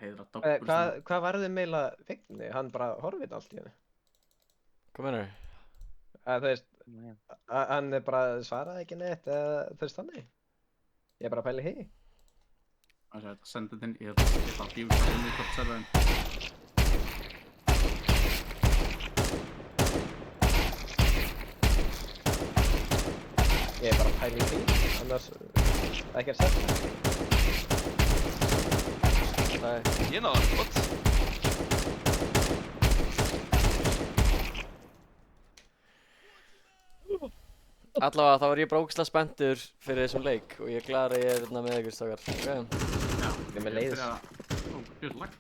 heiðra doppur. Hvað varðið meila fengni? Hann bara horfið allt í henni. Hvað meinar? Þú veist, hann bara svaraði ekki neitt eða þú veist þannig. Ég er bara að pæla í higi. Það er sendið inn, ég ætla að djúsa inn í hvort serverinn. Ég er bara að pæla í higi, annars ekki að setja. Ég náði hann gott. Allavega þá var ég bara ógeðslega spenntur fyrir þessum leik og ég er glaður að ég er hérna með ykkur stakar. Já, Ég er með leiðis. Björn lag.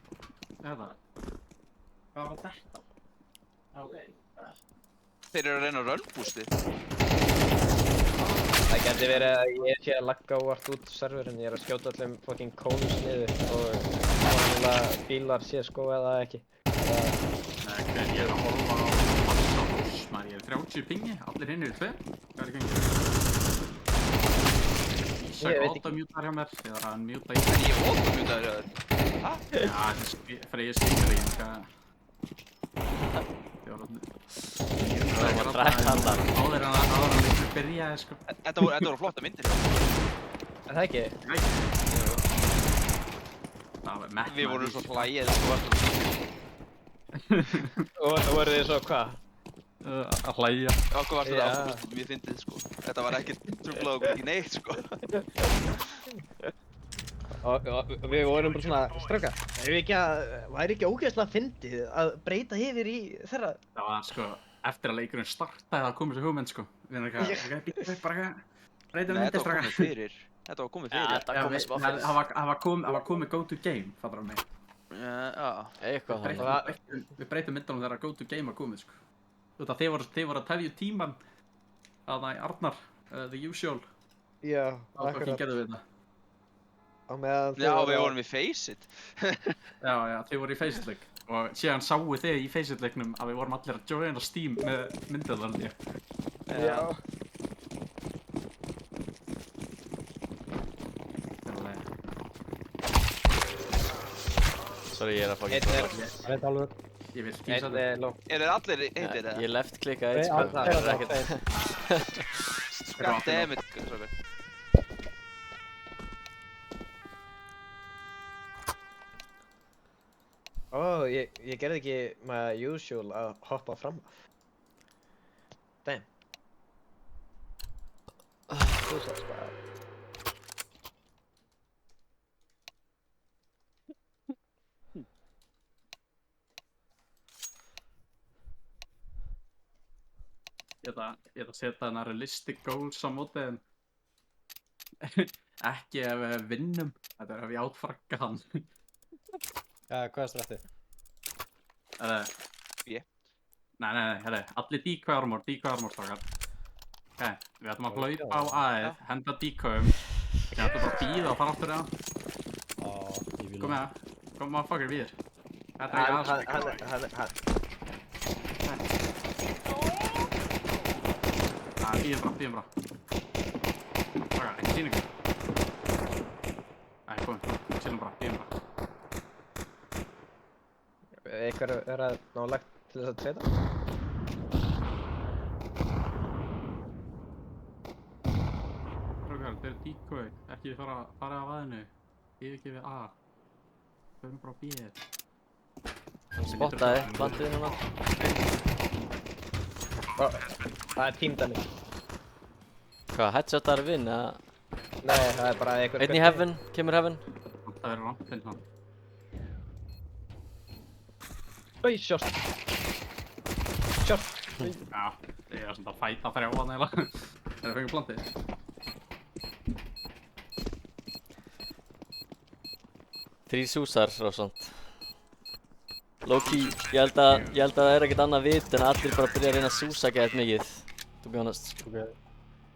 Eða, hvað var þetta? Þeir eru að reyna að run-boosti. Það geti verið að ég sé að lagga óvart út serverinn. Ég er að skjóta öllum fucking kónus niður og vanlega bílar sé sko eða ekki. Nei, ég er að horfa á Massa Rosmar, ég er 30 pingi, allir hinn eru 2. Hvað er gengið? Ísak automjútar hjá mér, ég þarf að mjúta í. En ég automjútaður hjá þér. Hæ? Já, Freyja skilur ég skal... Það er bara 13 þar. Áður en að byrjaði, sko. Þetta voru flotta myndir hjá þér. Er það ekki? Það var metnaður. Við vorum svo hlægið, sko. Og voru þið svo hvað? Að hlæja. Já, hvað var þetta aftur mjög fyndið, sko. Þetta var ekkert trúblað okkur ekki neitt, sko. Og við vorum bara svona, strákar, væri ekki ógeðslega fyndið að breyta yfir í þeirra? Það var, sko, eftir að leikurinn startaði að koma þessu hugmynd, sko. Við erum eitthvað, bara eitthvað, breytum myndir, strákar. Þetta var komið fyrir. Þetta komið smá fyrir. Það var komið go to game, fattar það mig. Já. Eitthvað þannig. Við breytum myndunum þegar go to game var komið, sko. Þú veit að þið voru að tefja tíman að það í Arnar, the usual. Já, Hvað gerðu við þetta? Já, við vorum í Face-It. Já, þið voru í Face-It-leik. Og síðan sáu þið í Face-It-leiknum að við vorum allir að joina Steam með myndirnar, held ég. Já. Sorry, ég er að fá ekki. Ég vil tísa þig. Er þið allir heitir eða? Ég left-klikkaði eitt, sko. Það er ekkert. Goddammit, strákar. Ég gerði ekki my usual að hoppa fram af. Damn. Þú sást bara. Ég ætla að setja þennan realistic goals á móti en ekki ef við vinnum. Þetta er ef ég átfragga hann. Já, hvað er strættið? B. Nei, allir decoy armor strákar. Ok, við ætlum að hlaupa á A-ið, henda decoyum. Ég ætla bara að bíða og fara aftur eða. Kom með það, kom motherfucker við þér. Þetta er ekki aðsvæk. Bíðum bara. Strákar, ekki síningu. Nei, komum, chillum bara, bíðum bara. Eitthvað er að nálægt til þess að treyta? Strákar, þeir eru decoy, ekki fara af aðinu. Yfirgefið A. Förum bara á B-ið. Spottaði, plantið núna. Það er tímdæmi. Hvað, headshotar vinn, eða? Nei, það er bara eitthvað... Einn í heaven, kemur heaven. Það er rampinn hann. Oi, short. Short. Já, ég er svona að fæta þrjá hann eiginlega. Er það fengið plantið? Þrír súsar, Rósant. Low-key, ég held að það er ekkert annað vit en að allir bara byrja að reyna að súsa gett mikið. To be honest. Ok,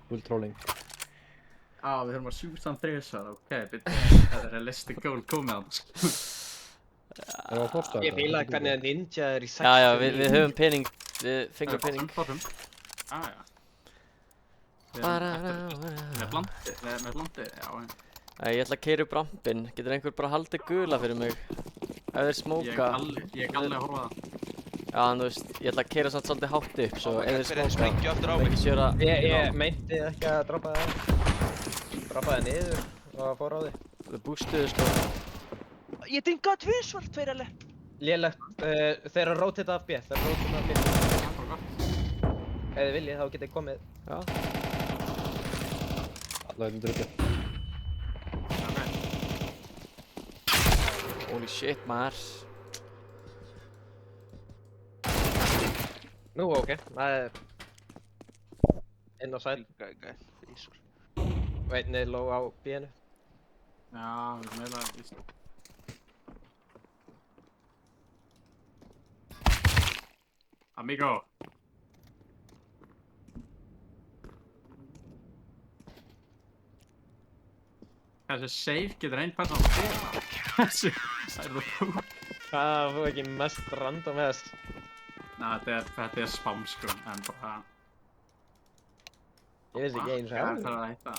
full trolling. Já, við þurfum að sjúsa hann þrisvar, ok, þetta er realistic goal komið hann, sko. Það var fórst að Ég fíla hvernig ninja er í sex. Já, við höfum pening, við fengum pening. Þorfum. Já. Með blandi, já. Ég ætla að keyra upp rampinn, getur einhver bara haldið gula fyrir mig? Ef þeir smóka. Ég er galli að horfa það. Já, en þú veist, ég ætla að keyra samt svolítið hátt upp, svo ef þeir Fyrir smóka, sprengju aftur á það mig. ekki sér að... Ég meinti ekki að droppa það. Droppa það niður og fór á því. Þau bústuðu, sko. Ég dingaði tvisvar, 2 LR. Lélegt, þeir eru rótita af B. Þeir eru rótita af B. Það er bara gott. Ef þið viljið þá getið komið. Já. Alla veitum druppi. Ok. Holy shit, maður. Nú, ok. Það er inn á sæt Gæ, tvisvar. og einni low á B-inu. Já, við erum eiginlega víst. Amigo. Þessi save getur einn pætt á að spila. Þessi, það er það þú. Það var ekki mest random eða Ná, þetta er spám sko, en bara... Ég vissi ekki eins og Það er að heita.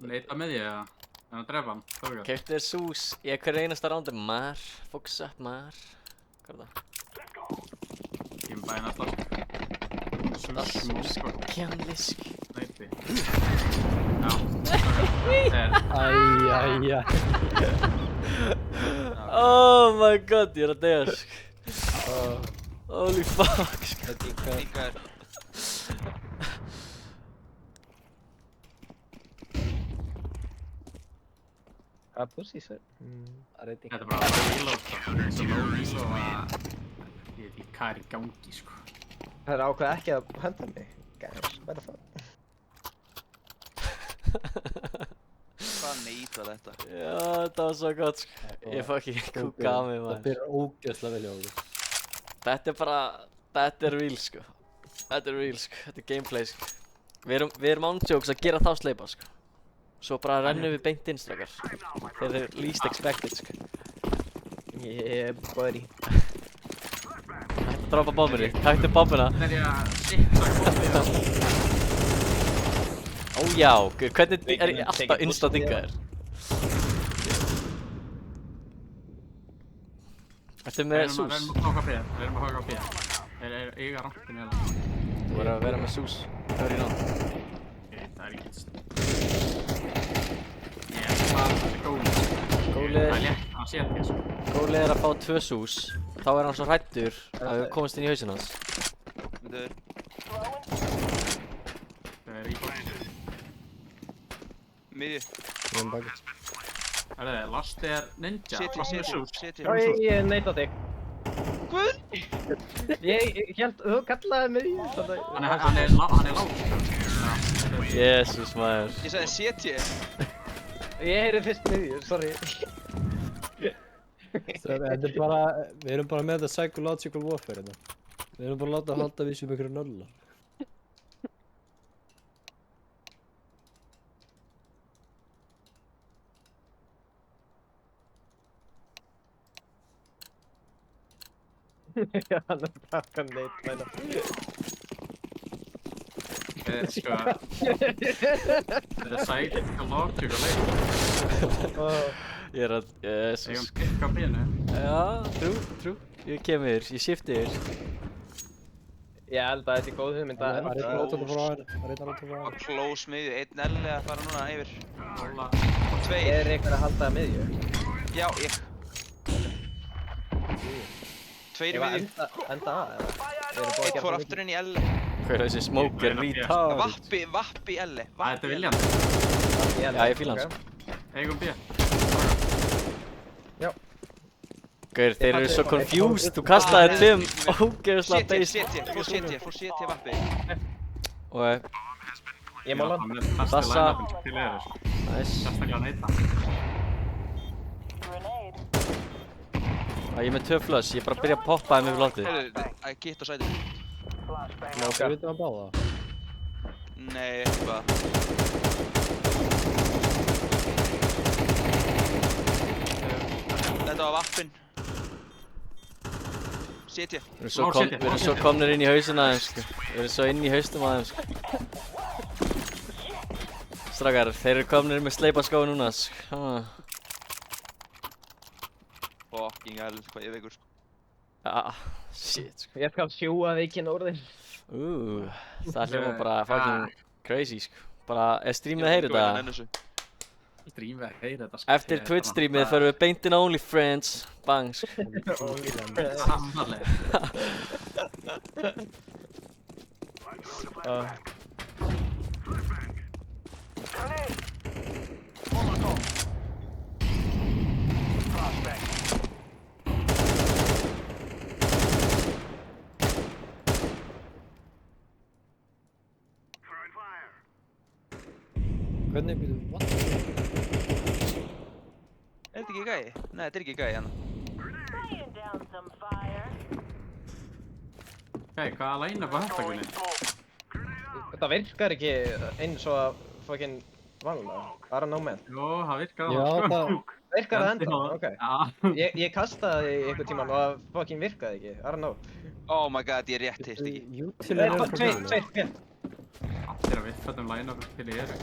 Leita með ég, eða? En að drepa hann, Þorgar. Keyptu þér sús í einhver einasta rándi, maður. Focus up, maður. Hvað er það? Ég er bæinn alltaf. Það Sús, sús, sko. kjamlisk. Neiti. Já, þetta er... Æjæjæ. Oh my god, ég er að deyja, sko. Holy fuck, sko. Dingaður. Hvað pussy sir? Það er reyting. Þetta er bara reload, sko. Það er svo low reload að... Ég veit ekki hvað er í gangi, sko. Það er ákveð ekki að henda mig. Guys, what the fuck? Hvað neitt var þetta? Já, þetta var svo gott, sko. Ég fucking kúka á mig, Það maður. byrjar ógeðslega vel hjá okkur. Þetta er bara... Þetta er real, sko. Þetta er real, sko. Þetta er gameplay, sko. Við erum ándjóks að gera þá sleipa, sko. Svo bara rennum við beint inn, strákar. Þeir eru least expected, sko. Yeah, buddy. Hættu að droppa bombunni. Hættu bombuna. Það er ég að sitta góðið. Ó já, hvernig er ég alltaf insta-dingaður? Ertu með sús? Við erum að tóka B. Við erum að tóka B. Þeir eru eiga rampin hérna. Þú verður að vera með sús. Það er í nátt. Ok, það er ekki st. Ég er bara þessi góli. Það er létt að setja þessu. Góli er að fá 2 sús. Þá er hann svo hræddur að við komast inn í hausinn hans. Myndu, Það er í bókinu. miðju. Við erum baki. Herðu, last er ninja. Já, ég neita þig. Guð! Ég held, þú kallaði mig í þetta. Hann er lág. Jésús maður. Ég sagði setji. Ég heyri fyrst miðju, sorry. Þetta er bara, við erum bara með þetta psychological warfare hérna. Við erum bara að láta að halda við sem einhverju nöllar. Já, hann er bara neitt, meina. Sko, þetta er psychological leik. Ég er að, jésús. Eigum klikka á bínu. Já, trú. Ég kem yfir, ég shifti yfir. Ég held að þetta er góð hugmynd Það að er einn að láta frá hérna. Það er einn að láta frá Og hérna. close miðju. 1 L að fara núna yfir. Óla. Og 2. er ykkur að halda að miðju. Já, ég. 2 í Ég var miðju. enda að, eða? Við erum búin að 1 gera fór það aftur inn í L. Hver er þessi smoker retard? Vappi í L. Þetta er viljandi. mikið. Já, ég fíla hann, sko. Eigum B. Gaur, þeir eru svo confused. Þú kastaði 2 ógeðslega base. Fór setji vappi. Og, Ég mála hann. Besti Bassa. line-upin sem til er, sko. nice. Sérstaklega neita. Ég er með 2 flush, ég er bara að byrja að poppa þeim yfir lotið. Heyrðu, gitt og sæti. Það vitum að báða. Nei, ekki bara. Þetta var vappin. Setji. Við erum svo komnir inn í hausinn aðeins, sko. Við erum svo inn í haustum aðeins, sko. Strákar, þeir eru komnir með sleipaskói núna, sko. Fucking hell, hvað ég veikur, sko. Ja, shit, sko. Ég skal sjúga veikinn úr þér. Það hljóma bara fucking crazy, sko. Bara, streamið heyrir þetta. Streamið heyrir þetta, sko. Eftir Twitch streamið förum við beint inn á OnlyFriends. Bang, sko. Sannarlega. Hvernig býtum við? What? Er þetta ekki gæi? Nei, þetta er ekki gæi hérna. Hvaða line-up var þetta, Gunni? Þetta virkar ekki eins og að fucking vanlega. Bara nómið. Jó, það virkar Já, það... Virkar það enda? Ok. Já. Ég kastaði því einhvern tímann og það fucking virkaði ekki. I don't know. Oh my god, ég er rétt hirt ekki. Jútil er eitthvað Tveir. Allir að viffa um line-up til ég eru.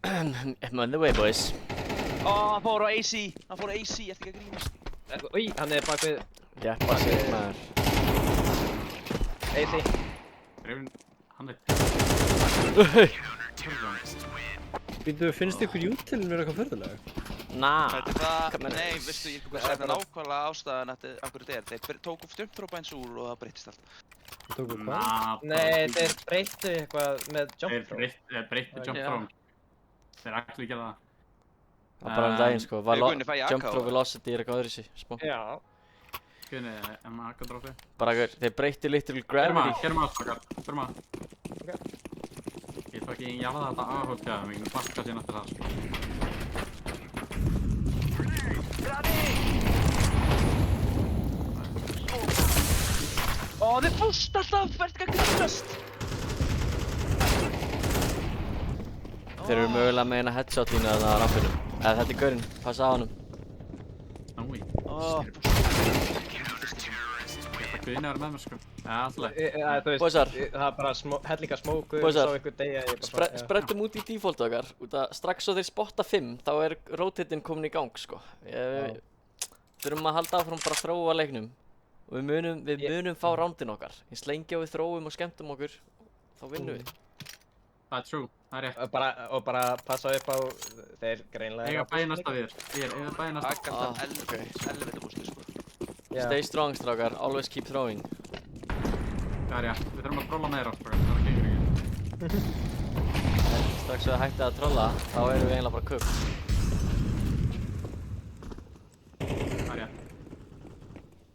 I'm on the way, boys. Hann fór á AC, ertu ekki að grínast? Új, hann er bak við Jeppa sig, maður. AC. Drifin, hann er... Býtum við, finnst ykkur jútilin vera eitthvað förðulega? Nah. Þetta er það, nei, veistu, ég er búinn að segja nákvæmlega ástæðan af hverju þetta er. Þeir tóku jumpdropa eins úr og það breyttist allt. Það tókum við hvað? Nei, þeir breyttu eitthvað með jump throw. Þeir breyttu jump throw. Þeir ætlu ekki að það. Það var bara daginn, sko. Gunni, fæ ég AK Jump throw velocity er eitthvað öðru sig, smá. Já. Gunni, AK-droppi. Bara, þeir breyttu literal gravity. Gerum að, förum að. Ég tók ekki jafa þetta aðhóttjaðum, ég kan bakka síðan eftir það, sko. Þeir fúst alltaf, verður ekki að grínast! Þeir eru mögulega með eina headshot línu þarna á rampinu. Eða þetta er gaurinn, passa á honum. Nói. Þetta Gunni var með mér, sko. Ja, alltaf. Þú veist, Boysar. það er bara hellinga smóku, Boysar. sá ykkur deyja, ég bara... Spreddum út í default okkar, út að strax svo þeir spotta 5, þá er rotatin komin í gang, sko. Þurfum að halda áfram bara að þróa leiknum. Og við munum fá rándin okkar. Eins lengi og við þróum og skemmtum okkur, þá vinnum við. Það er true, það er rétt. Og bara passa upp á þeir greinlega... Eiga bænast af þér. Eiga bænast af þér. Akka það helviti bústu, sko. Stay strong, strákar. Always keep throwing. Það er rétt. Við þurfum að trolla meira, sko. Það gengur ekki. Strax svo það hætti að trolla, þá erum við eiginlega bara cooked. Það er rétt.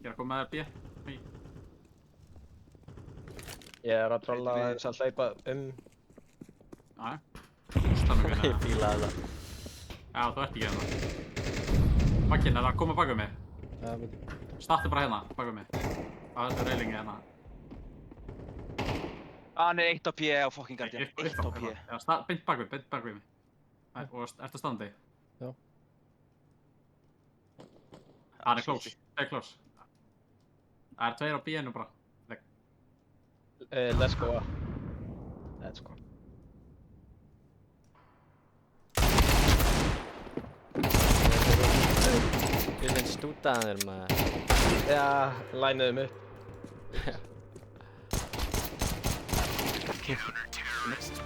Ég er að koma með þér B. Ég er að trolla þess að hlaupa Jæja. Slá mig Ég fílaði það. Já, þú ert ekki hérna. Bakkinn, það koma bak við mig. Já, býtum. Startu bara hérna, bak við mig. Á þessu railingi hérna. Hann er 1 á P á fucking Guardian. 1 á P. Já, beint bak við mig. Og ertu standi? Já. Hann er close. Það er close. Það er 2 á B-inu bara. Let's go. Let's go. Við erum stútaðan þér, maður. Já, lænuðum upp.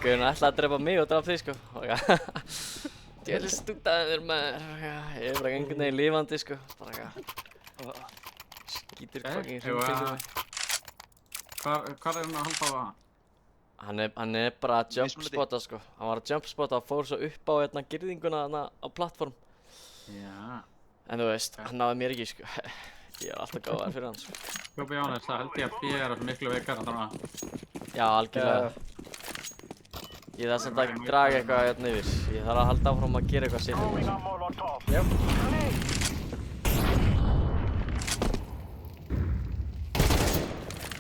Guðurinn ætlaði að drepa mig og draf þig, sko. Djöðlis stútaðan þér, maður. Ég er bara einhvern veginn lifandi, sko. Bara eitthvað. Skítur fucking hringfingum mig. Hvað er hann að halda á það? Hann er bara að jumpspotta, sko. Hann var að jumpspotta og fór svo upp á hérna girðinguna þarna á plattform. Já. En þú veist, hann náði mér ekki, sko. Ég er alltaf gáðar fyrir hann, sko. Jópi Jónas, það held ég að B er svo miklu veikar en þannig að... Já, algjörlega. Ég þarf samt að draga eitthvað hérna yfir. Ég þarf að halda áfram að gera eitthvað sér. Já.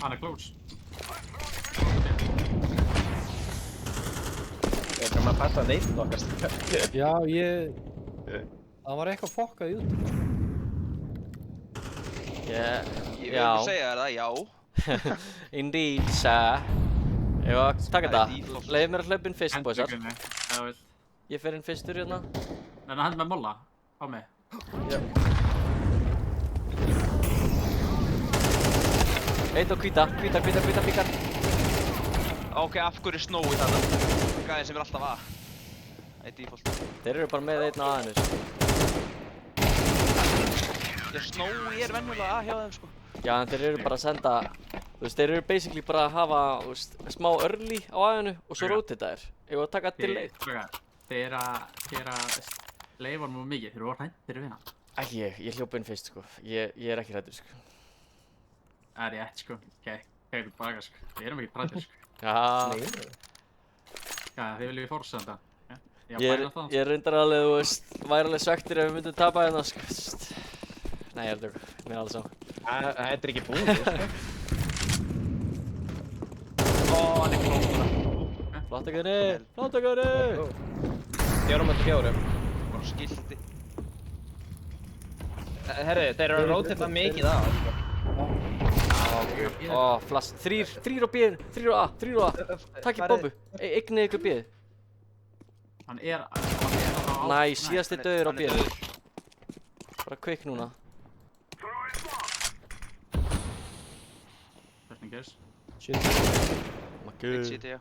Hann er close. Við þurfum að passa neitt okkar. Já, það var eitthvað fokkað í út. Ég vil ekki segja þér það, já. Indeed, sir. Ég var að taka Það er þetta. default. Leiðu mér að hlaupa inn fyrst, boysar. Hendurgunni, ef þú vilt. Ég fer inn fyrstur hérna. En hann með molla, á mig. Eitt á hvíta píkar. Ok, af hverju er Snowy þarna? Gæðin sem er alltaf að. Það er default. Þeir eru bara með einn á aðeins. Já, Snowy er venjulega að hjá þeim, sko. Já, en þeir eru bara að senda, þú veist, þeir eru basically bara að hafa, þú veist, smá early á aðeinu og svo rotita þér. Ég var að taka delay. Þeir eru að gera leifar mjög mikið, þeir eru hræddir við hann. Ekki ég hljópa inn fyrst, sko. Ég er ekki hræddur, sko. Það er rétt, sko. Kegðu baka, sko. Við erum ekki hræddir, sko. Já, Já, þið viljum við forsa þetta. ég er reyndar alveg, þú veist, væri alveg svektur ef við myndum tapa hérna, sko. Nei, ég er dög, mér er alveg saman. Þetta er ekki búið, sko. Hann er klókuna. Flottakari! 4 Bara skilti. Herru, þeir eru að rótita mikið á, sko. Ó, flass. Þrír á B-inu, þrír á A. Takk í bombu. Eignið ykkur B-ið. Hann er á... Næ, síðasti döður á B-inu. Bara kvikk núna. Hvernig gerst? Eitt city, já.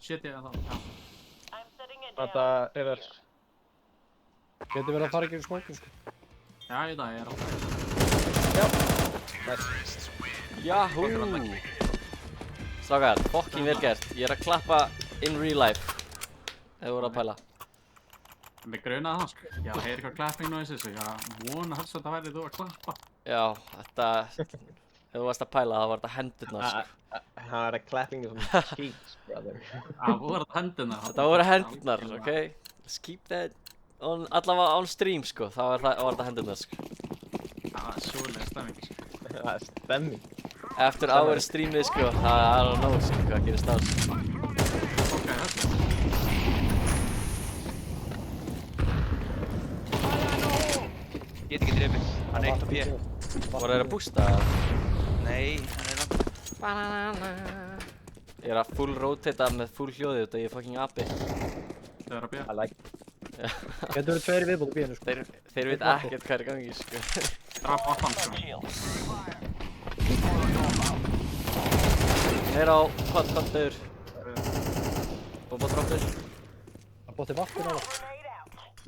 Shit, ég þá, já. Þetta er vel. Getur verið að fara ekki úr smókun, sko. Já, ég er á. Yahoo! Strákar, fokkin vel gert. Ég er að klappa in real life. Ef þú voru að pæla. Mig grunaði það, sko. Ég er að heyra eitthvað clapping noises og ég er að vona helst að þetta væri þú að klappa. Já, þetta... Ef þú varst að pæla, það var þetta hendurnar, sko. Það er clapping some cheeks, brother. Það voru þetta hendina. Þetta voru hendurnar, ok? Let's keep that on, allavega on stream, sko. Það var þetta hendurnar, sko. Það var svoleiðis stemming, sko. Það er stemming. Eftir hour streamið, sko, það er alveg nóg, sko, hvað gerist þá, sko. Ok, þetta. Get ekki drefið. Hann er eitt á B. Voru þeir að bústa? Nei, hann er að... Ég er að full rotata með full hljóði út og ég er fucking api. Það er að bíða. I like it. Getur verið 2 viðbót á bíinu, sko. Þeir veit ekkert hvað er í gangi, sko. Drap aftan, sko. Þeir á kvaddur. Boba droppur. Það bótti vatn á það.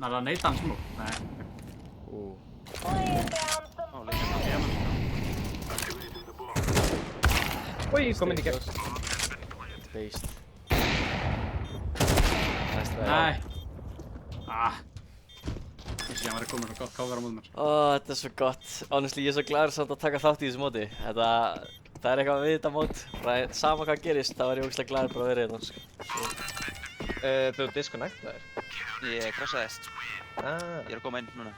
Nei, það neita hans nú. Nei. Úi, kom inn í gegn. Beist. Nei. Ah. Ég var að koma svo gott kágar á móð mér. Ó, þetta er svo gott. Honestly, ég er svo gladur samt að taka þátt í þessu móti. Það er eitthvað við þetta mót. Sama hvað gerist, þá er ég ógeðslega gladur bara að vera hérna, sko. Þú disconnectaðir. Ég crashaði. Ég er að koma inn núna.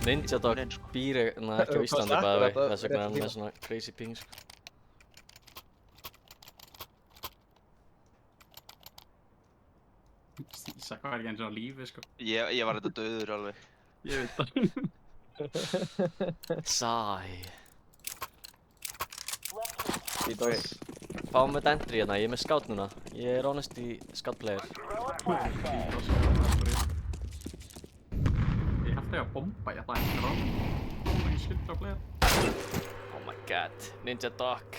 Ninja Dog býr ekki á Íslandi bæði vei. Þess vegna er hann með svona crazy ping, sko. Ísak var ekki eins og á lífi, sko. Ég var þetta döður alveg. Ég veit það. Sæ. Fáum við entry hérna, ég er með scout núna. Ég er honest í scout player. Ég held að bomba, ég ætlaði ekki ráð. Ég skildi á player. Oh my god, Ninja Dog.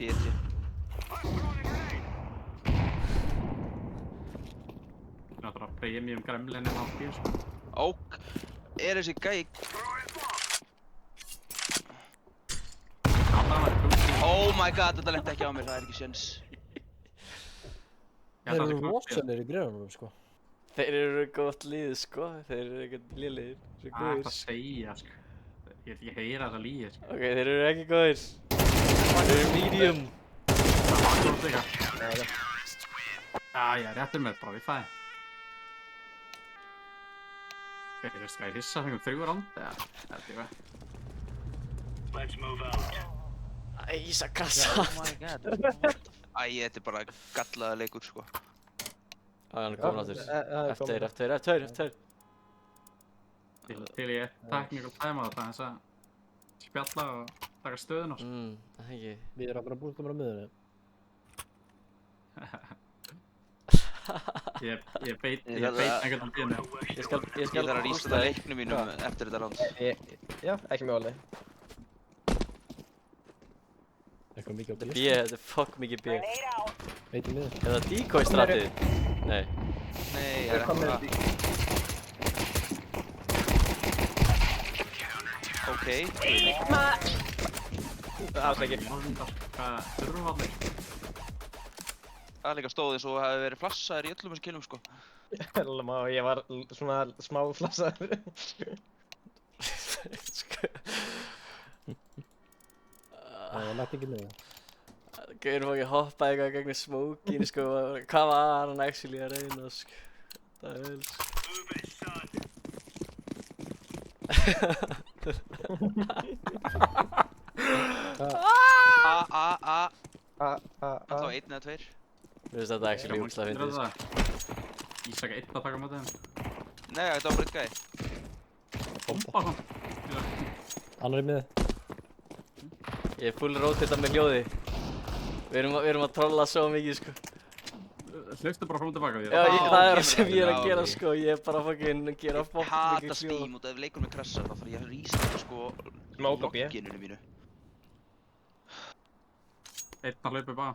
Ég. Það er premium gremlinin á því, sko. Ók. Er þessi gæi... Oh my god, þetta lenti ekki á mér, það er ekki séns. Þeir eru rosalegir í greinunum, sko. Þeir eru gott lið, sko. Þeir eru ekkert lélegir. Svo Það er góðir. að segja, sko. Ég vil ekki heyra þessa lígi, sko. Ok, þeir eru ekki góðir. Þeir eru medium. Það var gott líka. Já, ég er réttur með bara við fæði. Ég veist hvað ég hissa fengum 3 ránd, eða held ég hvað. Æ, Ísakassa. Oh my god. Æ, þetta er bara gallaða leikur, sko. Hann er komin áttur. Það er komin. F2. Til ég technical timeout aðeins að spjalla og taka stöðun og svo. Það er ekki. Við erum bara búin komin á miðunni. Ég beit einhvern bínu. Ég skal Ég þarf að rísta leiknum mínum eftir þetta round. Já, ekki mjög alveg. Eitthvað mikið á Þetta er bíl. B, þetta er fuck mikið B. Veitum við. Er það decoy stratið? Nei. Nei, ég er ekki það. Ok, Alls ekki. Hvað þurfum við allir? það er líka stóð eins og það hefði verið flassaður í öllum þessum killum sko. Ég var svona smá flassaður. Það var lært ekki með það. Gauðin fór ekki að hoppa eitthvað gegnum smókinu sko. Hvað var hann actually að reyna sko. Það er vel sko. Það var 1 eða 2. Mér finnst þetta actually úkslega fyndið sko. Ísaka 1 að taka á móti þeim. Nei, þetta var bara eitt gæði. Bomba hann. Annar er með. Ég er full rotate með hljóði. Við erum að trolla svo mikið sko. Hlaustu bara frá og tilbaka því. Já, það er það kemur sem ég er það. að gera sko. Ég er bara fucking að gera Ég fokk hata mikið hljóð. Steam út af ef leikur með krassa þá þarf ég að rísta sko Smoke á B. logininu mínu. Einn að hlaupa upp að.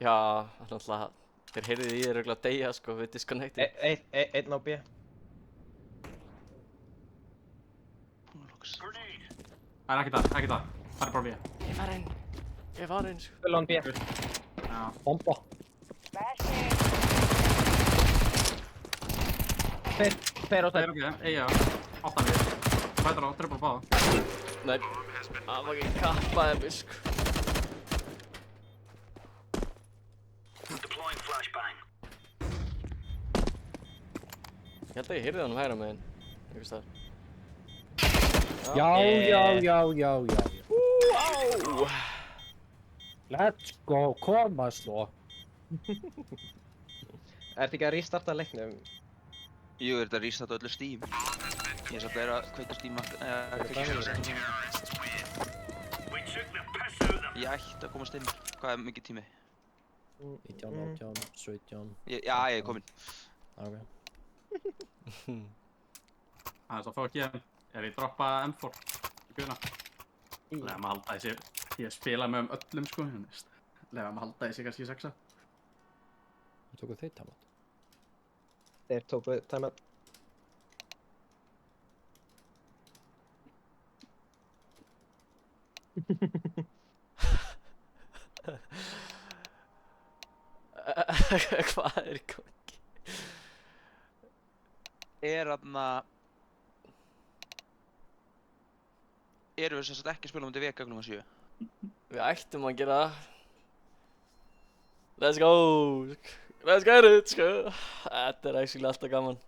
Já, náttúrulega. Þeir heyrðu því ég er örugglega að deyja sko við disconnecti. Einn á B. Það er ekki það. Það er bara við. Ég var einn sko. Full on B. Já. Bomba. Tveir á Það er tveir. ok, eiga. 8 við. Fætur á, triple báða. Nei, það var ekki kappaði mig sko. Ég held að ég heyrði hann hægra meginn. Einhvers staðar. Já. Let's go, koma svo. Ertu ekki að restarta leiknum? Jú, er þetta rísta öllu Steam. Ég er samt að kveika Steam Ég ætti að komast inn. Hvað er mikið tími? 19, 18, 17. Já, ég er kominn. Ok. Það er svo að fá ekki hérna. Ég droppa M4 í guðuna. Lega maður halda þessi. Ég spila með öllum sko. Lega maður halda þessi kannski 6. Þú tókuð þeir tamat. Þeir tóku timeout. Hvað er í gangi? Erum við sem sagt ekki að spila mútið veka klukkan 7? Við ættum að gera það. Let's go! Let's get it, sko! Þetta er actually alltaf gaman.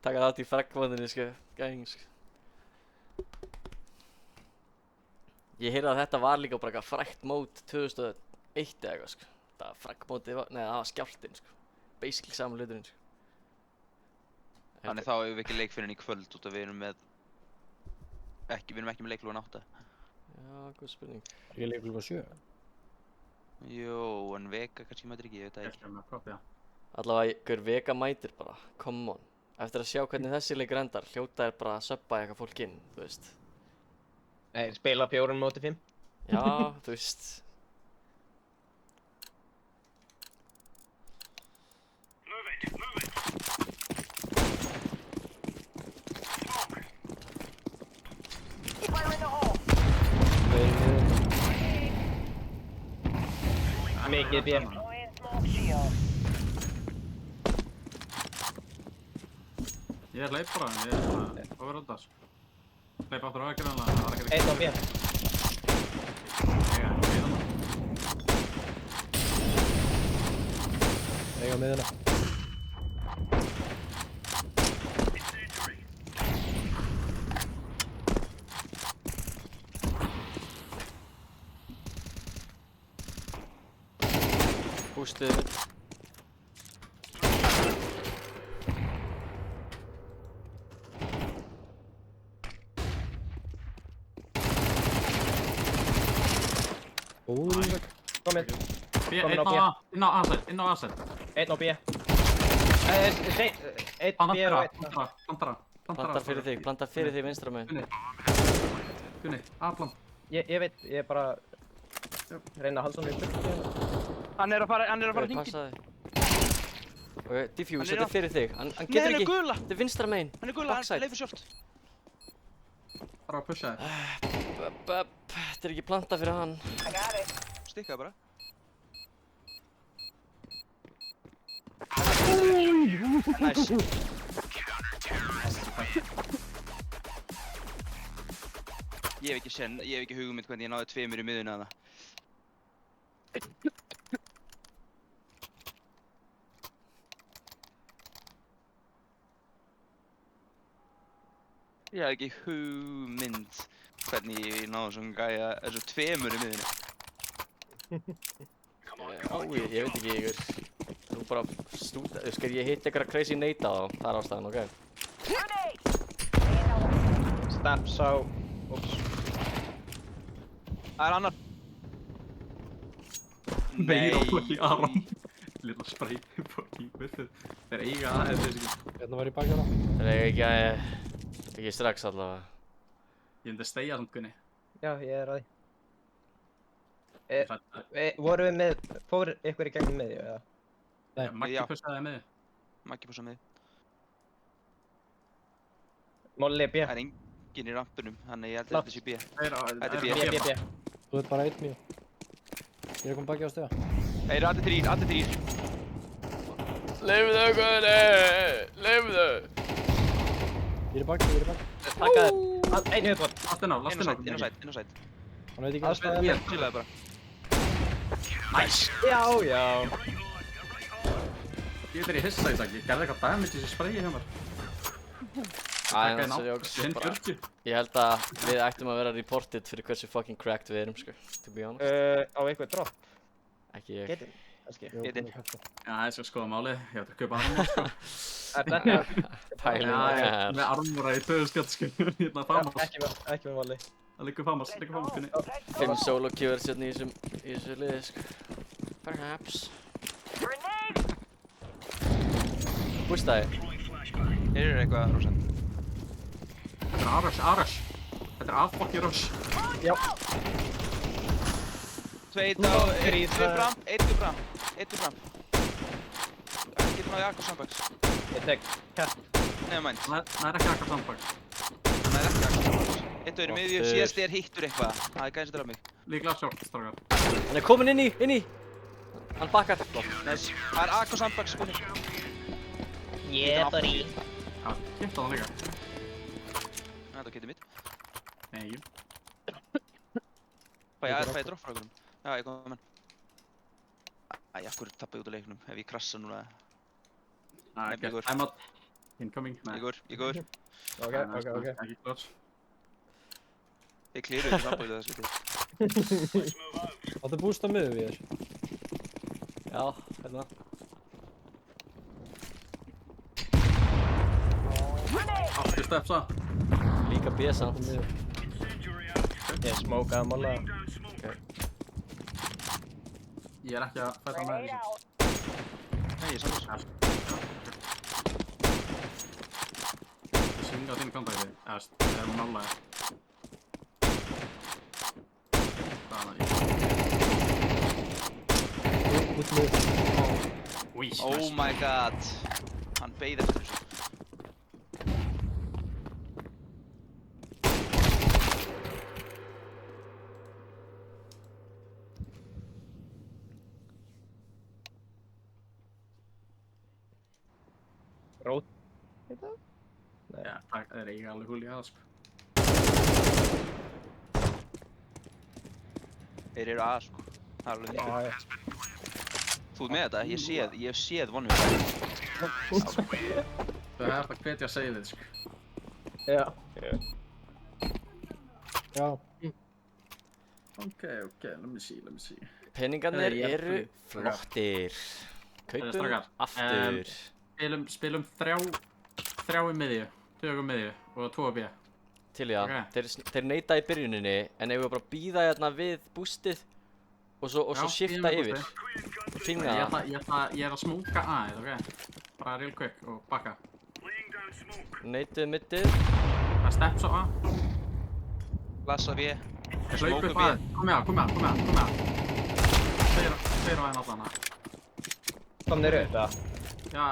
Taka þátt í fraggmótinu, sko. Gang, sko. Ég heyrði að þetta var líka bara eitthvað frægt mót 2001 eða eitthvað, sko. Það fraggmótið var, nei það var skjálftinn, sko. Basically saman hluturinn, sko. Þannig þá hefur við ekki leik fyrir henni í kvöld út af við erum ekki með leiklúan 8. Já, góð spurning. Er ég leikur klukkan 7? Jú, en veka kannski mætir ekki, ég veit það Ég ekki. skal með prop, já. Allavega, hver veka mætir bara, come on. Eftir að sjá hvernig þessi leikur endar, hljóta er bara að subba eitthvað fólk inn, þú veist. Nei, spila 4 móti 5. Já, þú veist. Mikið B. Ég leip bara, ég er svona overrúnda, sko. Leip áttur á ekki reynilega, það var ekki Einn á B. Eiga, ekki þarna. Eiga miðuna. Bústuðið mitt. Góður Ísak. Komin. B, Komin á B. inn á A-set, inn á A-set. Einn á B. Einn Hann B og einn. Plantar fyrir þig, plantar fyrir þig vinstra megin. Gunni, A-plan. Ég veit, ég er bara reyna að halda svona í burtu. Hann er að fara Ok, hringinn. passaði. Ok, diffuse, Hann er þetta er fyrir þig. Hann getur hann er ekki. gula. Þetta er vinstra megin. Hann er gula, hann Backside. leifur short. Bara að pusha þig. Þetta er ekki planta fyrir hann. Stikkaði bara. Nice. Ég hef ekki hugmynd hvernig ég náði tveimur í miðuna þarna. Ég hef ekki hugmynd hvernig ég náði svona gæja þessu tveimur í miðunni. Ég veit ekki ykkur. Þú bara stúta, skal ég hitta ykkur crazy nate á þá? Það er ástæðan, ok? Steps á... Úps. Það er annar. Meira fucking Aron. Lilla spray fucking buffið. Þeir eiga aðeins þessi ekki. Hérna var ég bakjara. Það er ekki strax allavega. Ég myndi stegja samt Gunni. Já, ég er að því. Ég Vorum við með... Fór ykkur í gegnum miðju, eða? Maggi Já. pussaði með þig. Maggi pússa með. Molli B. Það er enginn í rampinum, þannig ég held að þetta sé B. Þetta er B. B. Þú ert bara einn mjög. Ég er komið bakið á stiga. Það eru allir þrír. Leifðu, Guðni! Leifðu! Ég er bakið. Takka þér. Einn höfðbótt. Last inn á Inn á sætt. Hann veit ekki. Aðstæða Ég mér. chillaði bara. Nice! Já. Ég veit í hissa í dag, ég gerði eitthvað damage í þessu sprayi hjá mér. Aðeins er jóks. Hinn 40. Ég held að við ættum að vera reported fyrir hversu fucking cracked við erum, sko. To be honest. Á eitthvað drop. Ekki ég. Getin. Kannski. Jú, Getinn. komið kaffi. Já, ég skal skoða málið. Ég ætla að kaupa armor, sko. Er þetta... Pæling Já, er. með armora í 2000 skatt, sko. Hérna, famas. Ekki með Molli. Það liggur famas, Gunni. 5 solo kills hérna í þessu liði, sko. Perhaps. Bústaði. Þeir eru eitthvað rósend. Þetta er A-rush. Þetta er A-fucking rush. Já. Tveit á, Þrír, tvei fram, einn fram. Getur náðu Jakob Sandbergs. Ég tek katt. Nefnum mænt. Það er ekki akkar sandbak. Það er ekki Jakob Sandbergs. Eitt er í miðju, síðast er hittur eitthvað. Það er gæðins að drafa mig. Líklega short, strákar. Hann er kominn inn í! Hann bakkar. Nice. Það er Jakob Sandbergs sko. Yeah, buddy. Já, geta það líka. Þetta getur mitt. Nei. Fæ ég dropp frá okkurum. Já, ég kom með hann. Æ, akkur tappa ég út af leiknum ef ég krassa núna. Nei, Ég går. I'm out. Incoming. Nei. Ég går. Ok. Ekki klart. Ég klíru þetta framboðið þessu til. Áttu búst á miður við þér. Já, hérna. Aftur stepsa. Líka B samt. Ég smókaði Molla. Ég er ekki að fæta með þessu. Nei, ég samférs. Svinga á þínu kontakti. Það er nálega. Út með. Úi, Oh my god. Hann beið eftir þessu. Rót. Já, það er eiga alveg húl í það, sko. Þeir eru að sko. Það er alveg Já. Þú ert með þetta, ég hef séð vonum. Það er að hvetja segið, sko. Já. Já. Ok, let me see. Peningarnir Ég er eru flottir. Kaupum Strákar, aftur. Spilum þrjá í miðju, tökum miðju og 2 B. Til já, Ok. þeir neita í byrjuninni en ef við bara býða hérna við boostið og svo Já, shifta ég er með yfir. Pinga Ég það. er að smóka aðeins, ok? Bara real quick og bakka. Neitið mittið. Það er steps á A. Lassa B. Ég hlaup Smoke upp B. aðeins. Kom með. Tveir á aðeins allan. Komnir upp, eða? Já.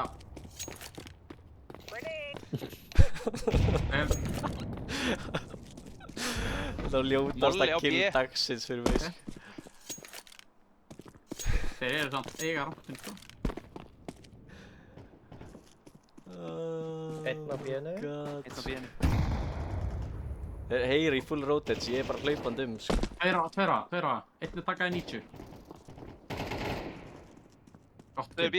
Það var ljótasta Molly á B. kill dagsins fyrir mig. Þeir eru samt eiga rampin, sko. Einn á B-inu. God. Einn á B-inu. Þeir heyri í full rotates, ég er bara hlaupandi sko. Tveir á. Einn er takaði 90. Gott Þau eru B.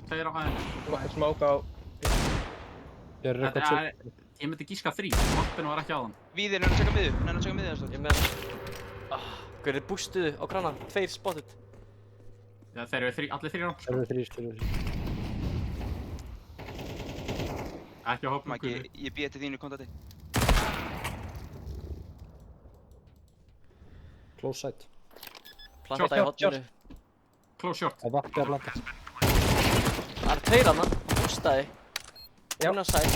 Tveir á aðeins. Smoke á... Ég er eitthvað tjók. Ég myndi gíska 3. Vappinu var ekki á þann. Víðir, hann er að checka miðju. Hann er að checka miðju þess Ég með... Hver er bústuðu á krana? 2 spotted. Já, þeir eru allir 3 ramp, sko. Þeir eru þrír. Ekki á hópum Maggi, ég býð til þínu kontati. Close side. Planta í hotninu. Close short. Það vappi að blanda. Það er 2 hana. Bústaði. Já. Inn á sæð.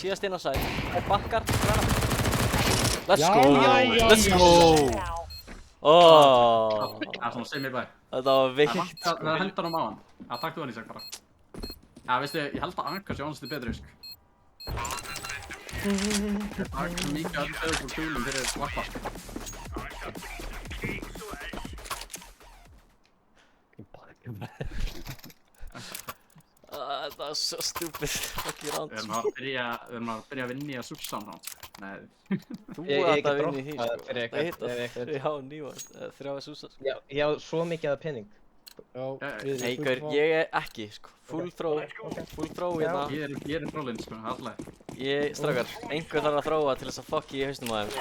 Síðast inn á sæð. Bakkar. Krana. Let's Já, go! já, Let's já. go! Oh, Það er svona semi-bæ. þetta var veikt. Það er hendan á hann. Já, takk þú hann Ísak bara. Já, veistu, ég held að Anka sé honest betri, sko. Það er mikið að öðru frá kjúlum fyrir vappa, sko. Þetta var svo stupid. Fucking round. Við erum að byrja að vinna í að subsán hann. Nei. Þú Ég átt get að vinna í því droppað sko. fyrir Það eitthvað, hitta ef 3 nývart. 3 súsar. Já, ég á svo mikið af penning. Já, Nei, gaur, ég er ekki sko. Full throw hérna. Ég er brólinn, sko, alltaf. Strákar, einhver þarf að þróa til þess að fuck í hausnum á þeim.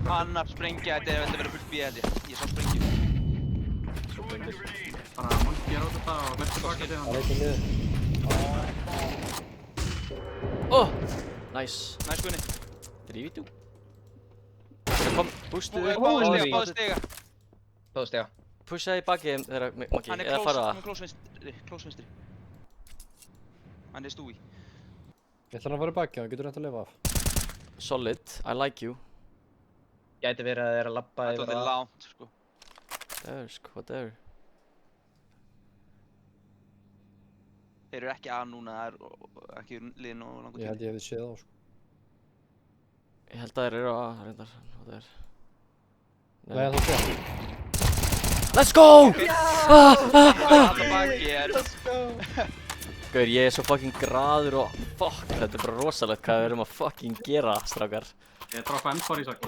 Annar sprengja, þetta verður fullt B held ég. Ég sá sprengju. Bara mann gera út þetta og hlaupa tilbaka til það hann. er ekki niður. Oh, nice. Næst Gunni. 3v2. Það kom, bústuðu. Báðu stiga. Báðu stiga. Pushaði í baki þeirra, Maggi, Hann er eða fara close vinstri. Hann er stúi. Ég ætla hann að fara í baki, hann getur reynt að lifa af. Solid, I like you. Gæti verið að þeir að labba Þetta er langt, sko. Whatever, sko, whatever. Þeir eru ekki að núna, það er ekki liðin og langur Ég held ég hefði séð á, sko. Ég held að þeir eru að, reyndar, whatever. Nei, það er það. Let's go! Alltaf baki er... Gaur, ég er svo fucking graður og fuck, þetta er bara rosalegt hvað við erum að fucking gera, strákar. Ég droppa M4 Ísak.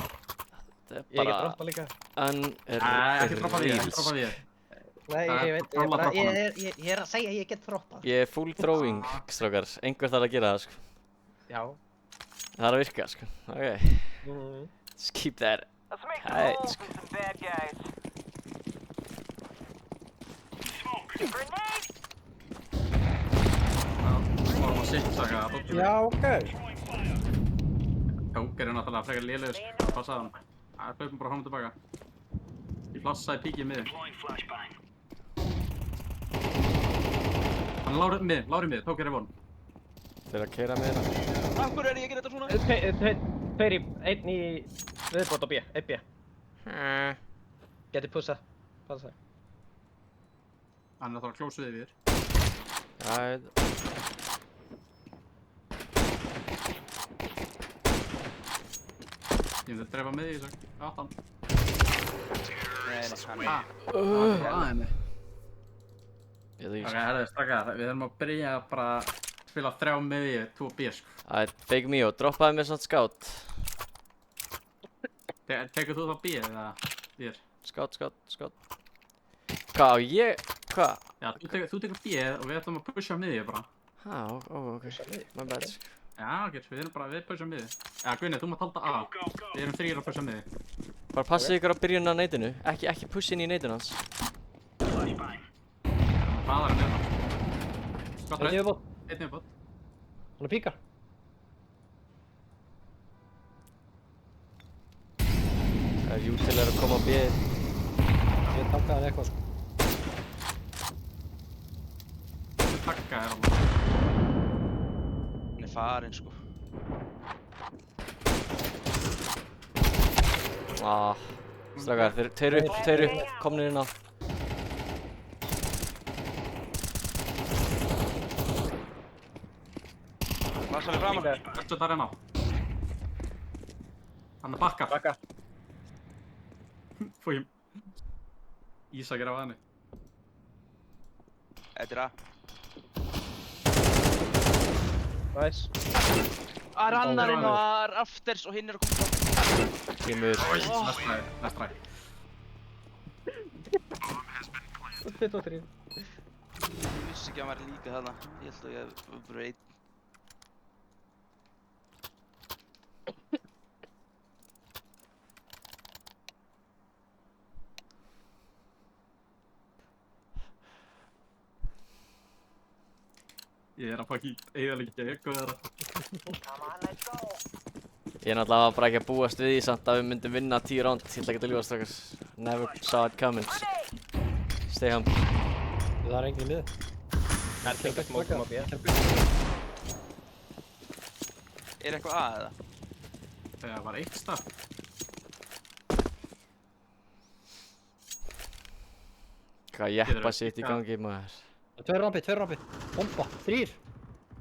Þetta er Ég get bara droppa líka. Ekki droppa því, ekki droppa því. Nei, ég veit, ég er að segja að ég get droppa. Ég er full throwing, strákar. Einhver þarf að gera það, sko. Já. Það er að virka, sko. Ok. Just keep that tight, sko. Fórum að zigzaga að dottum. Já, ok. Jóker er náttúrulega frekar lélegur, sko. Passaði hann. Það hlaupum bara honum tilbaka. Ég flassaði píkið miður. Hann er lári miður, tók hér í von. Þeir að keyra með hérna. Af hverju er ég að gera þetta svona? Einn í viðbót á B, 1B. Geti pussa. Passa. Hann er náttúrulega close við þér. Right. Ég myndi að drefa með því, Ísak. Gátt hann. Nei, hann er... Aðeins. Ég veit Ok, ekki, herðu, strakkar. Við þurfum að byrja að bara spila 3 með því, 2 B, sko. sko. Big Mio, droppaði mér svona scout. Tekur þú þá B eða þér? Scout. Hvað, á ég? Hvað? Já, þú tekur B og við ætlum að pusha með því bara. Ok. My bad, sko. Já, ok, við erum bara, við pushum með því. Já, Gunni, þú mátt halda A. Við erum 3 að pusha með því. Bara passið ykkur á byrjun af neitinu. Ekki push inn í neitinu hans. Hraðar en hérna. Gott Einn í reynd. viðbót. Einn í viðbót. Hann er píkar. Það er Util að koma á B. Ég takkaði hann eitthvað sko. Takka er alveg. Hann er farinn sko. Strákar, tveir upp, komnir inn á. Lassa við framan. Þetta er hérna. Hann er bakkar. Bakka. Fór ég Ísakir á henni. Þetta er A. Nice. Það er annar inn á afters og hinn er að koma fram. Kemur. Næst ræð. 23. Ég vissi ekki að hann væri líka þarna. Ég held að ég var bara einn. Ég er að fucking eyðileggja eitthvað þeirra. Ég er náttúrulega bara ekki að búast við því samt að við myndum vinna 10 round. Ég ætla ekki að ljúga strákar. Never saw it coming. Stay humble. Það er engin lið. Það er tengt mót koma B. Er eitthvað A eða? Það var eitt stað. Hvað jeppa sitt í gangi maður. Tveir rampi. Bomba. 3.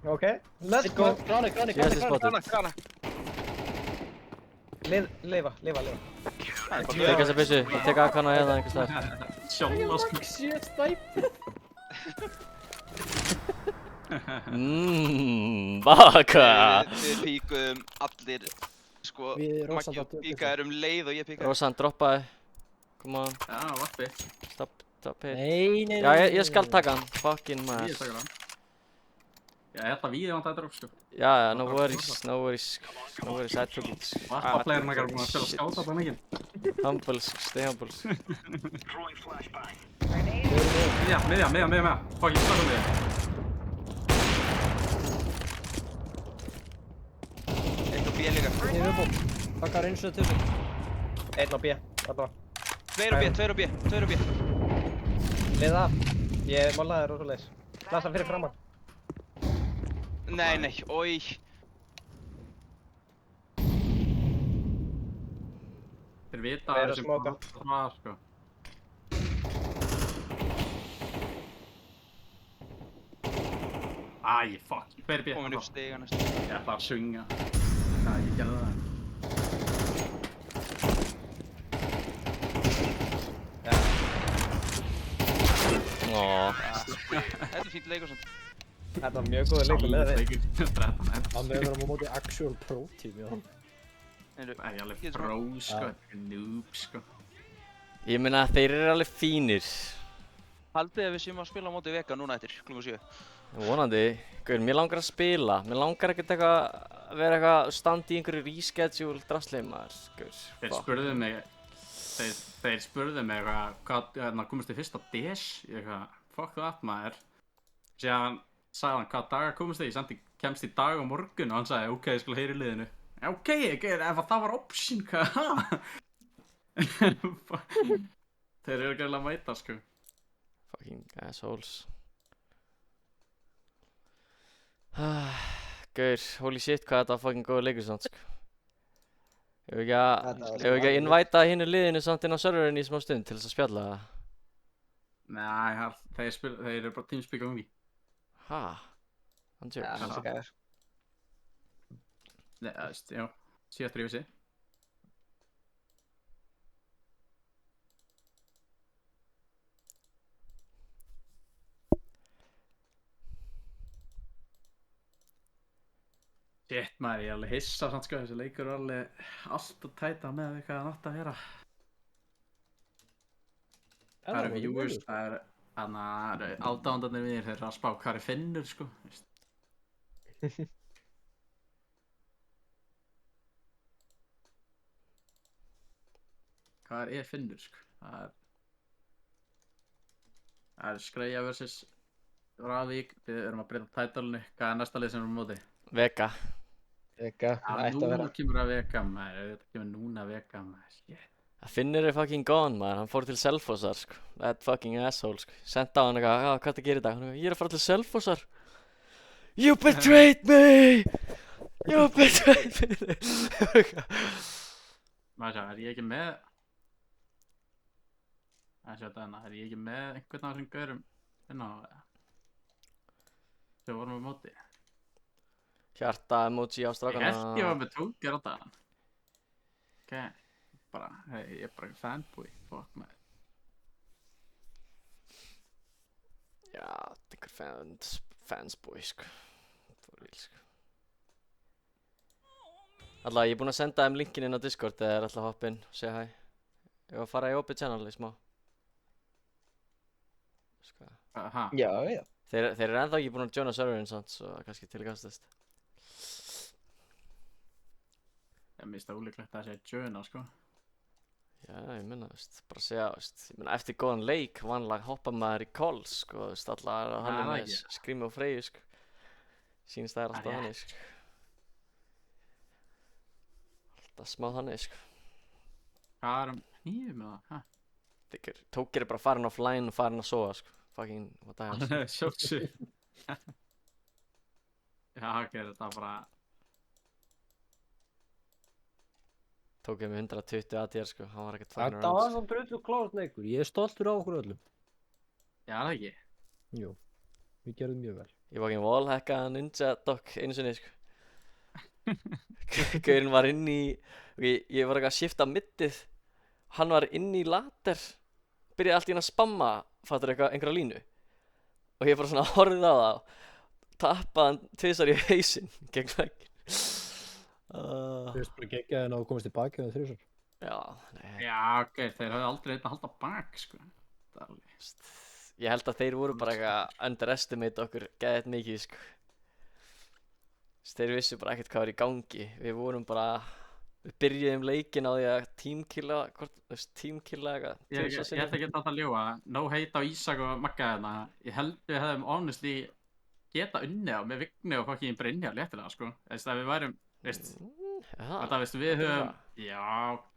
Ok, let's go. Grani. Síðasti spotið. Grana. Leifa. Teka þessa byssu. Ég tek AK-na hérna einhvers staðar. Sjálfa sko. Shit, stæp. Baka. Við píkuðum allir, sko, Við Rósant Maggi áttu upp píkaði leið og ég píkaði. Rósan droppaði. Come on. Já, vappi. Stop it. Nei. Já, ég skal taka hann. Fucking Ég maður. takar hann. Já, ég ætla að víði hann þetta upp sko. Já, no worries. I took it. Vappaplegirinn ekkert búin að spila skáta það mikið. Humble, stay humble. Miðja. Fucking slaka miðja. Eitt og B líka. Ég er uppbúinn. Takkar eins og til þessu. Einn á B. Þarna. Tveir á B. Leið af. Ég málaði rosalegis. Lasa fyrir framann. Nei, oi. Þeir vita Þeir eru að að smóka. það var sko. Æ, fuck. Hver er Komin upp B? stiga næstu. Ég ætla að swinga. Já, ég gerði það. Þetta er fínt leikur samt. Þetta var mjög góður leikur með þig. Hann með vera á móti actual pro team, já. Það er alveg pro sko, þetta er noob sko. Ég meina þeir eru alveg fínir. Haldið að við séum að spila á móti Vega núna eftir klukkan 7. Vonandi. Gaur, mér langar að spila. Mér langar ekkert eitthvað að vera eitthvað standi í einhverju reschedule drasleim maður. Gaur, Þeir spurðu mig hvað komist þið fyrst á DES? Ég eitthvað, fuck that maður. Síðan sagði hann hvaða dagar komist þið? Ég sendi kemst í dag og morgun og hann sagði ok, ég skulle heyra í liðinu. Ok, ef það var option, hvað? Þeir eru gæðilega að mæta sko. Fucking assholes. Gaur, holy shit hvað þetta var fucking góður leikur samt sko. Ef við ekki að invita hinnu liðinu samt inn á serverinn í smá stund til þess að spjalla það. Nei, þeir eru bara teamspeak á mig. Ha? Hann Já, tjóks. þessi gæðir. Nei, það veist, já. Síðast rífið sig. Shit maður, ég er alveg hissa samt sko, þessi leikur er alveg allt að tæta með hvað það átt að vera. Það eru viewers, það eru ádáðandarnir við þeir eru að spá hvað er Finnur sko, veist. Hvað er Finnur sko, það er Skreia vs. Ravík, við erum að breyta tætalinu, hvað er næsta lið sem við erum á móti? Vega, það ætti að vera. Núna kemur að Vega maður, þetta kemur núna að Vega maður, shit. Finnur er fucking gone, maður. Hann fór til Selfossar, sko. That fucking asshole, sko. Senda á hann eitthvað, já, hvað ertu að gera í dag? Hann eitthvað, ég er að fara til Selfossar. You betrayed me! You betrayed me! Maður sjá, er ég ekki með... Það sjá þetta er ég ekki með einhvern af þessum gaurum inn á það? Þegar vorum við á móti. Hjarta emoji á Ég strákana. held ég var með tókir á það. Ok, bara, hey, ég er bara fanboy, fuck maður. Já, þetta er einhver fansboy, sko. For real, sko. Alltaf, ég er búinn að senda þeim linkin inn á Discord eða er alltaf að hoppa inn og segja hæ. Ég var að fara í opið channel í smá. Sko. Aha, Já, já. Þeir eru ennþá ekki búin að joina serverinn samt, svo kannski tilgastast. ég mista ólíklegt að það sé Jöna, sko. Já, ég menna, veist, bara segja, veist, ég menna, eftir góðan leik, vanlega hoppa maður í calls, sko, veist, allar Já, hann það með ekki. Skrými og Freyju, sko. Sýnist það Það alltaf er þannig, sko. Alltaf smá þannig, sko. Hvað er hnífið með það? Tókir er bara farin offline og farin að sofa, sko. Fucking, what the hell, sko. Hæ? Sjótsu. Já, ok, þetta bara... Tókir með 120 ATR, sko. Hann var ekkert farin Þetta var svo drullu klórt leikur. Ég er stoltur af okkur öllum. Já, það ekki. Jú, við gerðum mjög vel. Ég var ekki wallhackaði Ninja Doc einu sinni, sko. Gaurinn var inn í... Ég var eitthvað að shifta middið. Hann var inn í later. Byrjaði allt í hann að spamma, fattur einhverja línu. Og ég bara svona horfði á það. Tappaði hann tvisar í hausinn gegn vegginn. Þú veist bara geggjaði en á að komast tilbaki með þrjusar. Já, nei. Já, ok, þeir hafði aldrei einn að halda bak, sko. Það er alveg... Ég held að þeir voru bara eitthvað að underestimate okkur geðið mikið, sko. Þeir vissu bara ekkert hvað var í gangi. Við vorum bara... Við byrjuðum leikinn á því að teamkilla, teamkilla eitthvað. Ég ætla ekki að ljúga. No hate á Ísak og Magga hérna. Ég held við hefðum honestly geta unnið á með Vigni og fucking Brynja léttilega, sko. Þess að við værum, veist, þetta veist við höfum... Já,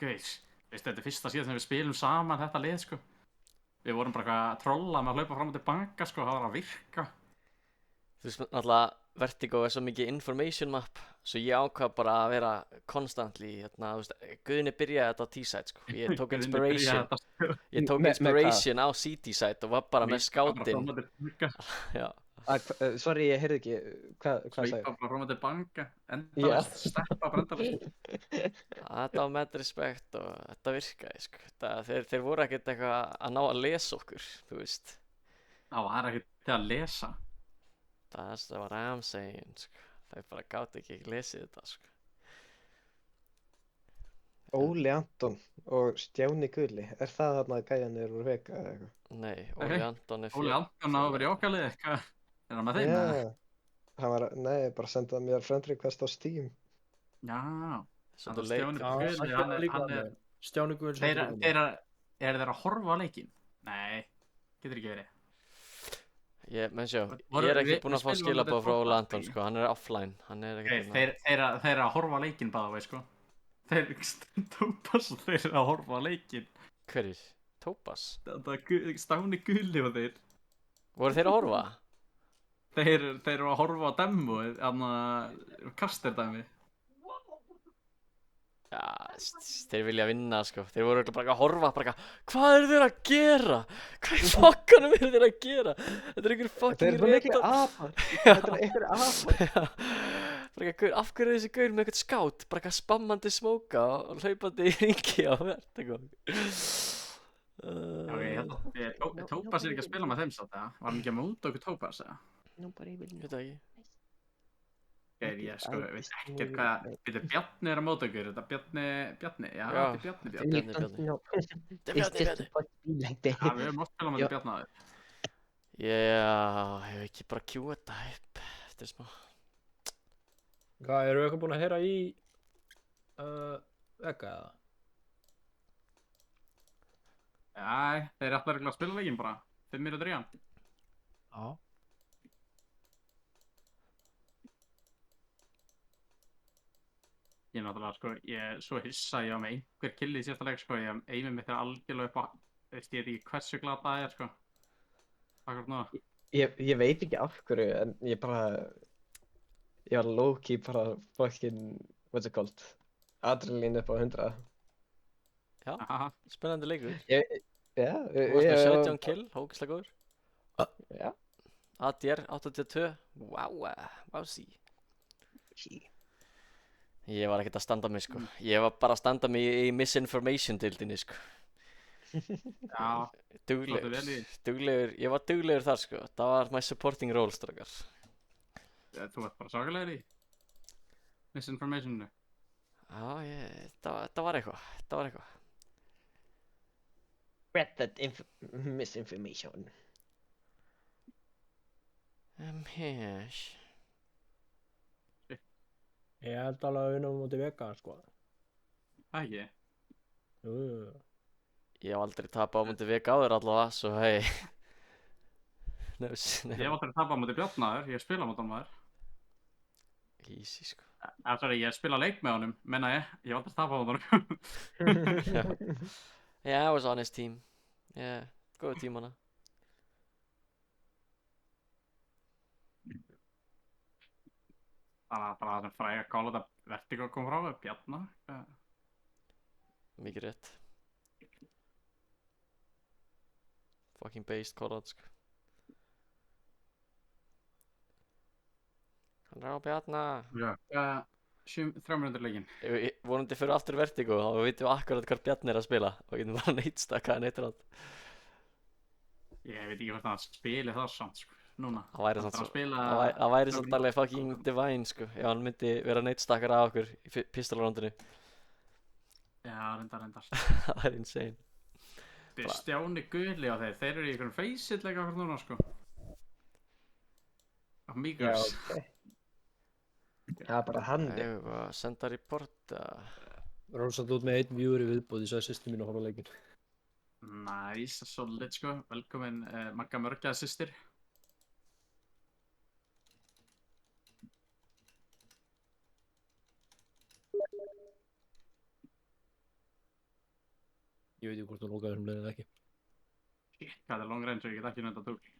gauð. Veist, þetta er fyrsta síðan sem við spilum saman þetta lið, sko. Við vorum bara eitthvað að trolla með að hlaupa fram og tilbaka, sko. Það var að virka. Þú veist, náttúrulega Vertigo er svo mikið information map, svo ég ákvað bara að vera constantly, hérna, þú veist, Guðni byrjaði þetta á T-side, sko. Ég tók inspiration á CT-side og var bara með scoutinn. Já. Sorry, ég heyrði ekki. Hvað sagði? Svípa bara fram og tilbaka. Endalist steppa brendalist. Þetta var með respekt og þetta virkaði, sko. Þeir voru ekkert eitthvað að ná að lesa okkur, þú veist. Það var ekkert til að lesa. Það var I'm saying, sko. Þeir bara gátu ekki lesið þetta, sko. Óli Anton og Stjáni Gulli. Er það þarna að gæjanir úr veka eða eitthvað? Nei, Óli Anton er Óli Anton á að vera í okkarlið, hvað? Er hann með þeim, eða? Hann var, nei, bara sendaði mér friend request á Steam. Já, Svolítið leik. Stjáni Gulli, Stjáni Guðs. þeir að horfa á leikinn? Nei, getur ekki verið. Menn sjá, ég er ekki búinn að fá skilabóð frá Óla Anton, sko, hann er offline, hann er ekkert Þeir að horfa á leikinn bæða vei, sko. Þeir Tópas og þeir eru að horfa á leikinn. Hverjir? Tópas? Stjáni Gulli og þeir. Voru þeir að horfa? Þeir eru að horfa á demo, kasterdæmi. Já, þeir vilja vinna, sko. Þeir voru bara að horfa, bara hvað eru þeir að gera? Hvað í fokkanum eru þeir að gera? Þetta er einhver fucking Þetta er bara miklu apar. Þetta er einhver apar. Já. Bara eitthvað, af hverju er þessi gaur með eitthvað skátt? Bara eitthvað spammandi smóka og hlaupandi í ringi á Vertigo. Tópas er ekki að spila með þeim sátt, eða? Var hann ekki að móta okkur Tópas, eða? Ég veit það ekki. Ég sko, veit ekkert hvað, þetta Bjarni er að móta okkur, þetta Bjarni, já, þetta er Bjarni. Já, við höfum oft spilað með þetta Bjarni aðeins. Já, hefur ekki bara kjúið þetta upp eftir smá. Hvað, eru við eitthvað búin að heyra í veka eða? Já, þeir eru alltaf að spila leikinn bara, 5 mínútur í hann. Já. Ég náttúrulega, sko, ég er svo hissa, ég á með einhver kill í síðasta leik, sko, aimið mitt er algjörlega upp á, veist, ég veit ekki hversu glata það er, sko. Akkurat núna. Ég veit ekki af hverju, en ég var low-key bara fucking, what's it called? Adrenalín upp á 100. Já, Haha. spennandi leikur. Já, Þú varst með 17 kill, hókislega góður. Já. ADR 82, vási. Ég var ekkert að standa mig, sko. Ég var bara að standa mig í misinformation-dildinni, sko. Já, slóttu vel í. Duglegur, ég var duglegur þar, sko. Það var my supporting role, strákar. Þú ert bara svakalegur í misinformationu. Já, það var eitthvað, það var eitthvað. Spread that misinformation. Hér. Ég held alveg að vinna á móti vegan, sko. Það ekki? Jú. Ég hef aldrei tapað á múti vika áður allavega, svo hei. Ég hef aldrei tapað á móti Bjarnaður, ég spila á móti hann maður. Easy, sko. Sorry, ég spila leik með honum, menna ég hef aldrei tapað á honum. Yeah, I was on his team. Yeah, góðu tímana. Þannig að bara það sem fræga kála þetta Vertigo kom frá, Bjarna. Mikið rétt. Fucking based call-out, sko. Hann er á Bjarna. Já. 300 leikinn. Vonandi fyrir aftur Vertigo, þá vitum við akkurat hvað Bjarni er að spila. Og getum bara neitstakaði neitur átt. Ég veit ekki hvort það spili það samt, sko, núna. Það væri samt Það svo, spila... það væri samt alveg fucking divine, sko. Ef hann myndi vera neitstakkar af okkur í pistolrondinu. Já, reyndar. Það væri insane. Þetta er Stjáni Gulli á þeir eru í einhverjum face-it leika hvort núna, sko. Á Já, Migos. ok. Það er bara handi. Ég var að senda report Rósand út með 1 viewer í viðbóð, ég sagði sýstir mín að horfa á leikinn. Nice, solid, sko. Velkomin Magga Mörgjaða systir. Ég veit ekki hvort hún lókaði þessum leiðin eða ekki. Shit, hvað er long range og ég get ekki nönd að tók.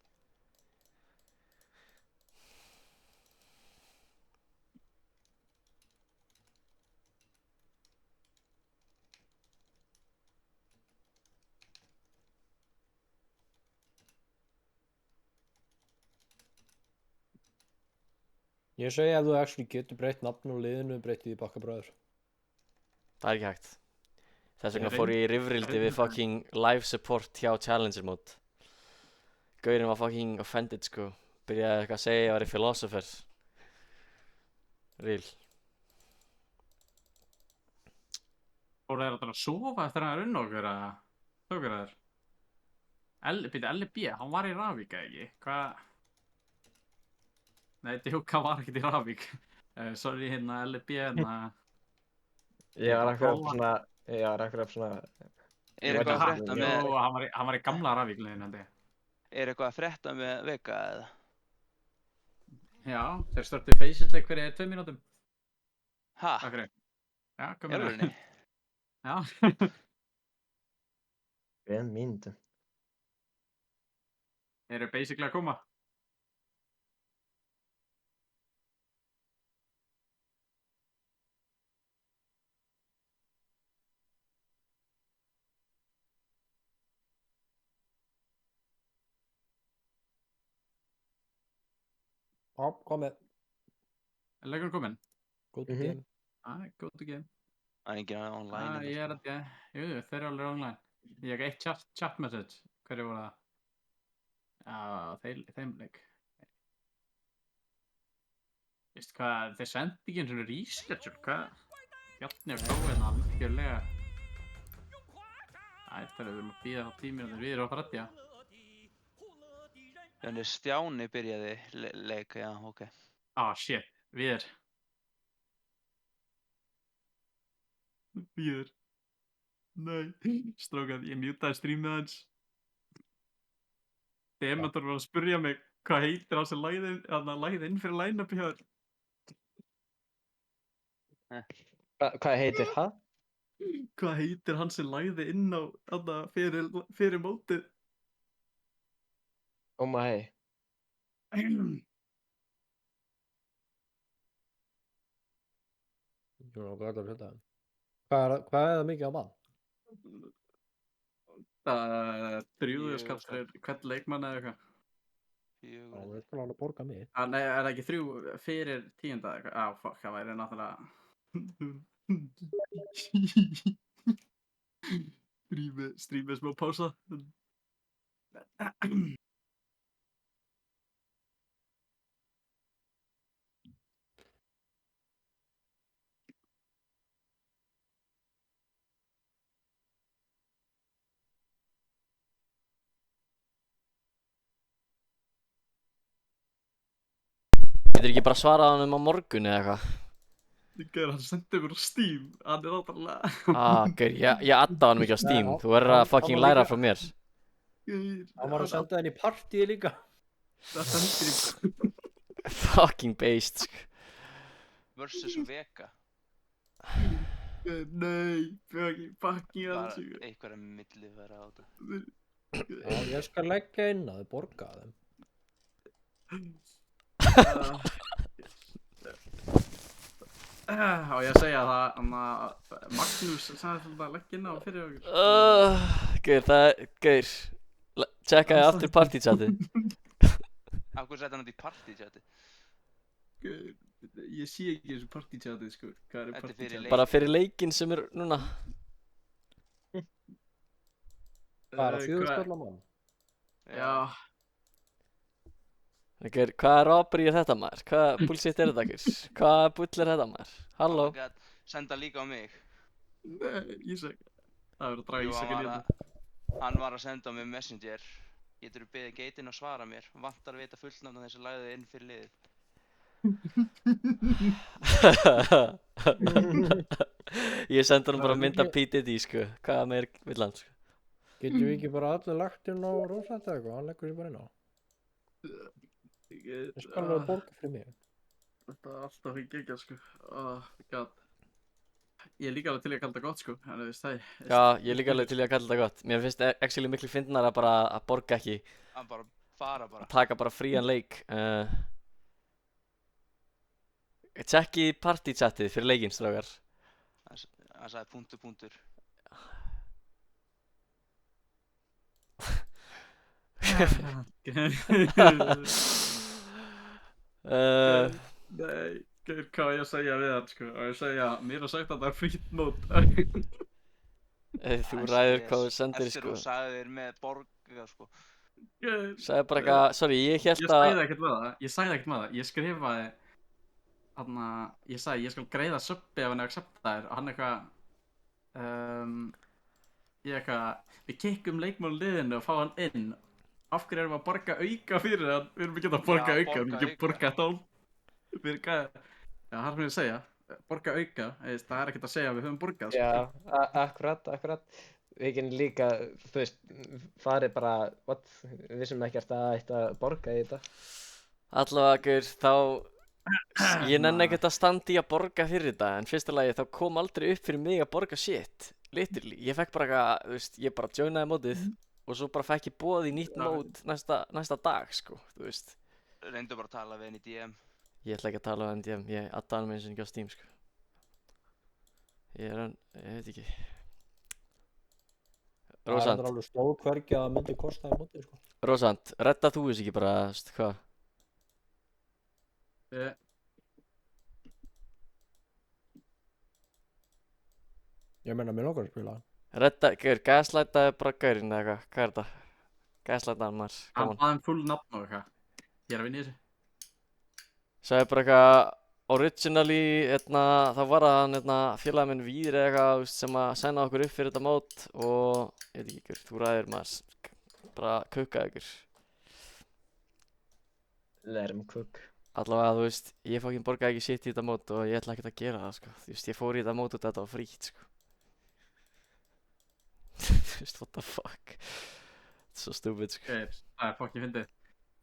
Ég segi ef þú actually getur breytt nafn og liðinu, breytið í bakkabræður. Það er ekki hægt. Þess vegna Ég fór ég í rifrildi við fucking live support hjá Challenger mode. Gaurinn var fucking offended, sko. Byrjaði eitthvað að segja ég var í philosopher. Real. Fóru þeir að sofa eftir að það er unn okkur að tókur þeir? LB, hann var í Ravík, eða ekki? Hvað? Nei, Djúka var ekkert í Ravík. Sorry, hérna, LB, hérna... Ég var akkurat svona... Er eitthvað að frétta með, Jú, hann var í gamla Ravík-liðinu, held ég. er eitthvað að frétta með Vega eða? Já, þeir störtu face-it-leik fyrir 2 mínútum. Ha? Takk fyrir. Já, Í komið alvörunni? Já. 2 mínútum. Þeir eru basically að koma. Já, hvað með? Er leikurinn kominn? Go to Mhm. game. Go to game. Það er enginn online Ég er hérna, að, jú, þeir eru alveg online. Ég hef eitt chat message. Hverju voru það? Já, þeim leik. Veistu hvað, þeir sendi ekki eins og reschedule, hvað? Bjarni og Góðin algjörlega. Ætlar við erum að bíða á 10 mínútur, við erum að fara að Þannig Stjáni byrjaði leik, já, ok. Shit, við Nei, strákað, ég mjútaði streamið hans. Dementor var að spyrja mig hvað heitir á sem lagði inn fyrir line-up hjá þér. Hvað heitir, ha? Hvað heitir hann sem lagði inn á þarna fyrir mótið? Óma hei. Jú, hvað er þetta? Hvað er það mikið á mann? Það er 3.000 Fjögur skall fyrir hvern leikmann eða eitthvað. Já, 400. við skulum alveg borga mig. Nei, er það ekki 3 fyrir 10. eða eitthvað? Fuck, það væri náttúrulega... Strímið smá pása. Getur ekki bara svarað honum á morgun eða eitthvað? Gauður, hann sendi mér á Steam. Hann er náttúrulega... Gaur, ég adda honum ekki á Steam. Nei, Þú verður að hann fucking var læra líka- frá mér. Hann var að senda henni í partíi líka. Það sendir í... Fucking based, sko. Versus Vega. Nei, fucking Bara alls. einhverja millifæra á þetta. Já, ég skal leggja inn að þau borga þeim. Á ég að segja það, Magnús sagði þetta að leggja inn á fyrir okkur. Gaur, checkaði aftur partychatið. Af hverju setja hann þetta í partychati? Ég sé ekki þessu partychatið, sko. Hvað er Þetta er fyrir partychatið? leik. Bara fyrir leikinn sem er núna. Bara 4 skall á mann. Já, Gaur, hvað robbery er þetta maður? Hvað bullshit er þetta, gaur? Hvað bull er þetta maður? Halló? Oh my god, senda líka á mig. nei, Ísak. Það verður að draga Jú, Ísak inn í þetta. hann var að senda á mig Messenger. Geturðu beðið geitin að svara mér? Vantar að vita fullnafn þess að lagði inn fyrir liðið. Ég sendi hann bara mynd af P. Diddy, sko. Hvað meir vill hann, sko? Getum við ekki bara allir lagt inn á Rósant eða eitthvað? Hann leggur sér bara inn á. Ég skal alveg borga fyrir mig. Þetta er alltaf fyrir gegja, sko. God. Ég er líka alveg til í að kalla þetta gott, sko. En þú veist það. Já, ég er líka alveg til í að kalla þetta gott. Mér finnst actually miklu fyndnara bara að borga ekki. Hann bara fara bara. Taka bara frían leik. Tjekki partychatið fyrir leikinn, strákar. Hann sagði punktur. Nei, hvað á ég að segja við hann, sko? Á ég að segja, mér er sagt að það er frýtt mót. Þú ræður hvað þú sendir, Eftir sko. þú sagði þér með borga, sko. Sagði bara eitthvað, sorry, ég Ég hélt að... sagði ekkert með það. Ég skrifaði, ég sagði, ég skal greiða subbi ef hann er acceptaðir. Og hann við kikkum leikmál liðinu og fá hann inn. Af hverju erum við að borga auka fyrir hann? Við erum ekki að borga Já, auka, við erum ekki að borga borga tól. Fyrir hvað? Já, það er mér að segja. Borga auka, það er ekkert að segja að við höfum borgað. sko. Já, akkurat. Við getum líka, þú veist, farið bara, what? Við sem ekkert að ætta að borga í þetta. Allavega, gaur, þá... Ég nenni ekkert að standa í að borga fyrir þetta, en fyrsta lagi þá kom aldrei upp fyrir mig að borga shit. Literally, ég fekk bara eitthvað, þú veist, ég bara joinaði mótið og svo bara fekk ég boð í nýtt mót næsta dag, sko, þú veist. Reyndu bara að tala við henni í DM. Ég ætla ekki að tala um NDM, ég adda hann með eins og ekki á Steam, sko. Ég veit ekki. Það Rósant, er alveg stóð hvergi að það myndi kosta í mótið, sko. Rósant, redda þú þessu ekki bara, veist, hvað? Ég meina, mér langar að spila hann. Redda, gaur, gaslætaði bara gaurinn eða eitthvað, hvað er þetta? Gaslætaði hann maður, Hann come on. baði full nafn og eitthvað. Ég er að vinna í þessu. Sagði bara eitthvað, originally, þá var það hann, félagi minn Víðir eða eitthvað, þú veist, sem að sæna okkur upp fyrir þetta mót og, ég veit ekki, gaur, þú ræðir maður, bara kukkaði ykkur. Let him cook. Allavega, þú veist, ég fokkin borgaði ekki shit í þetta mót og ég ætla ekkert að gera það, sko. Þú veist, ég fór í þetta mót og þetta var frítt, sko. Þú veist, what the fuck. Þetta er svo stupid, sko. Það er fokkið fyndið.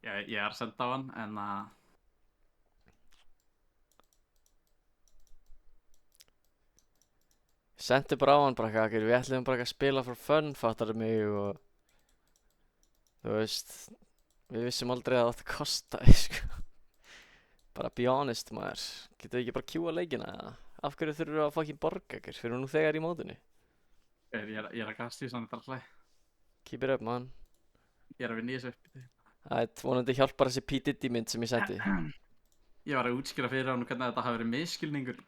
Ég er að senda á hann, en Sendi bara á hann bara eitthvað, við ætlum bara að spila for fun, fattar mig, og þú veist, við vissum aldrei að þetta kostaði, sko. Bara be honest, maður. Getum við ekki bara kjúa leikina, eða? Af hverju þurfum við að fucking borga ykkur? Fyrir nú þegar í mótinu. Ég er að gasta í svona þetta alltaf. Keep it up, man. Ég er að vinna í þessu upp. Það vonandi hjálpar þessi P. Diddy mynd sem ég sendi. Ég var að útskýra fyrir hann hvernig þetta hafi verið misskilningur.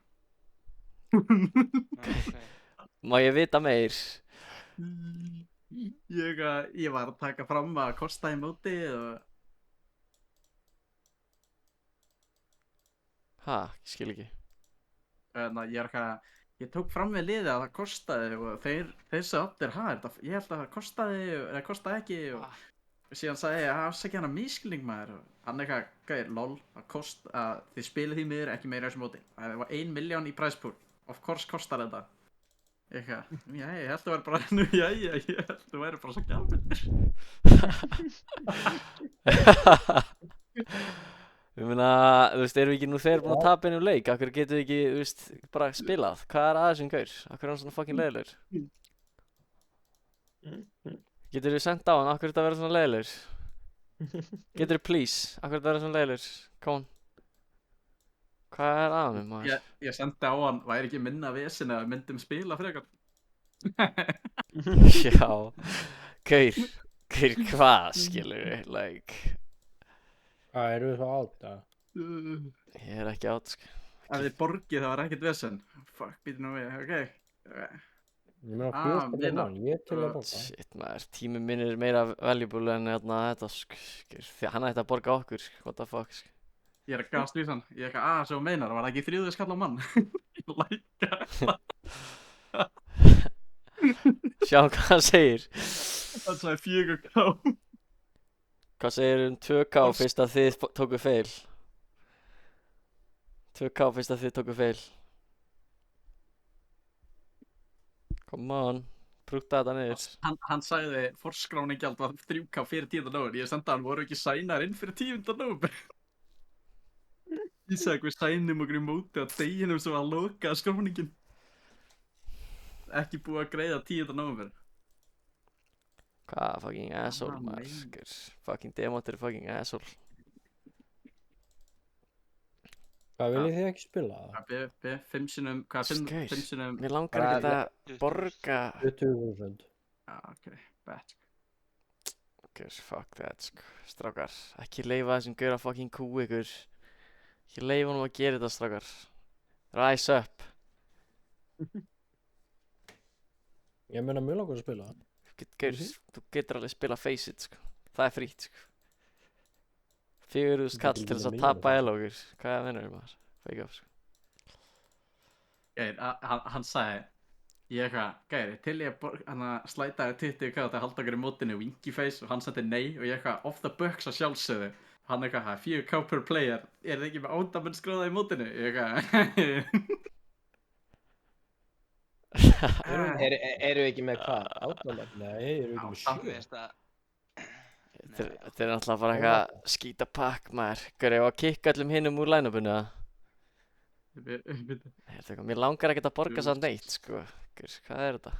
Má ég vita meir? Ég var að taka fram að kosta í móti og... Ha, ég skil ekki. Ég tók fram við liðið að það kostaði og þeir sagði allir, ég held að það kostaði eða kostaði ekki og síðan sagði ég, afsækja hana misskilning maður og hann eitthvað, gæðir, lol, að þið spilið því miður ekki meira þessu móti. Það var 1 milljón í prize pool, of course kostar þetta. Eitthvað, ég held að það væri bara, ég held að það væri bara svo gjafmyndir. Ég meina, þú veist, erum við ekki nú þegar búin að tapa einum leik? Af hverju getum við ekki, þú veist, bara spilað? Hvað er að þessum gaur? Af hverju er hann svona fucking leiðilegur? Getur við sendt á hann? Af hverju þetta verður svona leiðilegur? Getur við please? Af hverju þetta verður svona leiðilegur? Come on. Hvað er að hann, maður? Ég sendi á hann, væri ekki minna vesen að við myndum spila frekar. Já. Gaur, hvað, skilur við? Like... Hvað, eru við svo átt, eða? Ég er ekki átt, sko. Ef þið borgið það var ekkert vesen. Fuck, býtum nú við, ok. Ég meina, fjóðspilur mann, ég til að borga. Shit, maður, tíminn minn er meira valuable en þetta, sko. Því hann ætti að borga okkur, sko. What the fuck, sko. Ég er að gasta í þann. Ég er eitthvað, svo meinar, var það ekki 3.000 skall á mann? Ég læka það. Sjáum hvað hann segir. Það sagði 4K. Hvað segir 2K fyrst að þið tóku feil? 2K fyrst að þið tóku feil. Come on, brúkta þetta niður. Hann sagði forskráningjald var 3K fyrir 10. nóvember. Ég sendi að hann voru ekki sænar inn fyrir 10. nóvember. Ég sagði við sænum okkur í móti að deginum sem var að loka skráningin. Ekki búið að greiða 10. nóvember. Hvað fucking asshole, maður. Fucking demontir fucking asshole. Hvað, viljið þið ekki spila það? 5 sinnum, hvað 5 sinnum? Mér langar ekki að borga. 20.000. Já, ok, bet. Guys, fuck that, sko. Strákar, ekki leyfa þessum gaur að fucking kú ykkur. Ekki leyfa honum að gera þetta, strákar. Rise up. Ég meina, mjög langar að spila það. Gaur, þú getur alveg spila Face It, sko. Það er frýtt, sko. 4.000 kall til þess að tapa elókur. Hvað mennur maður? Fake up, sko. Geir, hann sagði, ég eitthvað, Geir, til ég slætaði 20k til að halda okkur í mótinu winky face og hann sendi nei og ég eitthvað, off the bucks að sjálfsögðu. Hann eitthvað, 4k per player, er þið ekki með átamenn skráða í mótinu? Ég eitthvað, Eru við ekki með hvað? Átnámenn? Nei, eru við ekki með 7? Þetta er náttúrulega bara eitthvað skítapakk, maður. Gaur, ég var að kikka öllum hinum úr line-upinu, eða? Mér langar ekkert að borga það neitt, sko. Gaur, hvað er þetta?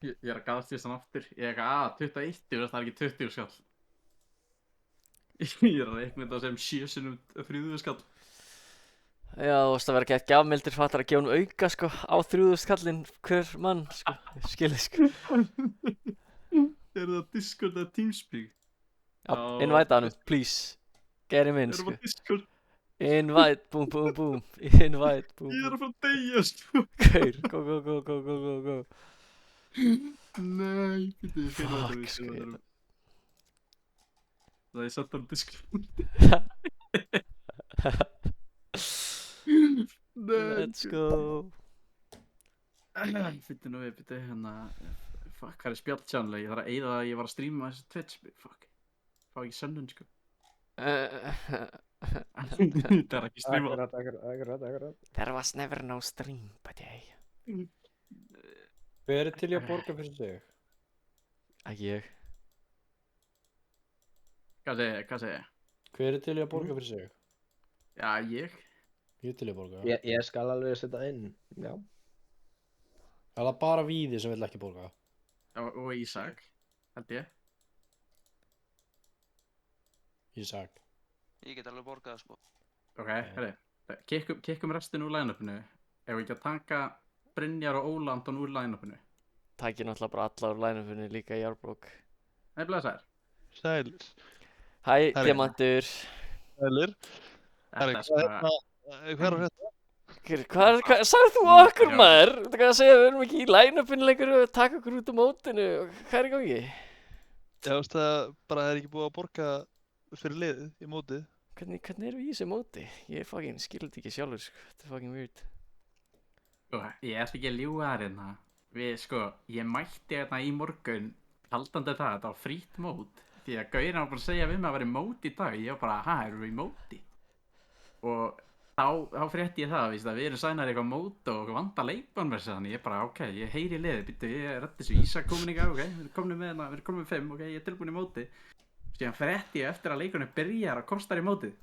Ég er að gafast því þann aftur. Ég er eitthvað, 21, það er ekki 20 skall. Ég er að reikna þetta sem 7 sinnum 3.000 skall. Já, þú veist að vera gett gjafmildir, fattar að gefa auka, sko, á 3.000 skallinn hver mann, sko. Skilið, sko. Er það Discord eða Teamspeak? Já, invite hann, please. Get him in, Erum sko. á Discord? Invite, boom, boom, boom. Invite, boom, Ég er boom. að fara að deyja, sko. Gaur, go. Nei, getur þið fyrir Fuck, þetta sko. við. Það er satt á Discord. Let's go. Fyrir nú við, byrju hérna. Fuck, hvað er spjallchannel? Ég þarf að eyða að ég var að streama þessu Twitch. Fuck. Fá ekki sönnun, sko. Þetta er ekki streamað. Akkurat. There was never no stream, buddy. Hver er til í að borga fyrir sig? Ekki ég. Hvað segir ég? Hver er til í að borga fyrir sig? Já, ég. Ég er til í að borga. Ég skal alveg setja inn, já. Er það bara Víði sem vill ekki borga? Og Ísak, held ég. Ísak. Ég get alveg borgað það, sko. Ok, herri. Kikkum restin úr line-upinu. Ef við ekki að taka Brynjar og Óla Anton úr line-upinu. Tækir náttúrulega bara alla úr line-upinu líka í Árbrók. Nei, blessaður. Sælir. Hæ, Herri. Diamantur. Sælir. Herri, Þetta er bara... hvað er þetta? Hvað sagði þú okkur, maður? Þú hvað að segja, við erum ekki í line-upinu lengur og taka okkur út á mótinu. Hvað er í gangi? Já, veist það bara er ekki búið að borga fyrir liðið í mótið. Hvernig erum við í þessu móti? Ég skilur þetta ekki sjálfur, sko. Þetta er fucking weird. Ég ætla ekki að ljúga þér hérna. Ég mætti hérna í morgun haldandi það, þetta var frýtt mót. Því að Gaurinn var bara að segja við mig að vera í móti í dag. Ég var bara, erum við í móti? Og þá frétti ég það, víst, að við erum sænar eitthvað mót og vanda leikbann með þessu. Þannig ég bara, ok, ég heyri liðið, býttu, ég rætti þessu Ísak komin í gang, ok, við erum komin með 5, ok, ég er tilbúin í móti. Síðan frétti ég eftir að leikunum byrjar að kostar í mótið.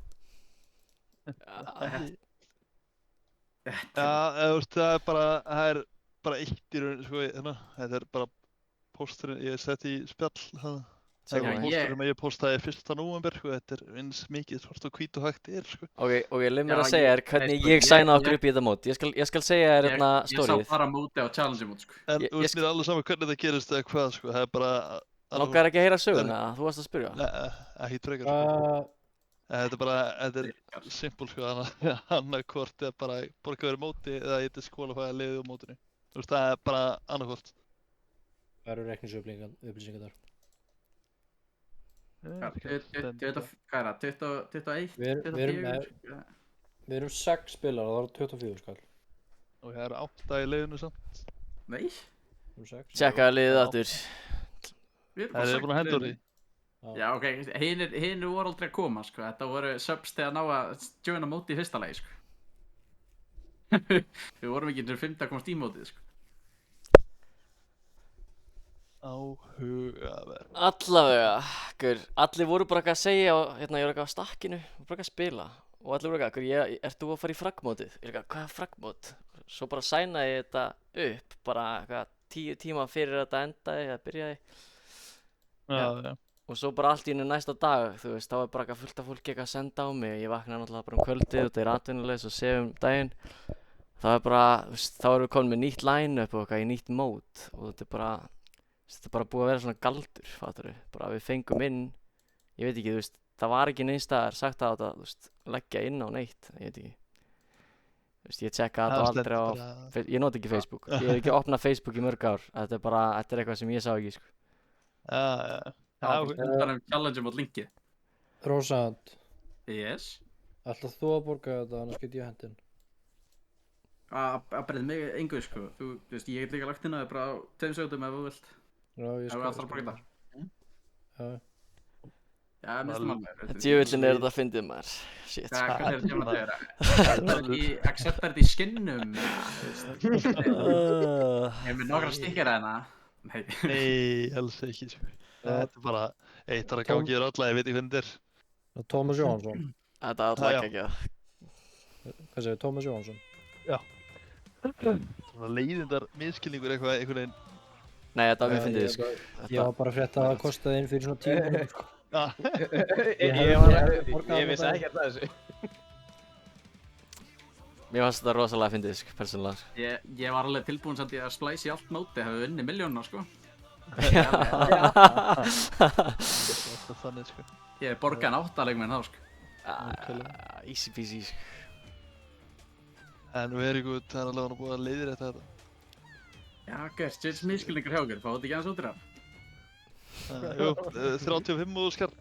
Já, veist það er bara eitt í raun, sko, hérna. Þetta er bara pósturinn, ég setti í spjall, hérna. Það er pósturinn sem ég postaði 1. nóvember, sko, þetta er eins mikið svart og hvít og hægt er, sko. Ok, leið mér að segja þér hvernig ég sæna okkur upp í þetta mót. Ég skal segja þér hérna stórið. Ég sá bara móti á challenge mót, sko. En þú veist mér alveg saman hvernig það gerist eða hvað, sko, það er bara... Langar ekki að heyra söguna, þú varst að spyrja. Nei, ekki frekar, sko. Þetta er simpul, sko, annarkvort er bara borga verið móti eða ég til skólafæða liðið á mótinu. Þú veist, það er bara annarkvort. Það eru reikningsupplýsingar þar. Hvað er það? 21? Við erum 6 spilar og það eru 24 skall. Og það eru 8 í liðinu samt. Nei. Tjekkaðu liðið aftur. Það er búin að henda úr því. Já, ok, hinn voru aldrei að koma, sko. Þetta voru subs þegar ná að joina móti í fyrsta lagi, sko. Við vorum ekki til 5 að komast í mótið, sko. Áhugaverð. Allavega, allir voru bara eitthvað að segja og hérna ég var eitthvað á stakkinu og bara eitthvað að spila og allir voru eitthvað, ert þú að fara í fragmótið? Ég er eitthvað, hvað er fragmót? Svo bara sænaði ég þetta upp, bara eitthvað 10 tíma fyrir þetta endaði eða byrjaði. Já. Og svo bara allt í einu næsta dag, þú veist, þá er bara eitthvað fullt af fólki eitthvað að senda á mig. Ég vaknaði náttúrulega bara kvöldið og það er atvinnulegs og sef daginn. Það er bara, þú veist, þá erum við komin með nýtt line-up og eitthvað í nýtt mót og þetta er bara búið að vera svona galdur, fattarðu. Bara við fengum inn, ég veit ekki, þú veist, það var ekki neins staðar sagt að þetta, þú veist, leggja inn á neitt, ég veit ekki. Þú veist, ég tjekka þetta aldrei á, ég nota ekki Facebook. Ég hef ekki opnað Facebook í mörg ár, þetta er eitthvað sem ég sá ekki, sko. Já. Það er challenge mot linkið. Rósand, Yes. ætlað þú að borga þetta, annars get ég hendin. Að breyða mig engu, sko. Þú veist, ég get líka lagt inn að það bara á 2 sekundum ef þú vilt. Já, ég Ef skal. þú ætlar að borga þetta. Já. Já, minnst maður. Djöfullinn er þetta fyndið maður, shit. Hvað er þetta að gera? Það er ekki acceptar þetta í skinnum. Ég með nokkra stikkir hérna. Nei, alls ekki, sko. Þetta er bara eitt að gangi þér alla, ég veit ekki hvernig þetta er. Tómas Jóhansson. Þetta er alltaf ekki að. Hvað segir Tómas Jóhansson? Svona leiðindar miskilningur einhvern veginn. Nei, þetta var mjög fyndið, sko. Ég var bara frétt að það kostaði inn fyrir svona 10 mínútur, sko. Ég vissi ekki að þessu. Mér fannst þetta rosalega fyndið, sko, persónulega. Ég var alveg tilbúin samt í að splæsa í allt móti, hefði unnið milljónuna, sko. Þetta er þannig, sko. Ég borgaði en 8 leikmenn þá, sko. Easy peasy, sko. En very good, það er alveg búið að leiðrétta þetta. Já, gæst, þetta er miskilningur hjá okkur, fáðu þetta ekki aðeins út í það? Jú, 35.000 skall.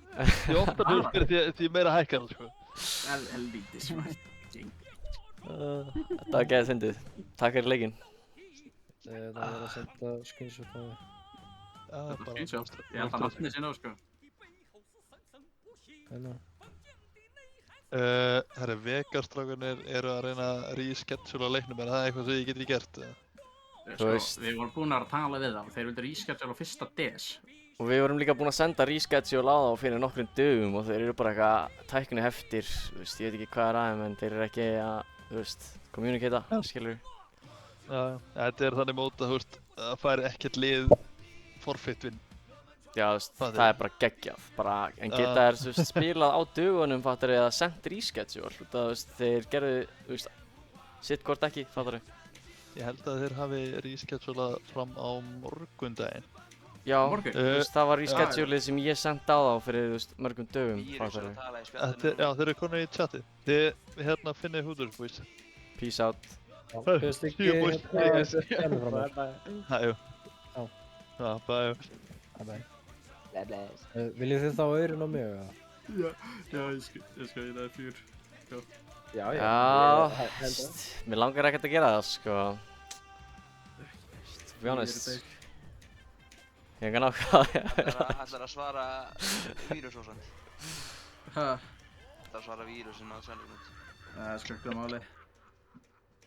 Ég opnar hugspyrir því meira hækkar, sko. Helvíti, smætt. Þetta var geðið fyndið. Takk fyrir leikinn. Það var að senda screenshot á mig. Þetta er screenshot. Ég held að nafnið sinna á, sko. Hérna. Herri, Vegas-strákarnir eru að reyna að reschedula leiknum, er það eitthvað sem ég get ekki gert? Þú veist. Við vorum búin að tala við þá. Þeir vildu reschedula á 1. des. Og við vorum líka búin að senda reschedule á þá fyrir nokkrum dögum og þeir eru bara eitthvað tækni heftir, þú veist, ég veit ekki hvað er aðeins en þeir eru ekki að, þú veist, communicata, skilur. Já, þetta er þannig móta, þú veist, að færi ekkert lið forfeit vinn. Já, þú veist, það er bara geggjað, bara, en geta þeir, þú veist, spilað á dögunum, fattar þau, eða sendt reschedule, þú veist, þeir gerðu, þú veist, sitt hvort ekki, fattar þau. Ég held að þeir hafi reschedulað fram á morgundaginn. Já, þú veist, það var reschedulið sem ég sendi á þá fyrir, þú veist, mörgum dögum, fattar þau. Já, þeir eru konur í chatið. Þið hérna finnið hútur, boys. Peace out. Fyrst ekki hérna frá mér. Hæjú. Já, bæ. Viljið þið þá auðrinn á mig, eða? Já, ég skal í það 4. Já, mér langar ekkert að gera það, sko. To be honest. Ég kann ákvæða. Ætlar að svara vírusósandi. Hæ? Ætlar að svara vírusin á Svenrund. Það er skakkt máli.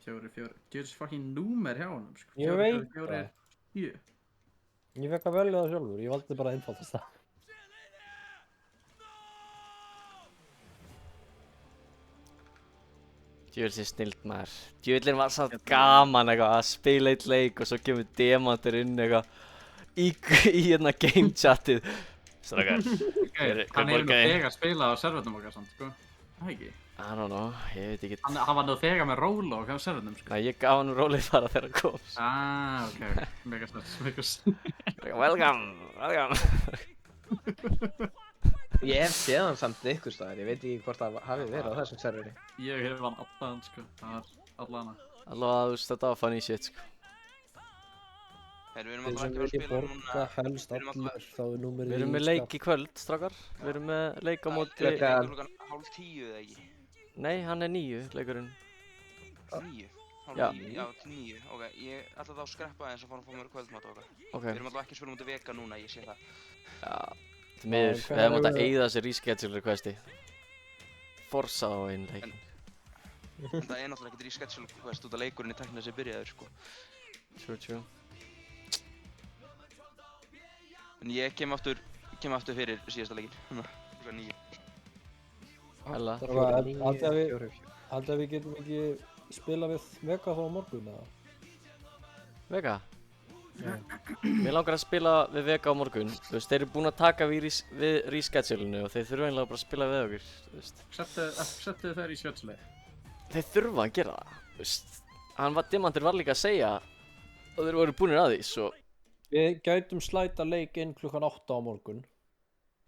4. Djöðs fucking númer hjá honum, sko. Ég veit 4, 7. Ég fekk að velja það sjálfur, ég valdi bara einfaldast það. Djöðl snilt maður. Djöðlinn var samt gaman eitthvað að spila eitt leik og svo kemur demantur inn eitthvað í hérna game chatið. Strákar, Hann er nú þegar spilað á servernum okkar samt, sko. Það ekki? I don't know, ég veit ekki. Hann var nú þegar með róla okkar á servernum, sko. Nei, ég gaf hann rólið bara þegar hann kom. Ok. Mega snett. Welcome. Ég hef séð hann samt ykkur staðar, ég veit ekki hvort það hafi verið á þessum serveri. Ég hef hann allan, sko. Það var allana. Allavega, þú veist, þetta var funny shit, sko. Við erum Þið alltaf sem ekki að ekki spila borga helst allir, þá er númerið Við erum með leik í kvöld, strákar. Við erum með leik á móti... Klukkan- klukkan 8:30 eða ekki? Nei, hann er 9, leikurinn. 9? Já. Já, til 9. Ok, ég ætla þá að skreppa aðeins og fara að fá mér kvöldmat og okkar. Ok. Við erum alltaf ekki að spila mútið veka núna, ég sé það. Já, til miður. Við hefum átt að eyða þessi reschedule requesti. Forsa þá einn leik. En það er náttúrulega ekkert reschedule request út af leikurinn í tæknina sem byrjaður, sko. True. En ég kem aftur fyrir síðasta leikinn. Klukkan 9. Hella. Haldið að við getum ekki spila við Vega þá á morgun, eða? Vega? Já. Mér langar að spila við Vega á morgun. Þú veist, þeir eru búin að taka við reschedulinu og þeir þurfa einlega bara að spila við okkur, þú veist. Settu þeir í sjötsleið. Þeir þurfa að gera það, þú veist. Demantur var líka að segja og þeir voru búinir að því, svo... Við gætum slæta leik inn klukkan 8 á morgun.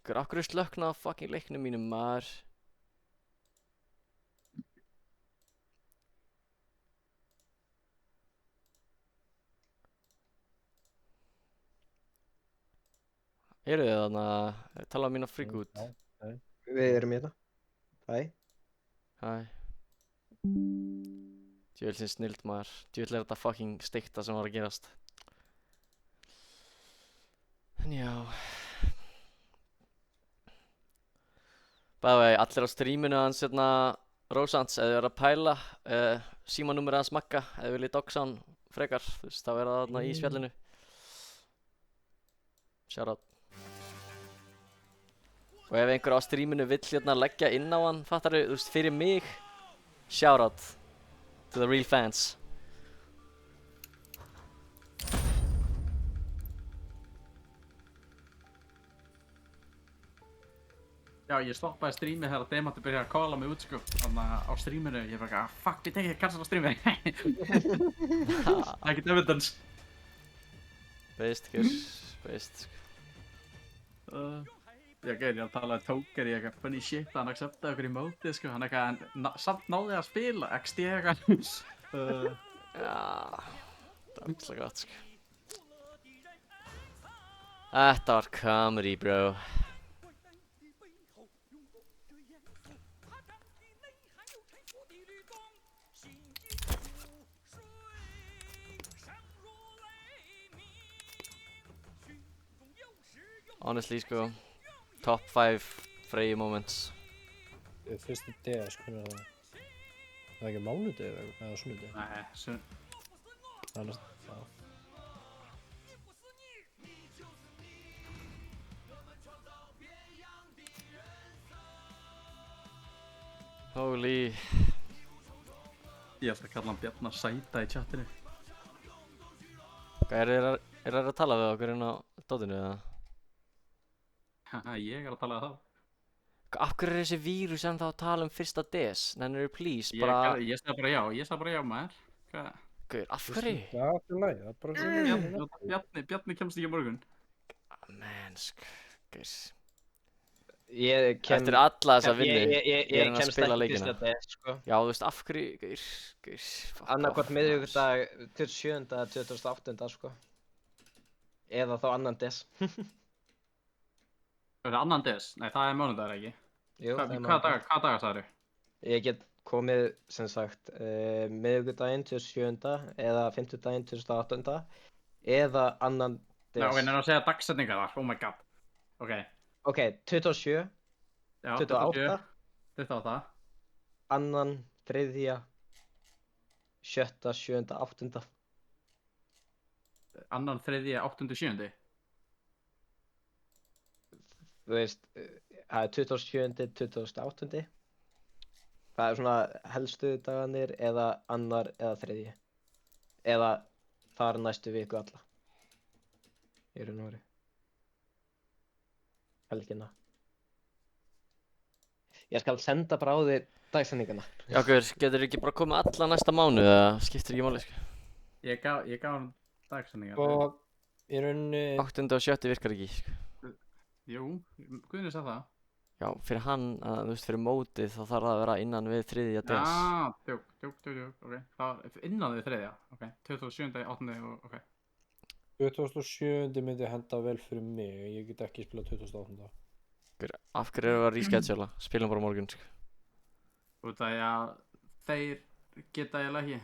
Akkur er slöknað á fucking leiknum mínum, maður. Eru þið þarna að tala um mína freak út? Við erum í þetta. Hæ. Hæ. Djöfelsins snild, maður. Djöfell er þetta fucking steikta sem var að gerast. En já. By the way, allir á streaminu hans hérna Rósants, ef þið verður að pæla símanúmerið hans Magga, ef þið viljið doxa hann frekar, þú veist, þá er það þarna í spjallinu. Shoutout. Og ef einhver á streaminu vill hérna leggja inn á hann, fattar þú veist, fyrir mig, shoutout to the real fans. Já, ég stoppaði streamið þegar Demantur byrjaði að kalla mig út, sko. Þannig að á streaminu, ég var ekki fuck, við tekið cancel á streamið. Ekkert evidence. Veist, veist. Ég gæði að tala tóker í eitthvað funny shit, hann acceptaði okkur í mótið, sko. Hann eitthvað, samt náði að spila, XD eitthvað. Já, það er alltaf gott, sko. Þetta var comedy, bro. Honestly, sko, top 5 Freyju moments. Fyrstu DS, hvernig er það? Það er ekki mánudegi eða sunnudegi? Nei, Annars, já. Holy. Ég ætla að kalla hann Bjarnar Sæta í chatinu. Hvað er að tala við okkur inn á dótinu eða? Haha, ég er að tala það. Af hverju er þessi vírus ennþá að tala um fyrsta des? Nennirðu please, Ég bara... sagði bara já, maður. Hvað? Guður, af hverju? Já, það er læg, það er bara svona. Bjarni kemst ekki á morgun. Mensk, guður. Ég kem... Eftir alla þessa vinnu, Ég er hann að kemst spila ekki leikina. fyrsta des, sko. Já, þú veist, af hverju, guður, fuck Annarkvort off, miðvikudag 27. eða 28. sko. Eða þá annan des. Það er annan des? Nei, það er mánudagur ekki. Jú, það er Hvaða dagar sagðirðu? Ég get komið, sem sagt, miðvikudaginn 27. eða fimmtudaginn 28. eða annan des. Nei, ok, nefnir að segja dagsetningar þar, oh my god. Ok. Ok, 27, Já, 28, 28. annan, þriðja, 7., 7., 8. Annan, þriðja, 8., 7. Þú veist, það er 27., 28. Það er svona helstu dagarnir eða annar eða þriðji. Eða þar næstu viku alla. Í raun og veru. Helgina. Ég skal senda bara á þig dagsendingana. Já, guður, getur ekki bara komið alla næsta mánuð eða skiptir ekki máli, sko? Ég gaf hann dagsetningar. Og í rauninni... 8. og 7. virkar ekki, sko. Jú, Guðni sagði það. Já, fyrir hann, þú veist, fyrir mótið þá þarf það að vera innan við 3. des. Já, tjók, ok. Það var innan við þriðja, ok. 27., 8. og ok. 2007 myndi henda vel fyrir mig, ég get ekki spilað 2008. Af hverju erum við að reschedula? Spilum bara á morgun, sko. Út af því að þeir geta eiginlega ekki.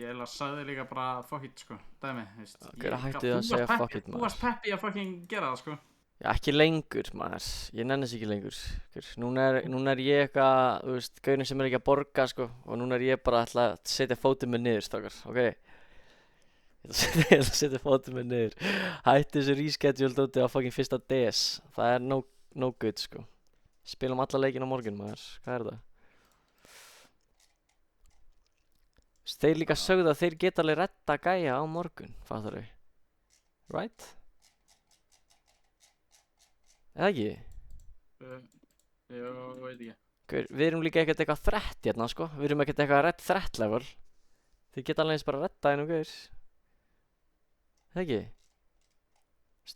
Ég eiginlega sagði líka bara fuck it, sko. Dæmi, veist. Hver hættið að segja fuck it, Þú maður? varst peppi að fucking gera það, sko. Já, ekki lengur, maður. Ég nenni þess ekki lengur. Núna er ég eitthvað, þú veist, gaurin sem er ekki að borga, sko. Og núna er ég bara að ætla að setja fótinn mig niður, strákar, ok? Ég ætla að setja fótinn mig niður. Hætti þessu reschedule dóti á fucking fyrsta des. Það er no good, sko. Spilum alla leikinn á morgun, maður. Hvað er það? Þeir líka sögðu að þeir geta alveg redda gæja á morgun, fattar þau? Right? Eða ekki? Jú, veit ekki. Gaur, við erum líka ekkert eitthvað þrett hérna, sko. Við erum ekkert eitthvað redd þrett level. Þeir geta alveg eins bara að redda einum, gaur. Eða ekki?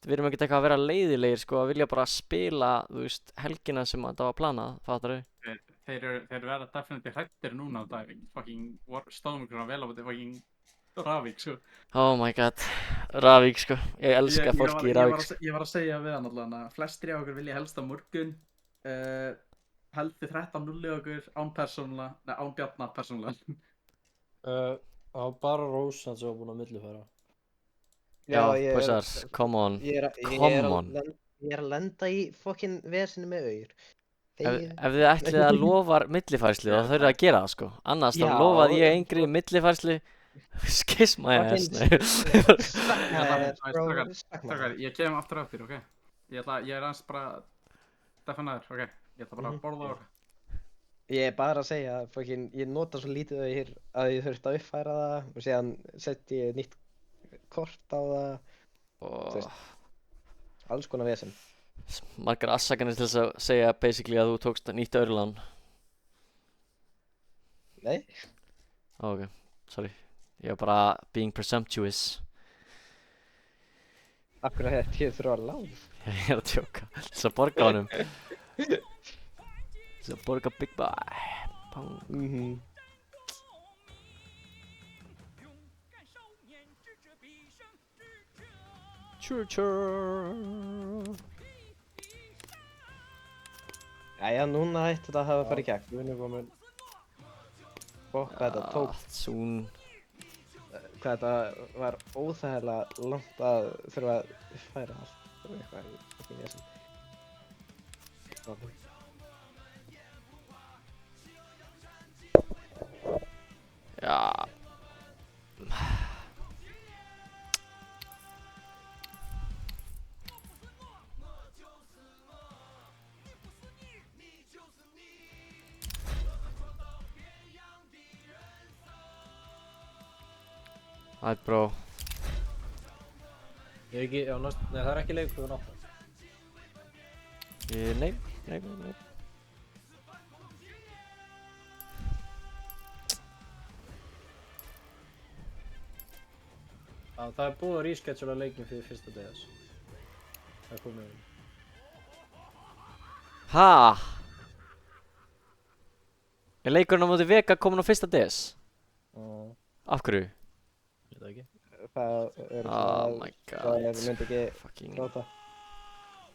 Við erum ekkert eitthvað að vera leiðilegir, sko, að vilja bara spila, þú veist, helgina sem þetta var planað, fattar þau? Þeir verða definitely hrættir núna á dag. Fucking stóðum ykkur vel á þetta fucking Ravík, sko. Oh my god, Ravík, sko. Ég elska fólki í Ravík, sko. Ég var að segja við hann allavega að flestir í okkur vilja helst á morgun. Heldur 13-0 okkur án persónulega, nei, án Bjarna persónulega. Það var bara Rósand sem var búinn að millifæra. Já, boysar, come on. Ég er að lenda í fokkin vesinu með auður. Ef þið ætlið að lofa millifærslu þá þurfið að gera það, sko. Annars þá lofaði ég engri millifærslu. Kiss my ass. Strákar, ég kem aftur, ok? Ég er aðeins bara defanaður, ok? Ég ætla bara að borða og... Ég er bara að segja, fokkin, ég nota svo lítið að ég þurfti að uppfæra það og síðan setti ég nýtt kort á það. Alls konar vesen. Margar afsakanir til þess að segja basically að þú tókst nýtt örlán. Nei. Ok, sorry. Ég var bara being presumptuous. Af hverju þetta ég þurfa að lán? Ég er að tjóka. Þess að borga honum. Þess að borga Big Bye. Jæja, núna ætti þetta að hafa farið í gegn. Við erum komin. Hvað þetta tók, hvað þetta var óþægilega langt að þurfa að uppfæra allt. Eitthvað í vesen. Já. Æt bro. Ég er ekki, já, nei, það er ekki leik klukkan 8. Nei. Það er búið að reschedula leikin fyrir fyrsta DS. Það er komið inn. Ha? Er leikurinn á móti Vega komin á fyrsta DS? Af hverju? Ég veit það ekki. Það er Oh my god. það myndi ekki Fucking gráta.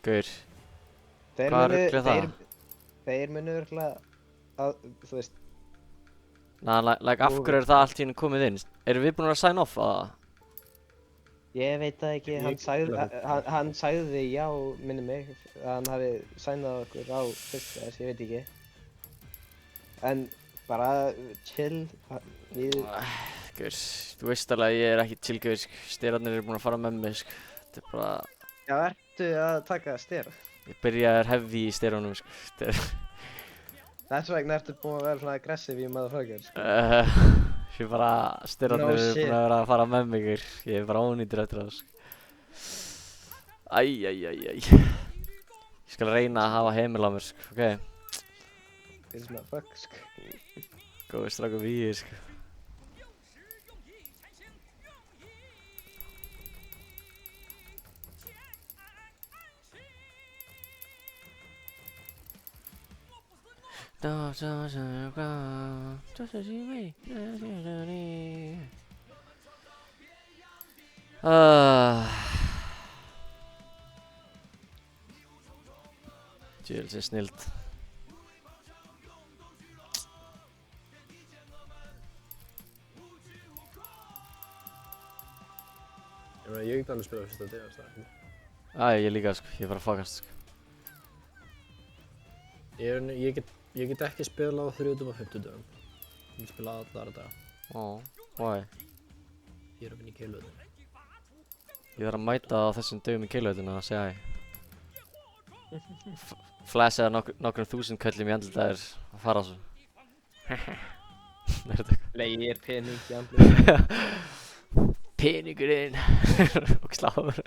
gaur. Þeir Hvað munu- rugl er það? Þeir munu örugglega að, þú veist, Like, af hverju er það allt í henni komið inn? Erum við búin að sign off að það? ég veit það ekki, hann sagði já, minni mig, að hann hafi sænað okkur á fyrsta þess, ég veit ekki. En bara chill, við, Gaur, þú veist alveg að ég er ekki chill gaur, sko. Styrarnir eru búin að fara með mig, sko. Þetta er bara... já, ertu að taka styrr? Ég byrjaði heavy í styrunum, sko. Þetta er... Þess vegna ertu búin að vera svona aggressiv í motherfucker, sko. Ég bara... Styrarnir No eru shit. búin að vera að fara með mig, gaur. Ég er bara ónýtur eftir það, sko. Æ. Ég skal reyna að hafa heimil á mér, sko, ok? It's my fuck, sko. Góði stráku víðir, sko. Djöfull sé snilld. Ég get alveg spilað fyrsta DS, það er ekki. Ég líka, sko. Ég er bara að fokast, sko. Ég get ekki spilað á 30 og 50 dögum. Ég get spilað alla aðra daga. Why? Ég er að vinna í keilvöðinu. Ég þarf að mæta á þessum dögum í keilvöldinu að segja hæ. Flashaði nokkrum þúsund köllum í andlitaðir að fara svo. Legir pening í andlið. Peningurinn og sláður.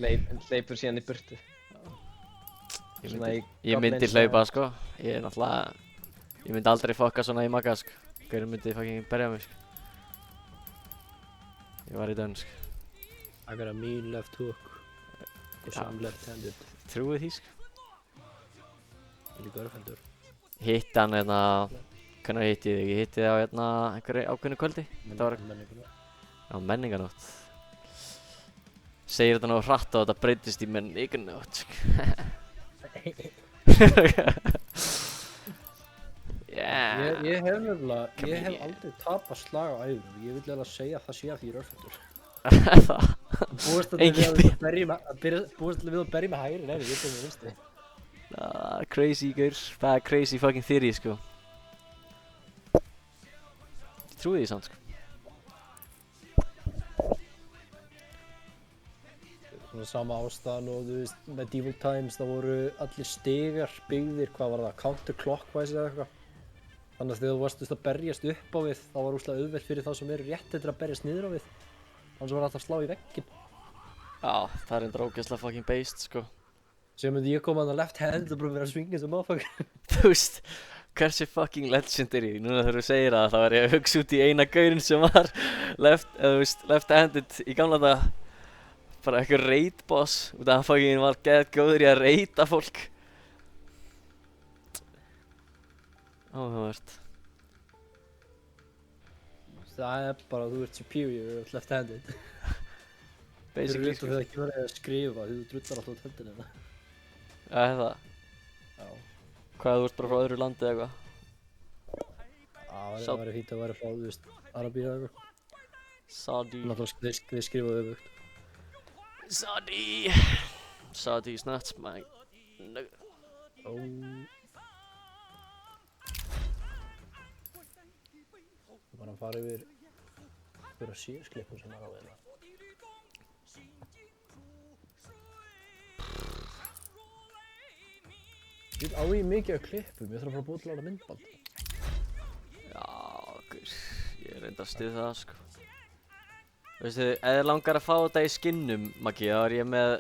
Hleypur síðan í burtu. Ég myndi hlaupa, sko. Ég er náttúrulega... Ég myndi aldrei fokka svona í maga, sko. Gaurinn myndi fucking berja mig, sko. Ég var í dönn, sko. I got a mean left hook. Cause I'm left-handed. Trúið því, sko. Ég er líka örfendur. Hitti hann hérna... Hvernig hitti ég þig? Ég hitti þig á hérna einhverju ákveðnu kvöldi. Þetta var... Menninguna. Já, menninganótt. Segir þetta nú hratt og þetta breytist í menninganótt, sko. Yeah. Ég hef nefnilega, ég hef aldrei tapað slag á æfum. Ég vil eiginlega segja að það sé að því ég er örfendur. Það. Búist allir við að berja með hægri, nei, ég er með vinstri. Crazy, gaur. Það er crazy fucking theory, sko. Ég trúi því samt, sko. Svona sama ástæðan og þú veist, Medieval Times, það voru allir stigar byggðir, hvað var það, counterclockwise eða eitthvað. Þannig að þegar þú varst að berjast upp á við, þá var úrslega auðvelt fyrir þá sem eru réttir að berjast niður á við. Þannig sem var alltaf að slá í vegginn. Já, það er endur ógeðslega fucking based, sko. Sem myndi ég koma að left hand og bara vera að swinga eins og motherfucker. Þú veist, hversu fucking legendary. Núna þegar þú segir það, þá var ég að hugsa út í eina gaurinn sem var left-handed í gamla daga. Bara eitthvað raid boss, út af að fucking var geðt góður í að raida fólk. Áhugavert. Það er bara, þú ert superior og left-handed. Basically, Þú veist ekki verið að skrifa, því þú drullar alltaf út höndin hérna. Já, það. Já. Hvað, þú ert bara frá öðru landi eða eitthvað? Já, það væri fínt að vera frá, þú veist, Arabíu eða eitthvað. Saudi. Náttúrulega þið skrifaðu öfugt. Saudi. Saudi's nuts, my nigga. Þú bara að fara yfir að CS-klippum sem er á þeirra. Ég á í mikið af klippum, ég þarf að fara að búa til að myndband. Já, gaur. Ég er reyndar að styð það, sko. Veistu, ef þið langar að fá þetta í skinnum, Maggi, þá er ég með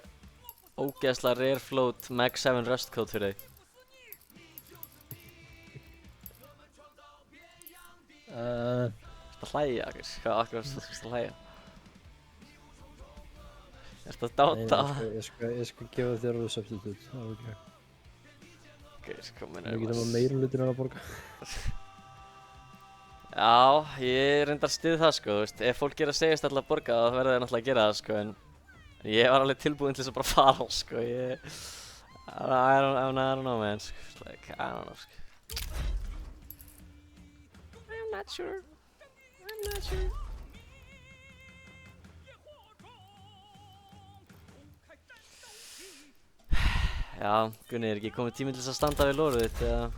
ógeðslega Rare Float Mag 7 Rust Code fyrir þig. Ertu að hlæja, Akkur? Hvað akkur varstu að hlæja? Ertu að dáta? Ég skal gefa þér alveg substitute, það er ok. Ok, sko, minn Við getum að meira hlutin að borga. Já, ég reyndar styð það, sko, þú veist. Ef fólk er að segjast alltaf að borga, þá verður þeir náttúrulega að gera það, sko, en ég var alveg tilbúinn til þess að bara fara, sko, I don't know, man, sko, like, I don't know, sko. I'm not sure. Já, Gunni, er ekki komið tími til þess að standa við lóruð þitt, eða?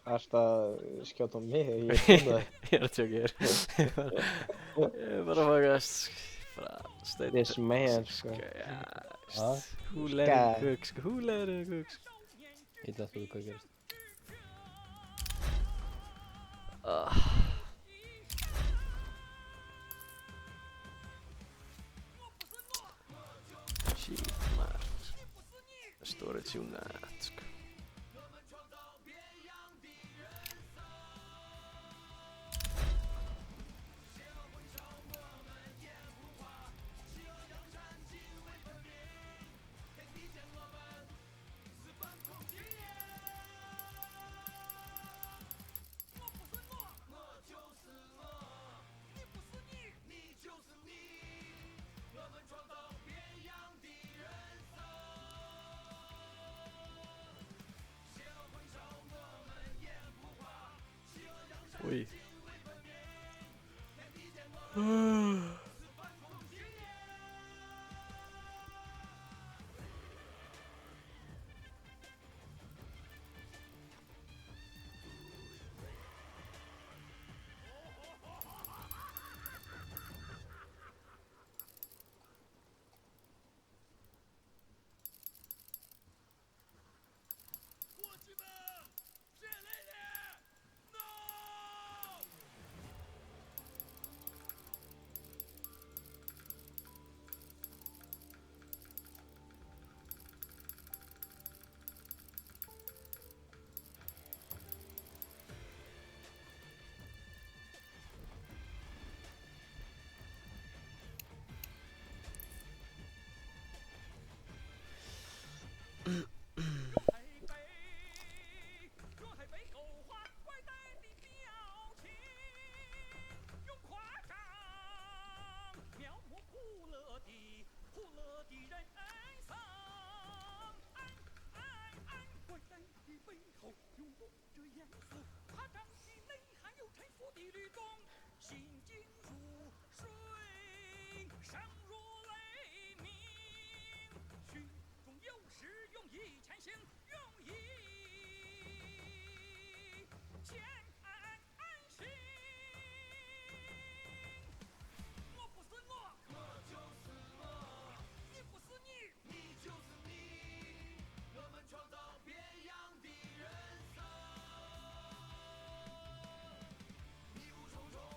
Ertu að skjóta á mig? Ég kom það. Ég er að tjóka þér. Ég er bara að fagast, bara steit. This man, sko. Já, who let him cook, sko, who let him cook, sko. Ég veit aftur hvað gerist. Shit, maður. Storage unit, sko. Oj.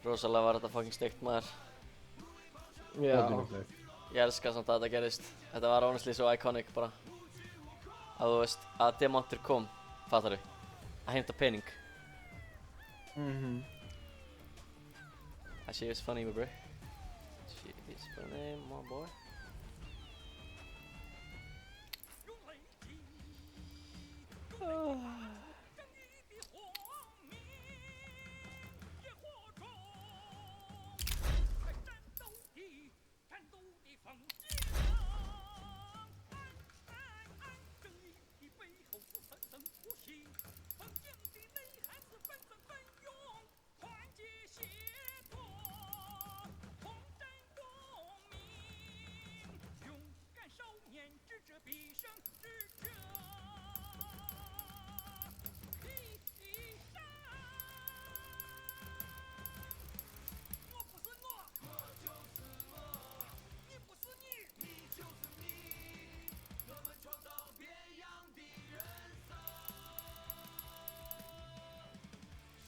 Rosalega var þetta fucking steikt, maður. Já. Ég elska samt að þetta gerist. Þetta var honestly svo iconic bara. Að þú veist, að Demontur kom, fattar þú? Að heimta pening. That shit is funny, bro. Shit is funny, my boy.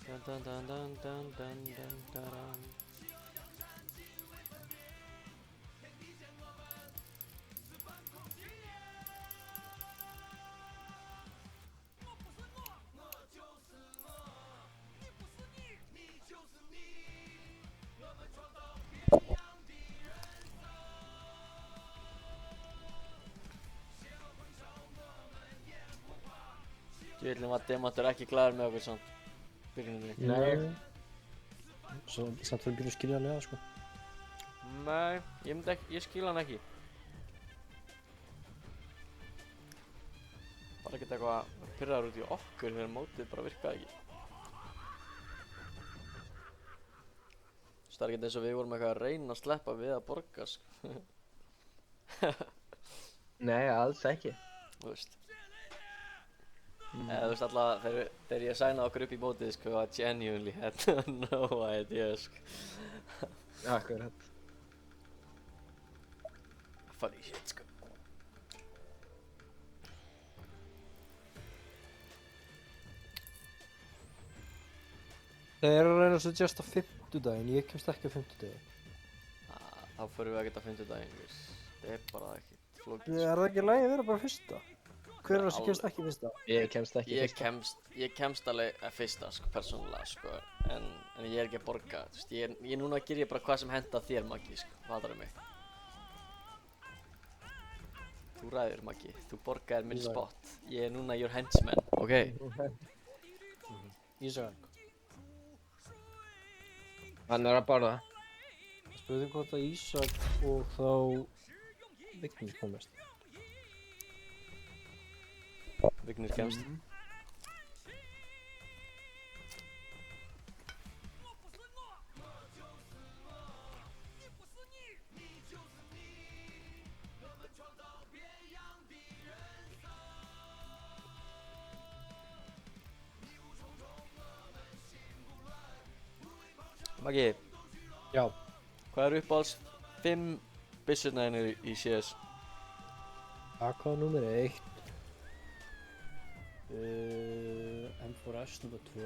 Dun dun dun dun dun dun dun dun. Bjöllin var demantur ekki glaður með okkur samt. Byrjuninni. Nei. Samt fyrir byrju skiljanlega, sko. Nei, ég skil hann ekki. Bara ekkert eitthvað pirraður út í okkur þegar mótið bara virkaði ekki. Það er ekkert eins og við vorum eitthvað að reyna að sleppa við að borga, sko. Nei, alls ekki. Þú veist. Eða þú veist alltaf þegar ég sænaði okkur upp í mótið, sko, I genuinely had no idea, sko. Akkurat. Funny shit, sko. Þeir eru að reyna að suggesta 50-daginn, ég kemst ekki á 50-daginn. Þá förum við ekkert á 50-daginn, veist. Það er bara ekki flókið, Er það ekki í lagi að vera bara fyrsta? Hver er það sem kemst ekki fyrsta? Ég kemst ekki Ég kemst alveg fyrsta, sko, persónulega, sko. En ég er ekki að borga, þú veist. Ég núna ger ég bara hvað sem henda þér, Maggi, sko. Fattarðu mig? Þú ræður, Maggi. Þú borgaðir minn spot. Ég er núna your henchman, ok? Ísak, Hann er að borða. spurði hvort að Ísak og þá Vignir komist. Vignir kemst. Maggi, Já, hvað er uppáhalds 5 byssurnar þínir í CS? AK nummer 1. M4S nummer 2,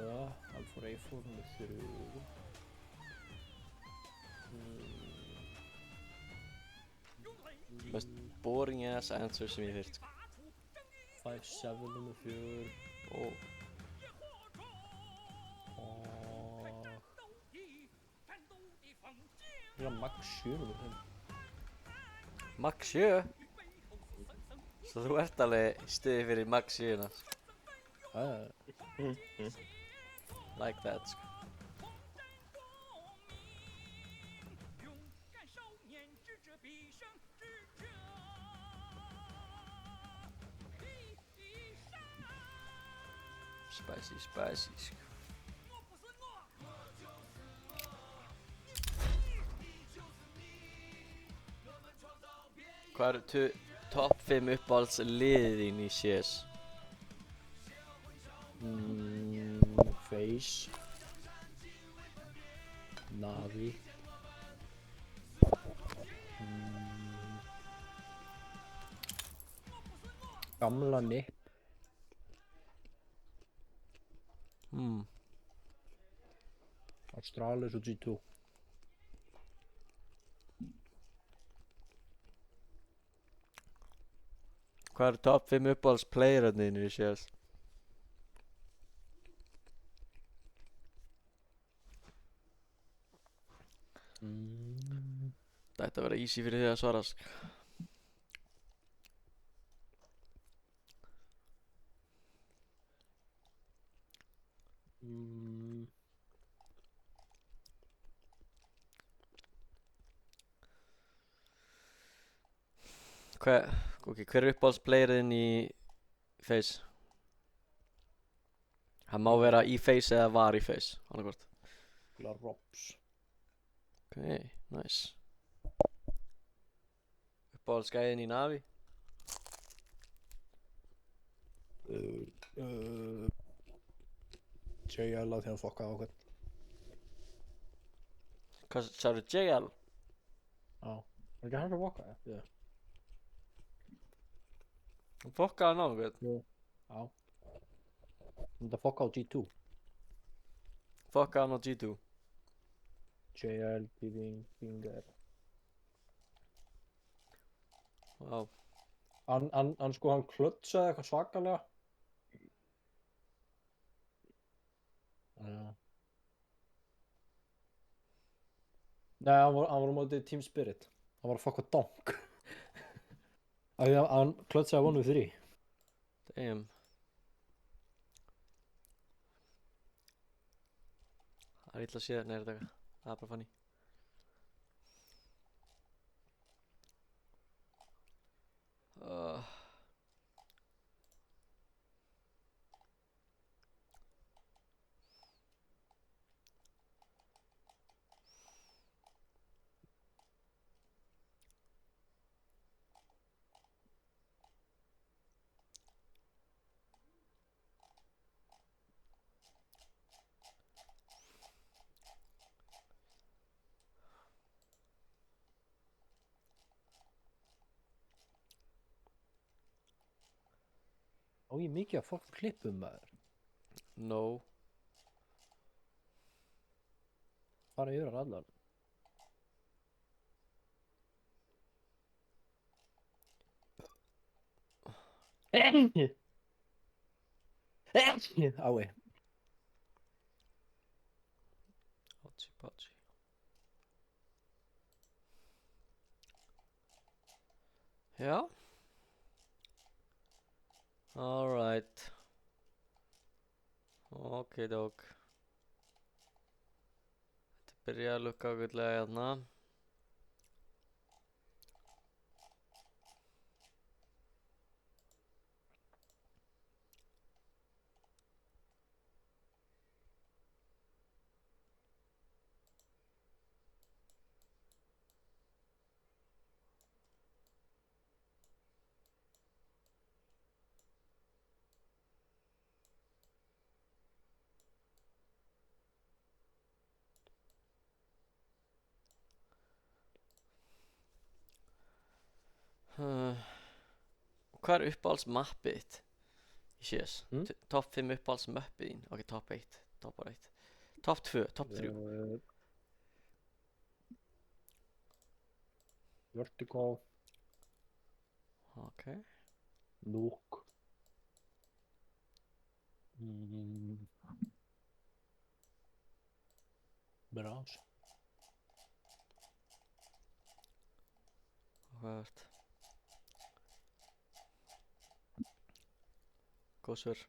M4A4 nummer 3. Mest boring ass answer sem ég hef heyrt. 5.7 nummer 4 Ó, og Max 7 nummer 5. Max 7? Svo þú ert alveg í stuði fyrir Max 7-na. Like that, sko. Spicy, spicy, sko. Hvað eru top 5 uppáhalds liðið þín í CS? Face Navi Gamla Nip Astralis og G2. Hvað eru top 5 uppáhalds playerarnir þínir í CS? Það ætti að vera easy fyrir þig að svara, sko. Hver er uppáhalds playerinn í Face? Hann má vera í Face eða var í Face, annarkvort. Robs. Ok, nice. Uppáhalds gæðin í Navi? JL að því hann fokkaði á hvern. Hvað sagði JL? Já. Var ekki hann sem fokkaði? Já. Hann fokkaði hann á hvern? Já. Þetta fokkaði á G2. Fokkaði hann á G2? JL, Finger. Vá. Hann sko, hann klötsaði eitthvað svakalega. Já. Nei, hann var á móti Team Spirit. Hann var að fokka donk. Af því að hann klötsaði 1v3. Damn. Það er illa að sé það, nei, þetta er það er bara funny. Á ég mikið að fokk klippum maður. No. Fara yfir hann allan. Ái. Ouchie pouchie. Já. Alright. Okidok. Þetta byrja að lukka ágætlega hérna. Hvað er uppáhalds mappið þitt í CS? Top 5 uppáhalds mappið þín. Ok, top 1, top 1. Top 2, top 3. Vertical. Ok. Nuke. Mirage. Áhugavert. Góð svör.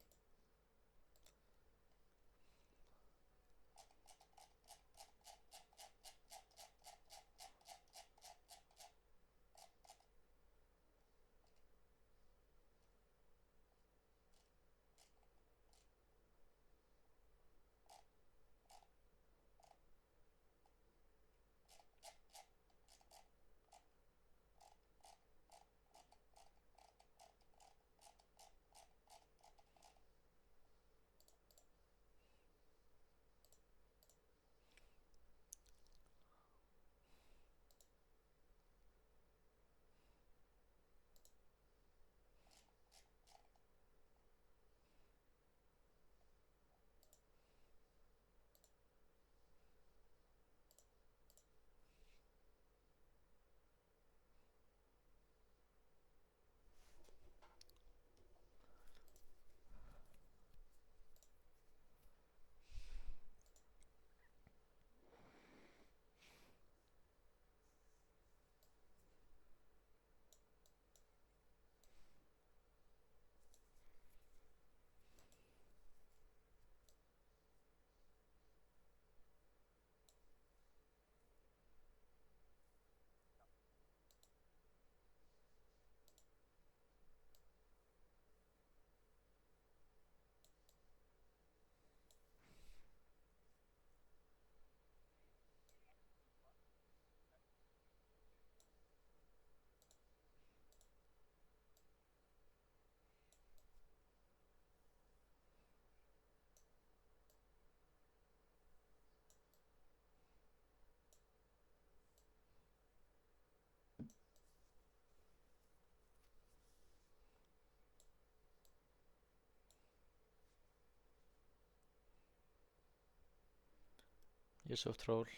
Ég er svo troll.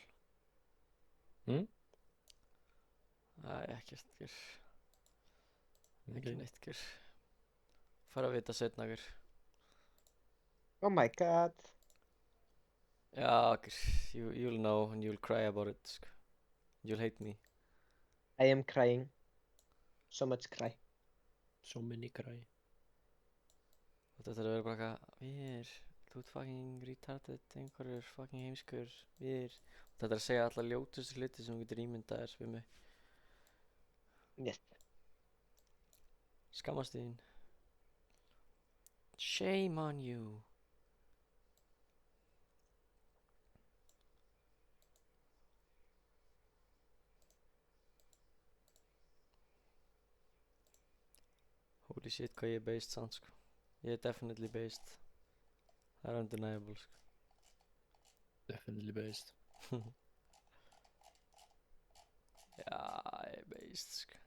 Æ, ekkert, ger. Ekki neitt, ger. Fara að vita setna, ger. Oh my god. Já, ger. You'll know and you'll cry about it, sko. You'll hate me. I am crying. So much cry. So many cry. Þetta er að vera bara eitthvað, Þú ert fucking retarded, einhverjur fucking heimskur, við þetta að segja alla ljótustu hluti sem þú getur ímyndað þér við mig. Yes. Skammast þín. Shame on you. Holy shit hvað ég based samt sko. Ég definitely based. Það undeniable sko. Definitely based. Já, ég based sko.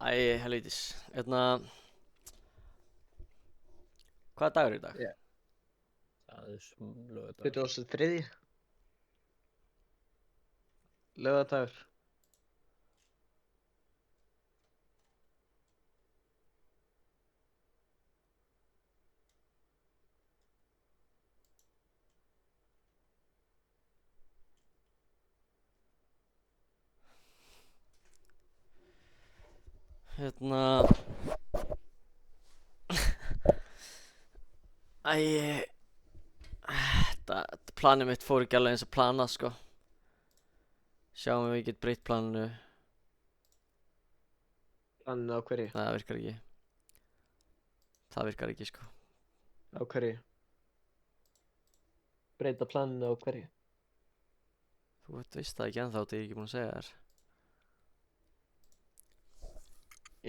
Æ, helvítis. Hvaða dagur er í dag? Það er laugardagur. 23. Laugardagur. Hérna... Þetta planið mitt fór ekki alveg eins og planað, sko. Sjáum ef ég get breytt planinu. Planinu á hverju? Það virkar ekki. Það virkar ekki, sko. Á hverju? Breyta planinu á hverju? Þú veist það ekki ennþá, þetta er ég ekki búinn að segja þér.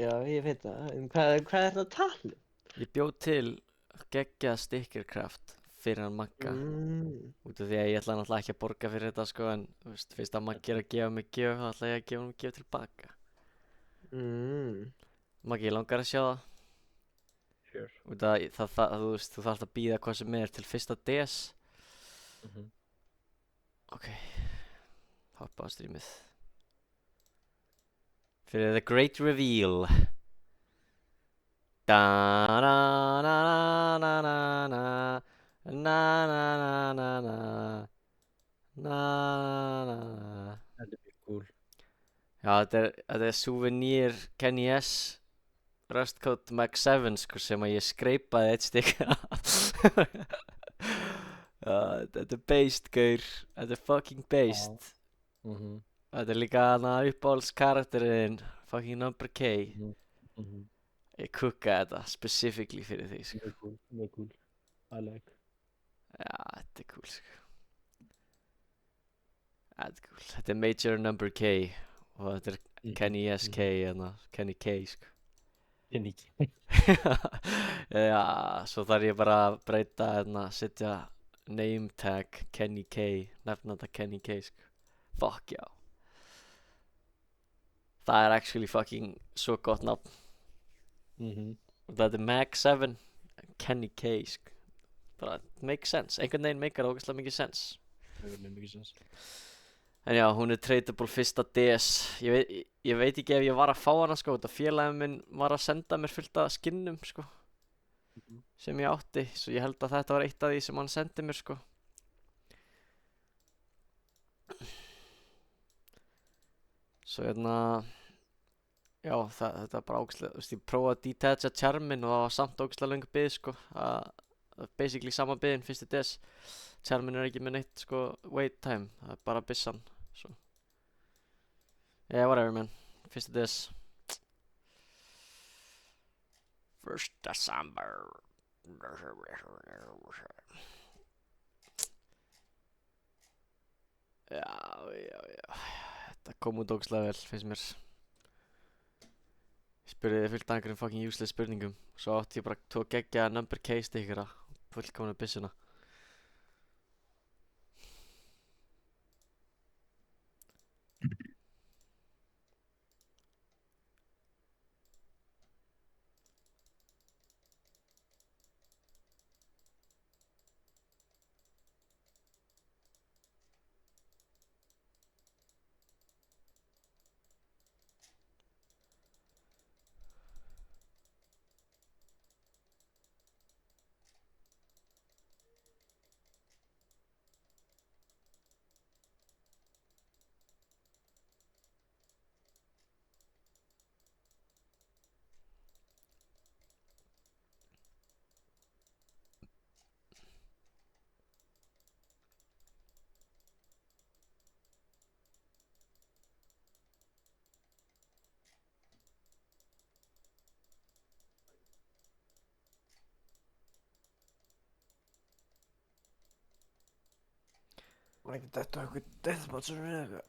Já, ég veit það. En hvað er þetta að tala um? Ég bjóð til geggjað stickercraft fyrir hann Magga. Út af því að ég ætla náttúrulega ekki að borga fyrir þetta, sko, en þú veist, fyrst að Maggi er að gefa mig gjöf, þá ætla ég að gefa hann gjöf tilbaka. Maggi, ég langar að sjá það. Sure. Út af þú veist, þú þarft að bíða hvað sem er til 1. des. Ok, hoppa á streamið. Fyrir the great reveal. Da-na-na-na-na-na. Na-na-na-na-na. Na-na-na. Þetta er mjög cool. Já, þetta er souvenir Kenny S. Rustcode Max 7, sko, sem að ég skreipaði eitt stikkar af. Þetta er based, gaur. Þetta er fucking based. Þetta er líka hana uppáhaldskarakterinn, fucking Number K. Ég kukkaði þetta specifically fyrir því, sko. Mjög cool. I like. Já, þetta er cool, sko. Þetta er cool. Þetta er Major Number K og þetta er Kenny SK, Kenny K, sko. Kenny K. Já, svo þarf ég bara að breyta, setja name tag Kenny K, nefna þetta Kenny K, sko. Fuck, já. Það er actually fucking svo gott nafn. Þetta er Mag 7, Kenny K, sko. Bara, make sense. Einhvern veginn meikar það ógeðslega mikið sense. En já, hún er tradable 1. des. Ég veit ekki ef ég var að fá hana, sko. Þetta félaginn minn var að senda mér fullt af skinnum, sko. Sem ég átti. Svo ég held að þetta var eitt af því sem hann sendi mér, sko. Svo já, þetta er bara ógeðslega, þú veist, ég prófaði að detacha charmin og það var samt ógeðslega löng bið, sko. Basically sama biðin 1. des. Charmin er ekki með neitt, sko, wait time. Það er bara byssan, svo. Yeah, whatever, man. 1. des. 1. December. Já. Þetta kom út ógeðslega vel, finnst mér. Ég spurði fullt af einhverjum fucking useless spurningum. Svo átti ég bara 2 geggjaða Number K stickera. Fullkomna byssuna. Var ekki þetta eitthvað deathmatch eða eitthvað?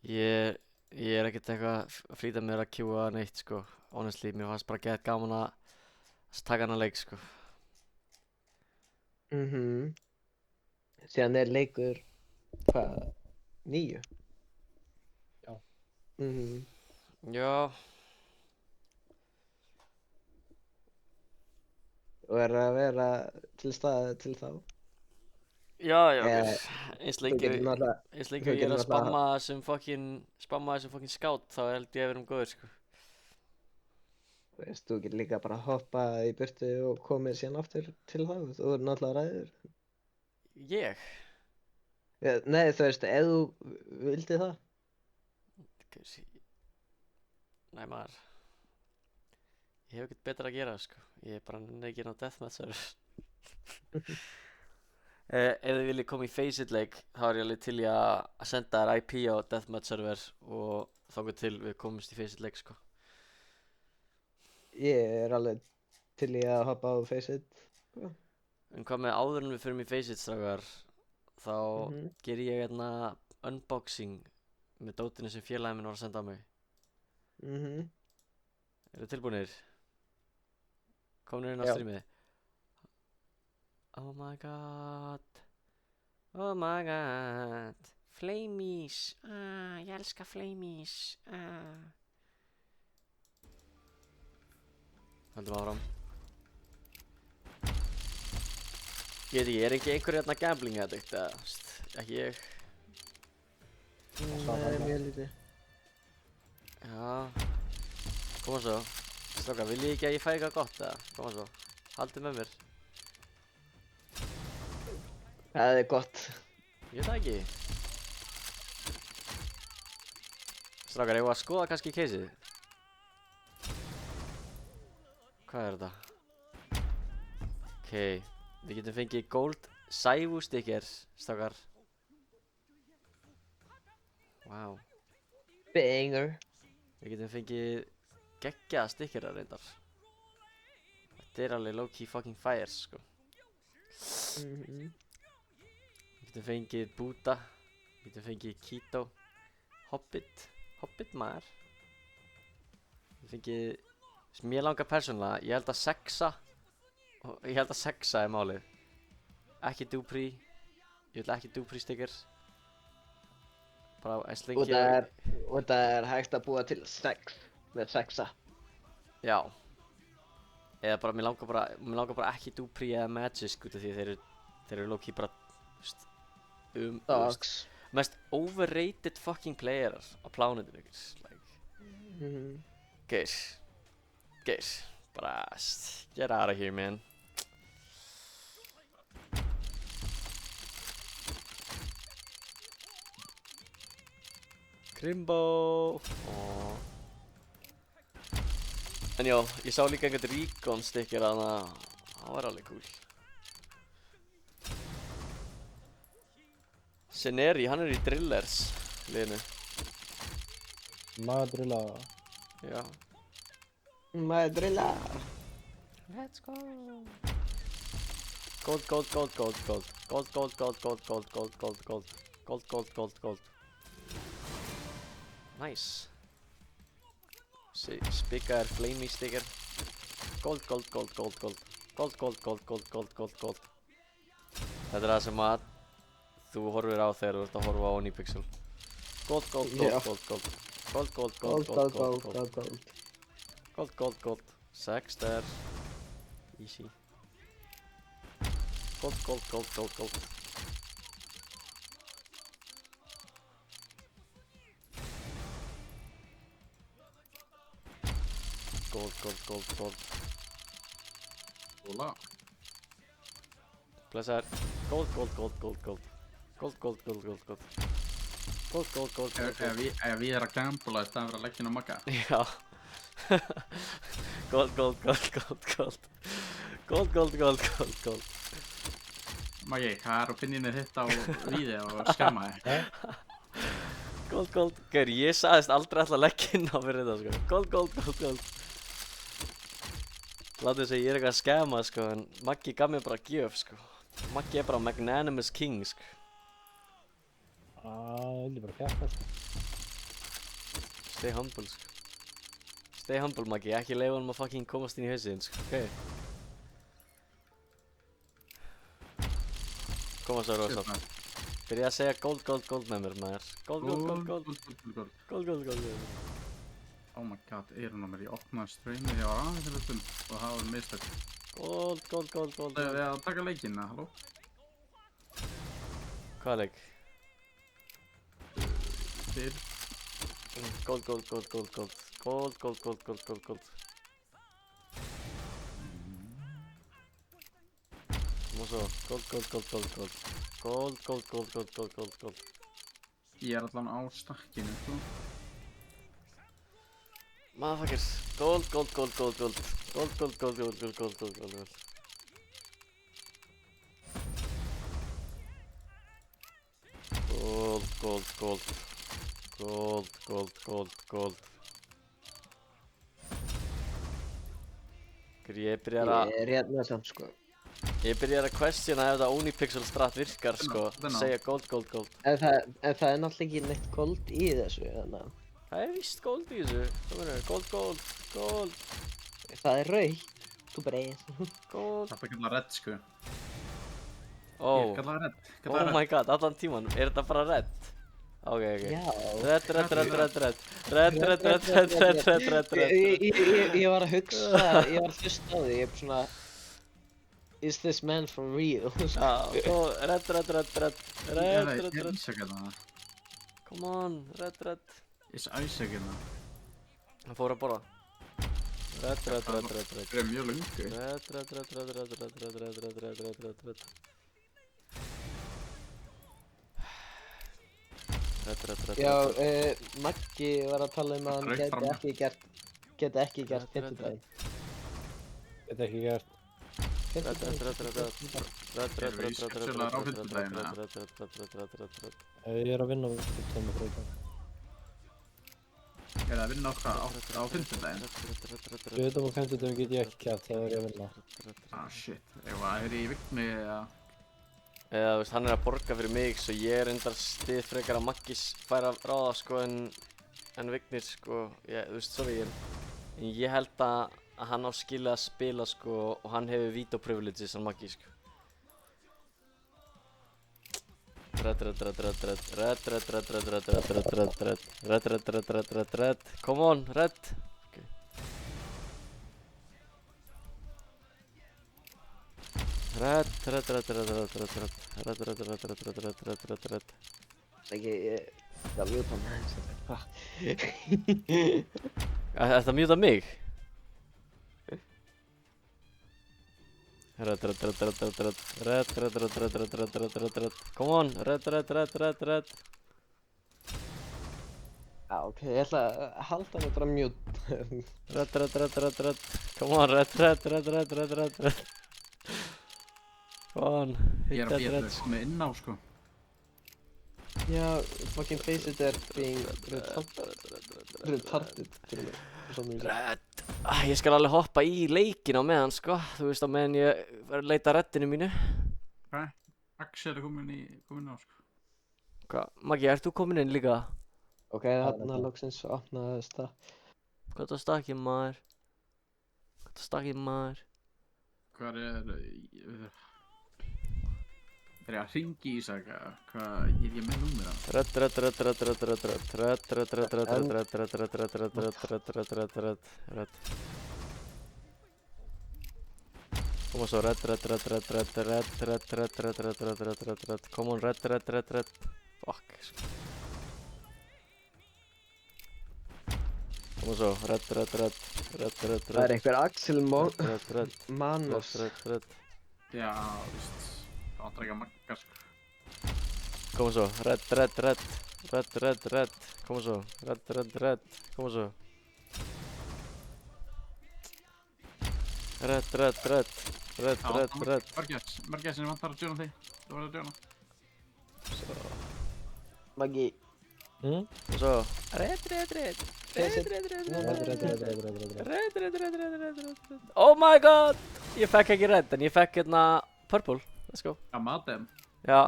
Ég er ekkert eitthvað að flýta mér að kjúa neitt, sko. Honestly, mér fannst bara gett gaman að taka hana leik, sko. Síðan er leikur, hvað, 9? Já. Já. og er að vera til staðið til þá. Já, já, Eða gaur. Eins þú lengi getur náttúrulega, eins lengi þú og ég er getur að náttúrulega, spamma þessum fucking skátt, þá held ég að vera góður, sko. þú getur líka bara hoppað í burtu og komið síðan aftur til þá. Þú er náttúrulega ræður. Ég? Nei, þú veist, ef þú vildi það. Gaur, nei, maður. Ég hef ekkert betra að gera, sko. Ég er bara nenni ekki inn á deathmatch server. Ef þið viljið koma í Faceit leik, þá er ég alveg til í að senda þér IP á deathmatch server og þangað til við komumst í Faceit leik, sko. Ég er alveg til í að hoppa á Faceit. En hvað með áður en við förum í Faceit, strákar, þá ger ég hérna unboxing með dótinu sem félagið minn var að senda á mig. Eru tilbúinir? Komnir inn á Já. streamið. Oh my god. Oh my god. Flamies. Ég elska Flamies. Höldum áfram. Ég veit ekki, er ekki einhver hérna gambling addict eða, ekki ég. Nei, mjög lítið. Já. Koma svo. Strákar, viljið ekki að ég fæ eitthvað gott eða? Koma svo. Haldið með mér. Það er gott. Ég veit það ekki. Strákar, eigum við að skoða kannski caseið? Hvað er þetta? Ok, við getum fengið gold Saivu sticker, strákar. Wow. Banger. Við getum fengið geggjaða stickera reyndar. Þetta er alveg low-key fucking fire, sko. Við getum fengið Buddha. Við getum fengið Keto. Hobbit maður. Við fengið, mér langar persónulega, ég held að sexa er málið. Ekki Dupree. Ég vil ekki Dupree stickers. Bara eins lengi. Og það er hægt að búa til sex með sexa. Já. Eða bara, mér langar bara ekki Dupree eða Magisk út af því þeir eru low-key bara, Dogs. mest overrated fucking playerar á plánundinu, like. Guys, bara, get out of here, man. Krimbo. Aww. En já, ég sá líka einhvern Recon sticker þannig að það var alveg cool. Seneri, hann er í Drillers liðinu. Madrilla. Já. Madrilla. Let's go. Gold. Nice. Spikkaður flamey sticker. Gold. Þetta er það sem að þú horfir á þegar þú ert að horfa á Onipixel. Gold. Sexter. Easy. Gold. Gold. Óla. Blessaður. Gold. Ef ég er að gambla í staðan fyrir að leggja inn á Magga. Já. Gold. Maggi, hvað er opinionið þitt á víði og skemma þig? Gold. Gaur, ég sagðist aldrei alltaf að leggja inn á fyrir þetta, sko. Gold. Láttu þess að ég er eitthvað að skema, sko, en Maggi gaf mér bara gjöf, sko. Maggi er bara magnanimous king, sko. Það er bara kjafta, sko. Stay humble, sko. Stay humble, Maggi, ekki leifa honum að fucking komast inn í hausinn, sko, ok? Koma svo, Rosa. Byrja að segja gold með mér, maður. Gold. Oh my god, eyrun á mér, ég opnaði streamið hjá aðeins og það var mistök. Gold. Það er að taka leikina, halló? Hvaða leik? Þið. Gold. Og svo, gold. Ég er allan á stakkinu, sko. Motherfuckers, gold. Gold. Ég byrjar að Ég er hérna samt sko. questiona ef það Unipixel strat virkar sko, segja gold. En það er náttúrulega ekki neitt gold í þessu, þannig að Það er víst gold í þessu, hvað mennur, gold. það er rautt. Þú breið. Gold. Þetta kallar red, sko. Oh, Ég kallaði red. oh my god, allan tíman, er þetta bara red? Ok. Já. Red. Ég var að hugsa, ég var að hlusta á því, ég er bara svona Is this man for real? Já, og red. Ég ísaka það. Come on, red. Ég ísaka það. Hann fór að borða. Red. Það er mjög lungu. Red. Já, Maggi var að tala um að hann geti ekki gert fimmtudaginn. Geta ekki gert. Fimmtudaginn? Erum við ískapsulagar á fimmtudaginn, eða? Ég er að vinna á fimmtudaginn. Er það að vinna á hvað? Á fimmtudaginn? Auðvitað á fimmtudaginn get ég ekki gert, það er ég að vinna. Ah, shit. Ef það er í vikni, eða... Eða, þú veist, hann er að borga fyrir mig, svo ég er endar stið frekar að Maggis fær að ráða, sko, en Vignir, sko, þú veist, sorry, en ég held að hann á skilið að spila, sko, og hann hefur veto privileges, hann Maggi, sko. Red. Come on, red. Red. Ekki, ég skal mjúta hann aðeins. Ætti að mjúta mig? Red. Come on, red. Já, ok, ég ætla að halda mig bara mjút. Red. Come on, red. Come on, Ég er hit að that býja red. þetta komið inn á, sko. Já, fucking face it there being retarded. Red. Ég skal alveg hoppa í leikinn á meðan, sko. Þú veist, á meðan ég verður að leita reddinu mínu. Hvað? Axel er komin á, sko. Hvað? Maggi, ert þú komin inn líka? Ok, þarna loksins opnaðist það. Hvað er stakkið, maður? Hvað er ég að hringi í Ísaka? Hvað, ég er með númer á? Red. Koma svo, red. Come on, red. Fuck. Koma svo, red. Það er einhver Axel Manos. Já, víst. Það áttur ekki að magga, sko. Koma svo, red. Koma svo, red. Koma svo. Red. Margæsinn vantar að djóna þig. Þú verður að djóna. Maggi. Og svo, red. Oh my god! Ég fekk ekki red, en ég fekk hérna purple. Let's go. Já, matem. Já,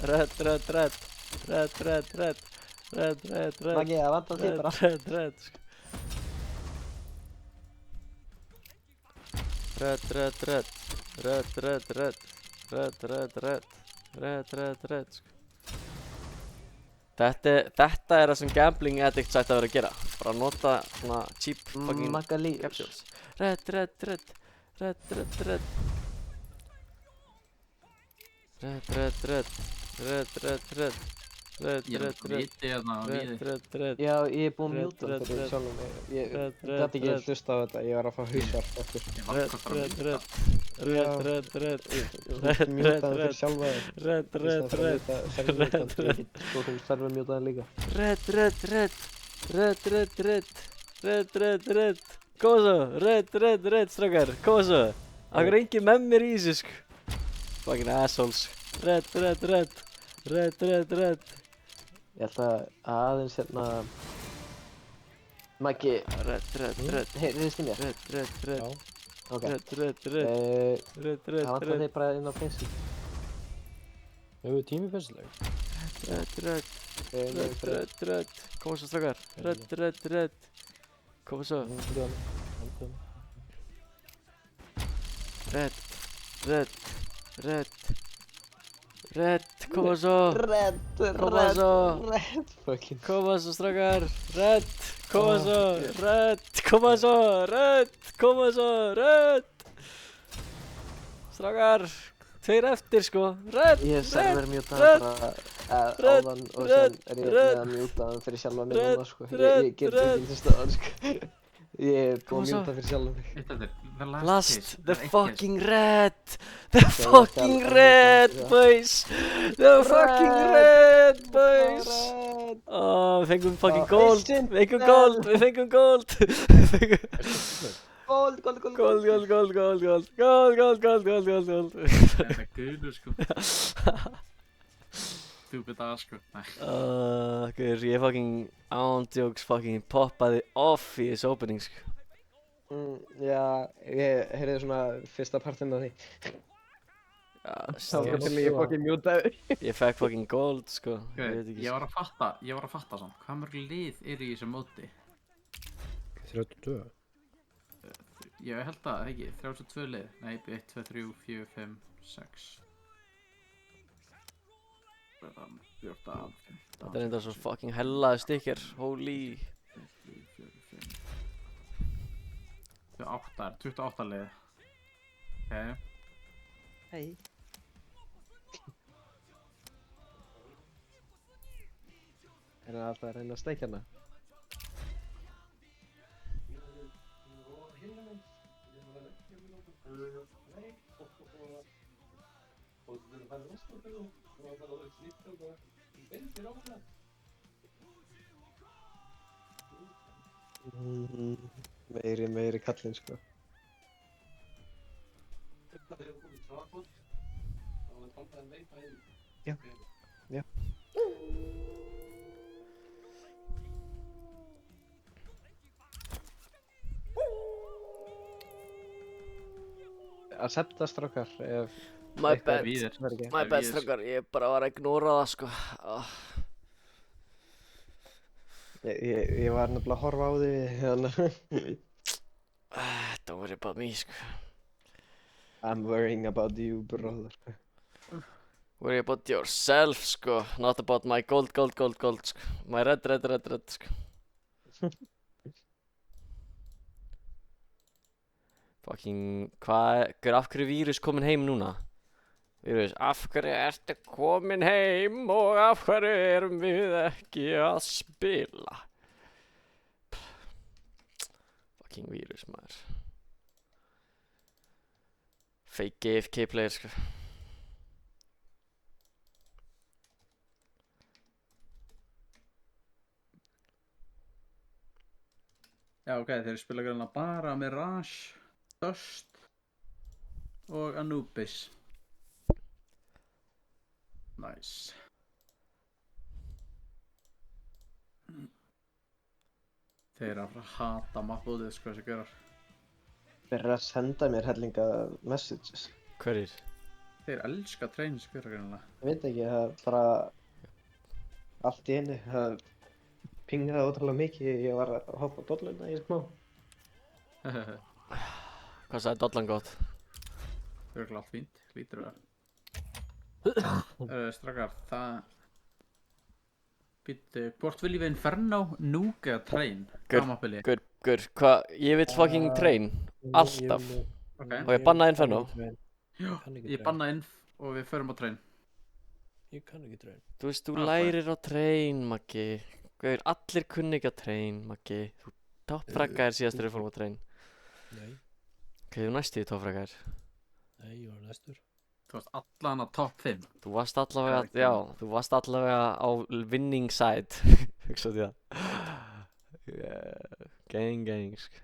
red. Maggi, það vantar þig bara. Red. Þetta er það sem gambling addicts ætti að vera að gera. Bara nota svona cheap fucking Magalíus. capsules. Red. Red. Ég er viti hérna á líði. Red. Já, ég er búinn að Red, mjúta red, fyrir red. sjálfum mig. Ég Red, gat red, ekki red. hlusta á þetta, ég var að fá hausverk eftir. Ég var hvort að mjúta. Red. Þú mjútaði fyrir sjálfa þig. Red. Þú finnst þarf að mjúta það líka. Red. Koma svo, red, strákar, koma svo. Akkur er engin með mér í þessu, sko. Fucking assholes. Red. Ég held að aðeins hérna... Maggi, Red. heyrðist í mér? Red. Já. Ok. Red. Það vantar þig bara inn á pensil. Hefur við tími pensileg? Red. Koma svo, strákar. Red. Koma svo. Red. Koma svo. Koma svo. Fucking... Koma svo, strákar. Red. Koma svo. Koma svo. Strákar. 2 eftir, sko. Red. Ég server mjútaði bara áðan og sen er ég með að mjúta hann fyrir sjálfa mig núna, sko. Ég get ekki til staðan, sko. Ég er búinn að mjúta fyrir sjálfa mig. Eitt eftir. The Last. case. The Það er eitt fucking red. The fucking red, boys. The fucking red, boys. Við fengum fucking gold. Við fengum gold. Gold. Gold. Þetta er gulur, sko. Stupid ass, sko. Nei. Guður, ég fucking ándjóks fucking poppaði off í þessu opening, sko. Já, ég heyrði svona fyrsta partinn af því. Það var til ég fucking mjútaði. Ég fekk fucking gold, sko. Ég veit ekki, Ég var að fatta samt. Hvað mörg lið eru í þessu móti? 32. Ég held að, ekki, 32 lið. Nei, 1, 2, 3, 4, 5, 6. 14, 15. Þetta er enda svo fucking hellaði stikkir. Holy. 28 lið. Ok. Hei. Er það alltaf að reyna að steikja hana? Meiri kallinn, sko. Já. Accepta, strákar, ef... My bad. Víðir. My bad, strákar. Ég bara var að ignora það, sko. Ég var nefnilega að horfa á því, þannig Don't worry about me, sko. I'm worrying about you, brother. Worry about yourself, sko. Not about my gold, sko. My red, sko. Fucking, af hverju er vírus komin heim núna? Vírus, af hverju ertu komin heim og af hverju erum við ekki að spila? Fucking vírus, maður. Fake AFK player, sko. Já, ok, þeir spila greinlega bara með Mirage, Dust og Anubis. Nice. Þeir eru að fara að hata mappbúðið, sko, þessi gaurar. Þeir eru að senda mér hellinga messages. Hverjir? Þeir elska train, þessi gaurar greinlega. Ég veit ekki, það er bara... allt í einu, það pingaði ótrúlega mikið, ég var að hoppa á dolluna í smá. Hvað sagði dollan gott? Örugglega allt fínt, lítur það. Strákar, það... Býttu, hvort viljum við Inferno, Nuke eða Train? Hvað mappil ég? Gaur, hvað? Ég vill fucking train. Alltaf. Ok. Og ég banna Inferno. Já, kann ekki ég train. banna inn og við förum á train. Ég kann ekki train. Þú veist, þú Ah, lærir á train, Maggi. Gauður, allir kunni ekki á train, Maggi. Þú toppfraggaðir síðast þegar við fórum á train. Nei, Ok, þú næstu í toppfraggaðir. nei, ég var næstur. Þú varst allan á top 5. Þú varst allavega, Ekki. já, þú varst allavega á winning side. Hugsaðu því það. Gang, sko.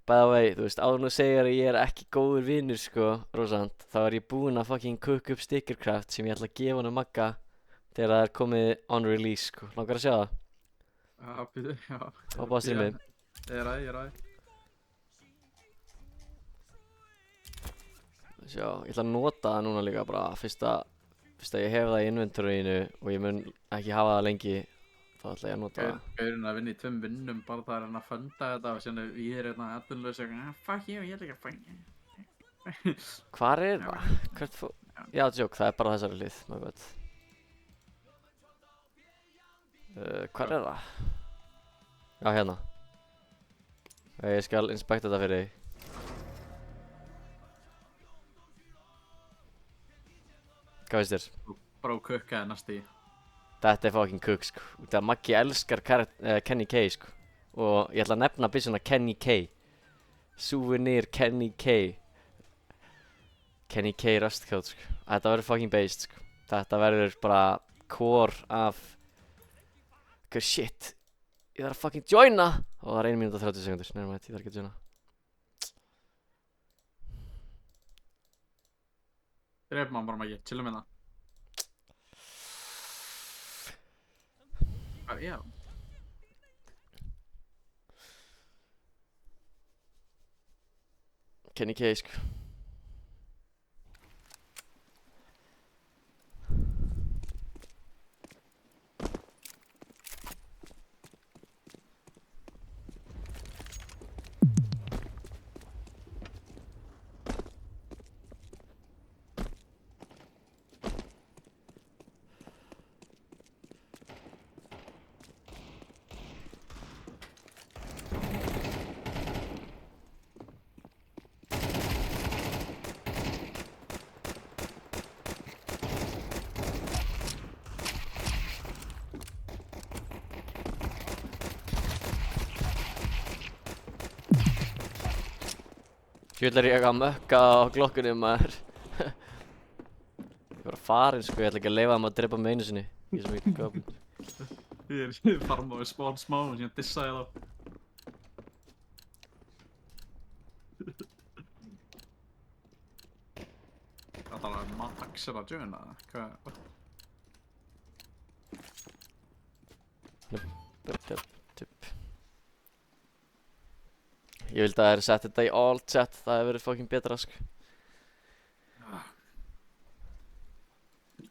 By the way, þú veist, áður nú segir að ég er ekki góður vinur, sko, Rósant, þá er ég búinn að fucking cook upp Stickercraft sem ég ætla að gefa honum Magga þegar það er komið on release, sko. Langar að sjá það? Já, býtu, já. Hoppa á streamið. Ég er aðeins. Sjá, ég ætla að nota það núna líka bara fyrst að ég hef það í inventoryinu og ég mun ekki hafa það lengi, þá ætla ég að nota það. Gaurinn að vinna í 2 vinnum, bara það er hann að funda þetta og síðan er ég hérna atvinnulaus og fuck you, ég ætla ekki að fæ. Hvar er það? Hvert fó... Já, tjók, það er bara þessari hlið, my bad. Hvar er það? Já, hérna. Ég skal inspekta þetta fyrir þig. Hvað finnst þér? Bara kukkaði næstu í. Þetta er fucking cook, sko. Þegar Maggi elskar Kenny K, sko. Og ég ætla að nefna byssuna Kenny K. Souvenir Kenny K. Kenny K Rustcoat, sko. Þetta verður fucking based, sko. Þetta verður bara core af... Hvað shit. Ég þarf að fucking joina! Og það er 1 mínúta og 30 sekundur. Nei, ég þarf ekki að joina. Dreif maður bara Maggi, chillum hérna. Já. Kenny K, sko. Ég ætla ég að mökka á glokkunni, maður. Ég var farinn, sko, ég ætla ekki að leyfa þeim að drepa mig einu sinni. Ég er svo mikið goblin. Ég er farm og spawn smá og síðan dissa ég þá. Það er að Max er að joina, hvað? Ég vildi að þær sett þetta í all chat, það hefur verið fucking betra, sko.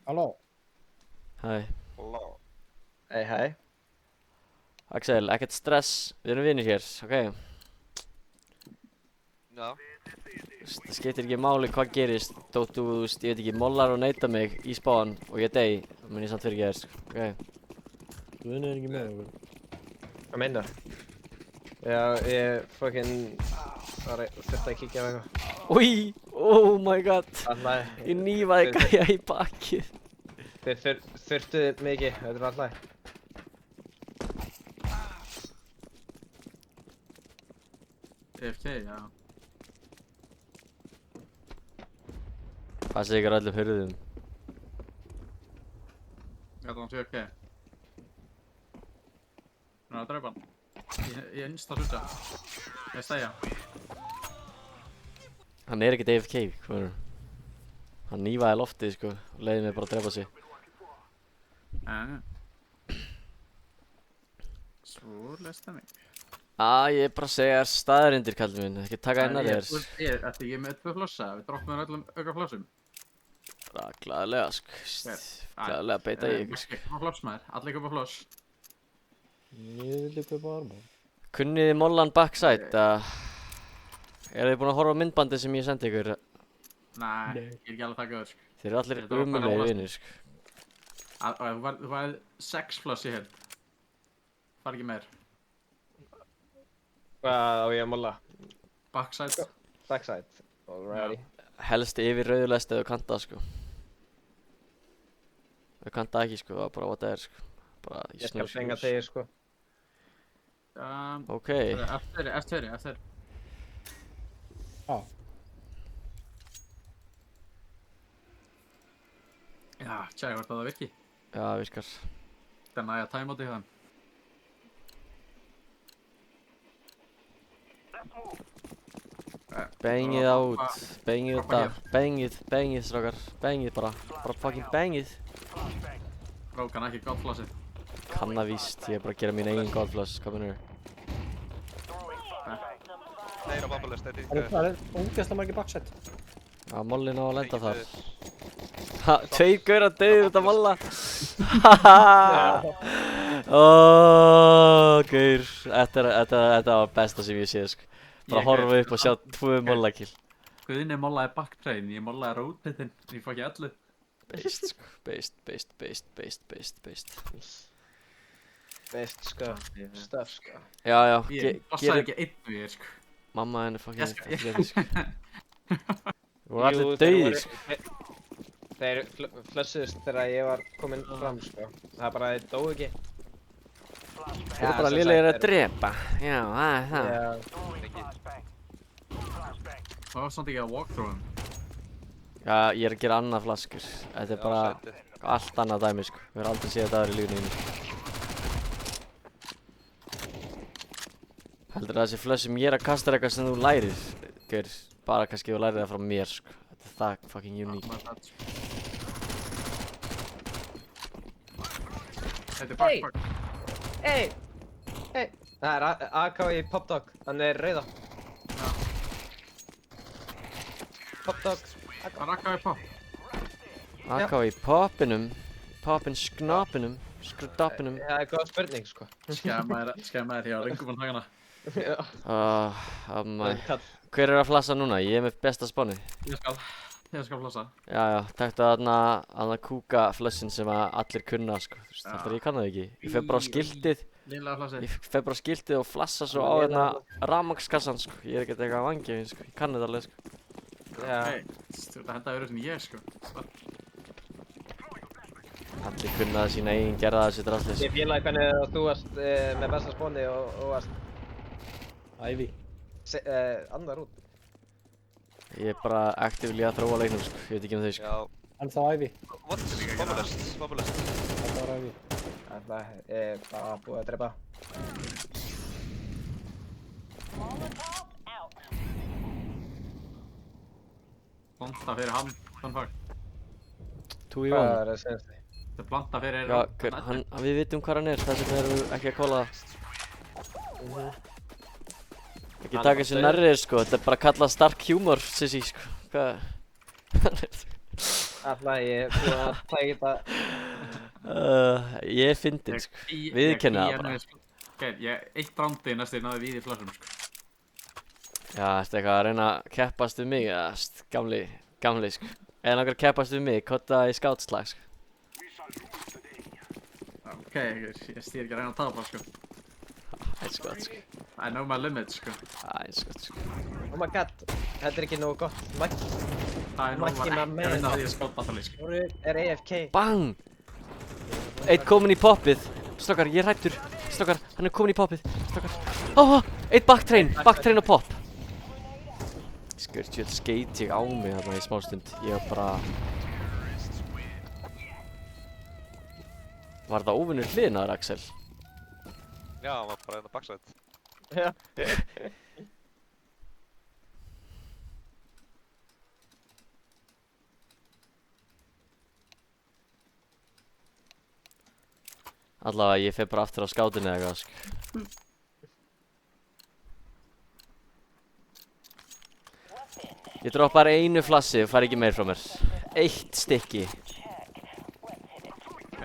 Halló? Hæ. Hei. Axel, ekkert stress, við erum vinir hér, ok? Já. Það skiptir ekki máli hvað gerist, þótt þú veist, ég veit ekki, mollar og neyta mig í spawn og ég dey, þá mun ég samt fyrir ekki þér, sko, ok? Þú vinnir ekki með okkur. Hvað meinar? Já, ég fucking þurfti að kíkja á eitthvað. Úi, oh my god, Alltaf. ég nýfaði gæja í bakið. Þið þurftuð mikið, þetta er alltaf. AFK, já. Passið ykkur öllum hurðum. Ég held að hann sé AFK. Nú er að dreipa hann. Ég innst að hluta. Ég stæja. Hann er ekkert AFK, hvað er? Hann nýfaði loftið, sko, og leiði mig bara að drepa sig. Svo lest það mig. Ég er bara að segja staðarindir, kallið minn, ekki taka hennar þér. Þetta er ekki með 2 flossa, við droppum þér öllum auka flossum. Bara glaðilega, sko, glaðilega beita í ykkur, sko. Má floss maður, allir köpa floss. Ég vildi kaupa armor. Kunnið þið mollan backside, eru þið búin að horfa á myndbandið sem ég sendi ykkur? Nei, ég er ekki alveg að taka þau, sko. Þeir eru allir Þetta var bara umulegir óvart. vinir, sko. Þú færið 6 floss í held. Það er ekki meir. Hvað á ég að molla? Backside. backside. Alrighty. Helst yfir rauðurlest ef þú kanta sko. Ef þú kanta ekki sko, það er bara what það er sko. Bara í Ég skal snús. fenga þig, sko. Ok. F2. Já. Já, tjekka hvort það virki. Já, virkar. Það næja timeoutið hjá þeim. Bangið át, bangið þetta, bangið strákar, bangið bara fucking bangið. Bro, kann ekki godflossið. Kann það víst, ég er bara að gera mín eigin godfloss, hvað mennur? Þeir á bambalist, þetta Það er ógeðslega margir backside. Já, mollin á að lenda þar. Ha, tveir gaurar dauðir út af molla. Gaur, þetta var besta sem ég séð sko. Bara horfa upp og sjá 2 mollakill. Guðinni mollaði backtrain, ég mollaði rotatin, ég fá ekki allu. Beist sko, beist. Veist, sko. Stöf, sko. Já, Ég passaði ekki einn við þér, sko. Mamma henni fucking Ég skal- fleiri sko. Þú voru allir dauðir sko. Þeir flössuðust þegar ég var kominn fram, sko. Það er bara, þeir dóu ekki. Þú eru bara lélegir að drepa. Já, það er það. Já. Það var samt ekki að walkthrough Já, ég er að gera annað flaskur. Þetta er bara allt annað dæmi sko. Við erum aldrei séð þetta aður í lífinu mínu. Heldur að þessi flöss sem ég er að kasta er eitthvað sem þú lærir, Gaur, bara kannski þú lærir það frá mér sko. Þetta er það fucking unique. Þetta er Hey! back. Hey! Það er AK í Popdog, hann er rauða. Popdog. Það rakkaði pop. AK í poppinum, sknapinum, skrudappinum. Það er góð spurning, sko. Skemmaðir hjá ringum hagana. Já. Hver er að flassa núna? Ég er með besta spánið. Ég skal flassa. Já, taktu þarna kúka flössin sem að allir kunna sko. Þú veist, þetta ég kann það ekki. Ég fer bara á skiltið. Línlega flassið. Ég fer bara á skiltið og flassa svo á hérna rafmagnskassan sko. Ég er ekkert eitthvað vangið sko. Ég kann þetta alveg sko. Já. Þetta hendaði verið sem ég, sko. Allir kunna það sína eigin gerða þessi drasli sko. Ég fílaði hvernig þú varst með besta spóni og varst Ivy. andar út. Ég er bara aktífli að þróa leiknum sko. Ég veit ekki um þau sko. Já, Ennþá Ivy. what? Bambalist. Það var Ivy. Það er bara búið að drepa. Planta fyrir hann, þann fag. 2 í 1. Hvað er það senast þig? Þetta er planta fyrir... Já, við vitum hvað hann er, þess vegna erum við ekki að kóla það. Ekki taka þessu nærrið sko, þetta er bara að kalla stark humor, sissi sko. Hvað? Alltaf ég er búið að tækja þetta. Ég er fyndinn sko, viðurkenni það bara. Ok, eitt rándi næstu náði við í flassum, sko. Já, ertu eitthvað að reyna að keppast við mig, eða gamli sko. Eða nokkar keppast við mig, kotta í skátslag sko. Ok, ég stýr ekki að reyna að tapa, sko. Eins gott sko. I know my limits, sko. Eins gott sko. Oh my god, þetta er ekki nógu gott. Maggi Það er Maggi ekki að með reyna því að skóta það, sko. er AFK. Bang! Eitt komin í poppið. Strákar, ég er hrættur. Strákar, hann er komin í poppið. Strákar. Eitt backtrain og pop. Skurt, ég skeit ég á mig þarna í smástund. Ég var bara... Var það óvinnur hliðnaður, Axel? Já, hann var bara hérna backside. Já. Allavega, ég fer bara aftur á skátinu eða eitthvað, sko. Ég droppar einu flassi og fær ekki meir frá mér. 1 stykki. Ok.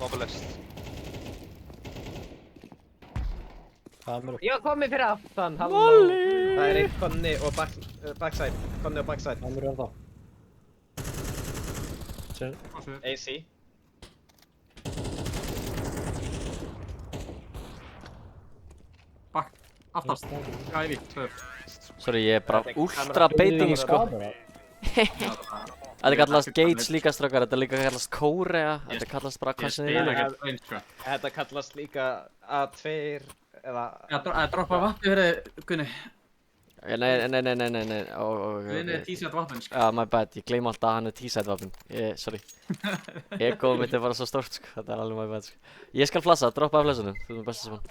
Bambalist. Kameru. Ég var komið fyrir aftan, halló. Það er einn konni og backside. Konni og backside. Kameru ennþá. Sér. AC. Aftast. Já, ég veit. Sorry, ég er bara ultra beiting, sko. Þetta kallast Gates líka, strákar. Þetta líka kallast Korea. Þetta kallast bara hvað sem þið vilja. Þetta kallast líka A2 eða... Já, droppa vatni fyrir Gunni. Nei. Gunni er T-set vapn, sko. Já, my bad. Ég gleym alltaf að hann er T-side vapn. Sorry. Egoð mitt er bara svo stórt, sko. Þetta er alveg my bad, sko. Ég skal flassa. Droppa af flessunum. Þú erum besta saman.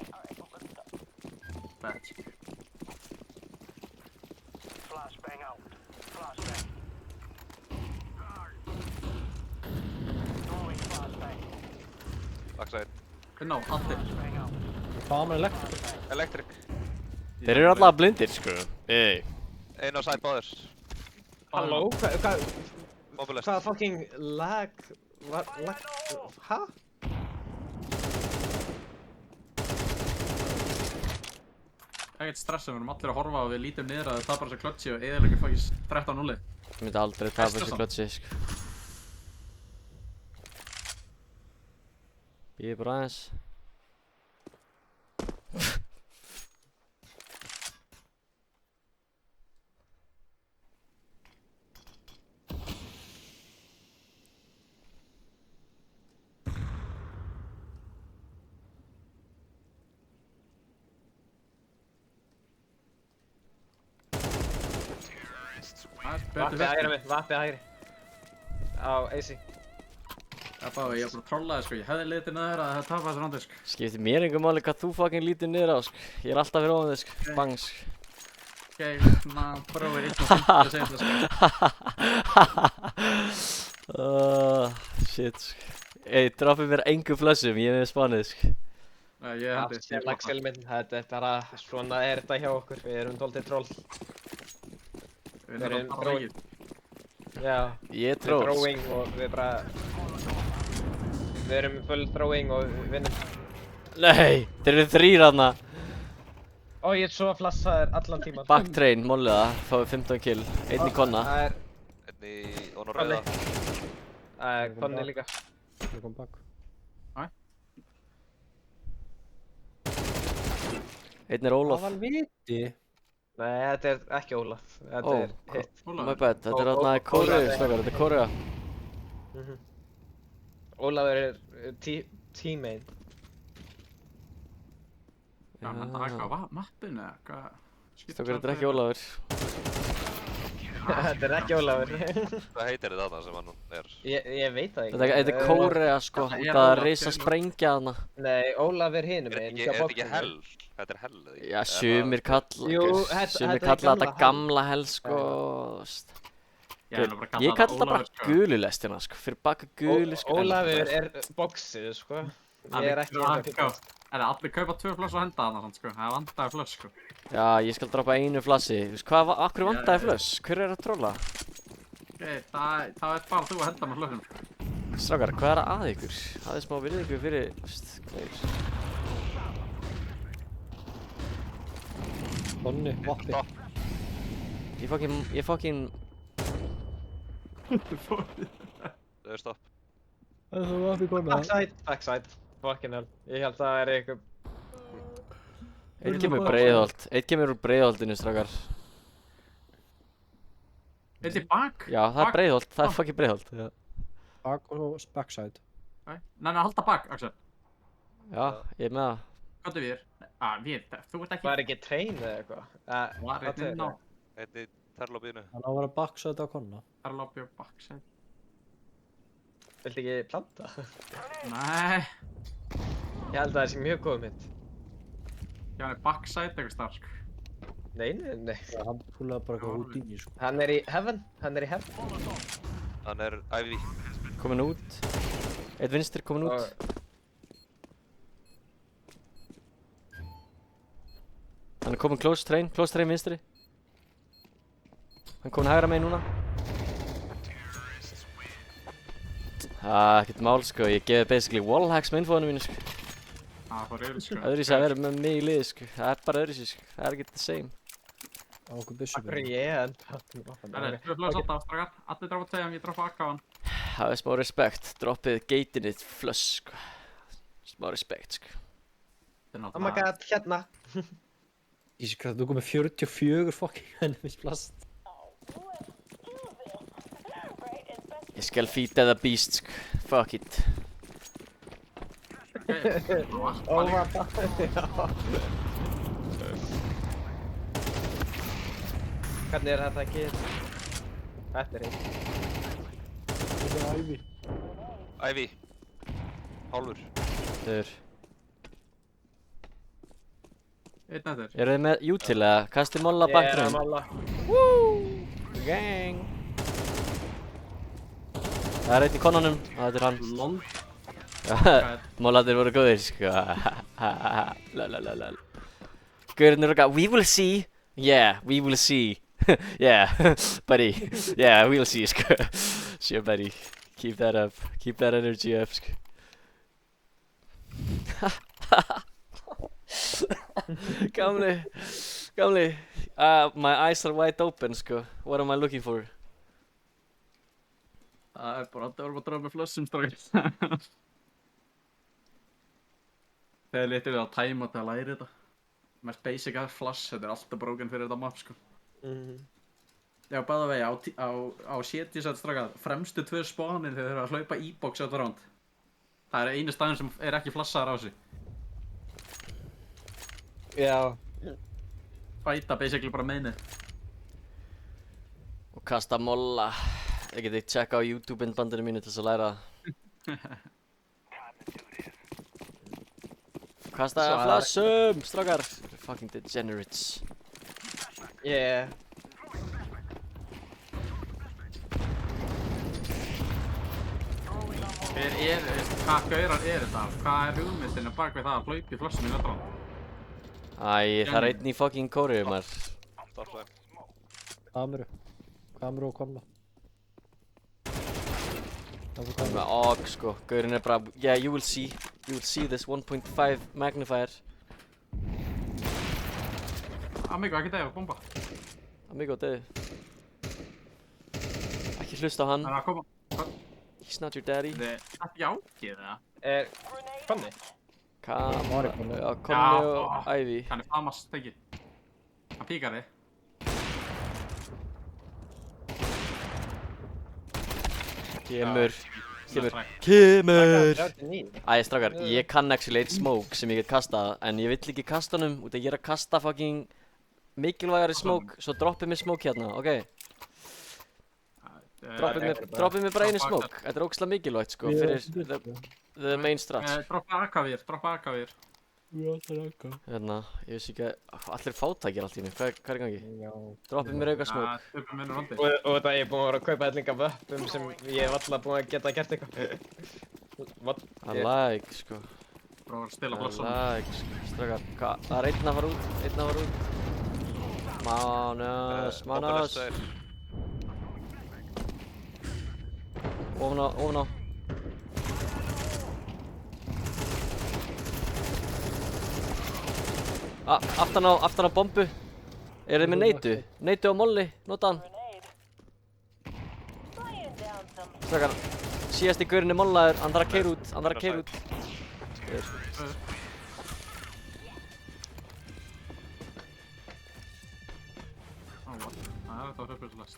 Bad. Backside. Gunná, allir. Hvað með elektrik? Electric. Þeir eru alltaf blindir, sko. Einn á side báðir. Halló? Mobilist. Hvaða fucking lag... Hæ? Ekkert stressa, við erum allir að horfa og við lítum niður að það tapar þessu klötsi og eðalega fucking 13-0. Ég myndi aldrei tapa þessu klötsi, sko. Ég er bara aðeins. Vappi hægri. Á AC. Já, bá, ég var bara að trolla þig, sko. Ég hefði litið niður að það tapa þessu randi, sko. Skiptir mér engu máli hvað þú fucking lítur niður á, sko. Ég er alltaf fyrir ofan þig, sko. Bang, sko. Ok, prófið 1.50 að segja þetta, sko. Shit, sko. Ey, droppið mér engu flössum, ég er með spánið, sko. Nei, ég hendi. Lagsel minn, þetta er bara svona er þetta hjá okkur. Við erum dóltið troll. Við erum bara rægið. Já. Ég er Við troll, throwing og við bara... Við erum full throwing og við vinnum. Nei, þeir eru 3 þarna. Ó, ég er svo flassaður allan tíman. Backtrain, molliða, fáið 15 kill. Einn í konna. Það er Einn í ón og rauða. konni líka. Ég kom bak. Einn er Ólaf. Hvað viti? Nei, þetta er ekki Ólaf. Þetta er hitt. My bad, þetta er þarna Kóreu, strákar, þetta er Kórea. Ólafur er teammate. Já, menn það eitthvað mappinu eða hvað? Strákar, þetta er ekki Ólafur. Þetta er ekki Ólafur. Hvað heitir þetta þarna sem hann er? Ég veit það ekki. Þetta er Kórea, sko. Það er risa sprengja þarna. Nei, Ólafur hinum Er meginn. þetta ekki hell? Þetta er hell, eða ekki? Já, sumir kalla þetta gamla hell, sko. Ég kalla þetta bara gululestina, sko. Fyrir baka gulu, sko. Ólafur er boxið, sko. Ég er ekki Allir kaupa 2 flöss og henda þarna, sko. Það vantaði flöss, sko. Já, ég skal droppa einu flassi. Þú veist, akkur vantaði flöss? Hver er að trolla? Ok, það er bara þú að henda með flössum, sko. Strákar, hvað er að ykkur? Hafið smá virðingu fyrir, hvað Konni, vappi. Ég fucking... Þau er stopp. Það er svo vappi konna. Backside. Fucking hell. Ég held að það er eitthvað... Eitt kemur Breiðholt. Eitt kemur úr Breiðholtinu, strákar. Er þetta bak? Já, það er Breiðholt. Það er fucking Breiðholt. Bak og backside. Nei, halda bak, Axel. Já, ég er með það. Hvað er við? Við, þú ert ekki... Var ekki train eða eitthvað? Var einn inn á... Einn í terlobínu. Hann á að vera backside á konna. Terlobby og backside. Viltu ekki planta? Nei. Ég held að það sé mjög góð mynd. Já, hann er backside eitthvað starf. Nei. Hann púlaði bara eitthvað út í, sko. Hann er í heaven. Hann er Ivy. Komin út. Eitt vinstri komin út. Hann er komin close train vinstri. Hann komin hægra megin núna. Ekkert mál, sko. Ég gefi basically wallhacks með infóðinu mínu, sko. Það var reyðil, sko. Öðruvísi að vera með mig í liði, sko. Það er bara öðruvísi, sko. Það er ekki the same. Á okkur byssu. Akkur ég enda. Nei, 2 flöss alltaf, strákar. Allir droppa 2, ég droppa AK-an. Hafið smá respekt. Droppið geitinni flöss, sko. Smá respekt, sko. Oh my god, hérna. Ég sé hvað þú komið 44 fucking enemies plast. Ég skal feeda the beast, sko. Fuck it. Hvernig er þetta ekki? Þetta er einn. Þetta er Ivy. Ivy. Hálfur. Þur. Einn eftir. Eru þið með util eða? Kasti molla Ég er að bakgrunn. mála. Gang. Það er einn í konunum. Það er hann. Lol. Mólarnir voru góðir, sko. Lalalala. Gaurinn eru okkar, we will see. Yeah, we will see. Yeah, buddy. Yeah, we'll see, sko. Sure, buddy. Keep that up. Keep that energy up, sko. Gamli. My eyes are wide open, sko. What am I looking for? Það er bara að það voru að draga með flössum strákir. Þegar litir við að tæma til að læra þetta. Mest basic að flash, þetta er alltaf broken fyrir þetta map, sko. Já, bæða vegi, á shit ég sett strákar, fremstu 2 spánir þegar þeir eru að hlaupa e-box á þetta round. Það er einu staðin sem er ekki flassaðar á sig. Já. Bæta basically bara meinið. Og kasta molla. Ég geti tjekka á YouTube-innbandinu mínu til þess að læra það. Kasta flashum, strákar. Fucking degenerates. Yeah. Hvað gaurar er þetta? Hvað er hugmyndin bak við það að hlaupa í flossum í nötran? Æ, það er einn í fucking kóru, maður. Kameru og komla. Það er með AUG, sko. Gaurinn er bara, yeah, you will see this 1.5 magnifier. Amigo, ekki degja, bomba. Amigo, döðu. Ekki hlusta á hann. Það er að koma. He's not your daddy. Þetta er jákið, eða? Konni? Konni og Ivy. Hann er famast, tengi. Hann píkar þig. Kemur. Æ, strákar, ég kann actually eitt smoke sem ég get kastað, en ég vill ekki kasta honum út af ég er að kasta fucking mikilvægari smoke, svo droppið mér smoke hérna, ok? Droppið mér bara einu smoke, þetta er ógeðslega mikilvægt sko, fyrir the main strat. Droppa akavir. Hérna, ég veist ekki að allir fátækir allt í mig, hvað er í gangi? Droppið mér auka smoke. Og þetta ég er búinn að vera að kaupa hellinga vöppum sem ég hef alltaf búinn að geta gert eitthvað. I like, sko. Prófa að stela blossom. I like, sko. Strákar, það er einn að fara út, Mánus. Ofan á. Aftan á bombu. Er þið með neitu? Neitu á molli, nota hann. Strákar, síðasti gaurinn er mollaður, hann þarf að keyra út, Það er þetta hröpulslast.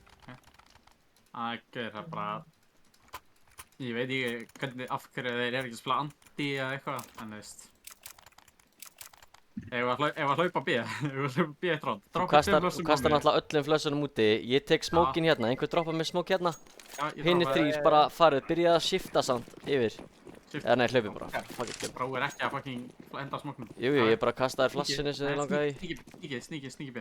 Það er bara... Ég veit ekki hvernig af hverju þeir eru ekki að spila anti eða eitthvað, en þú veist. Ef að hlaupa B, eitt ránd. Þú kastar náttúrulega öllum flössunum úti, ég tek smókin hérna, einhver droppar mér smók hérna. Hinnir 3 bara farið, byrjaði að shifta samt yfir. Eða nei, hlaupið bara, fuck it. Brói er ekki að fucking enda smóknum. Jú, ég bara kastaði flassinu sem þið langaði í. Sníki B.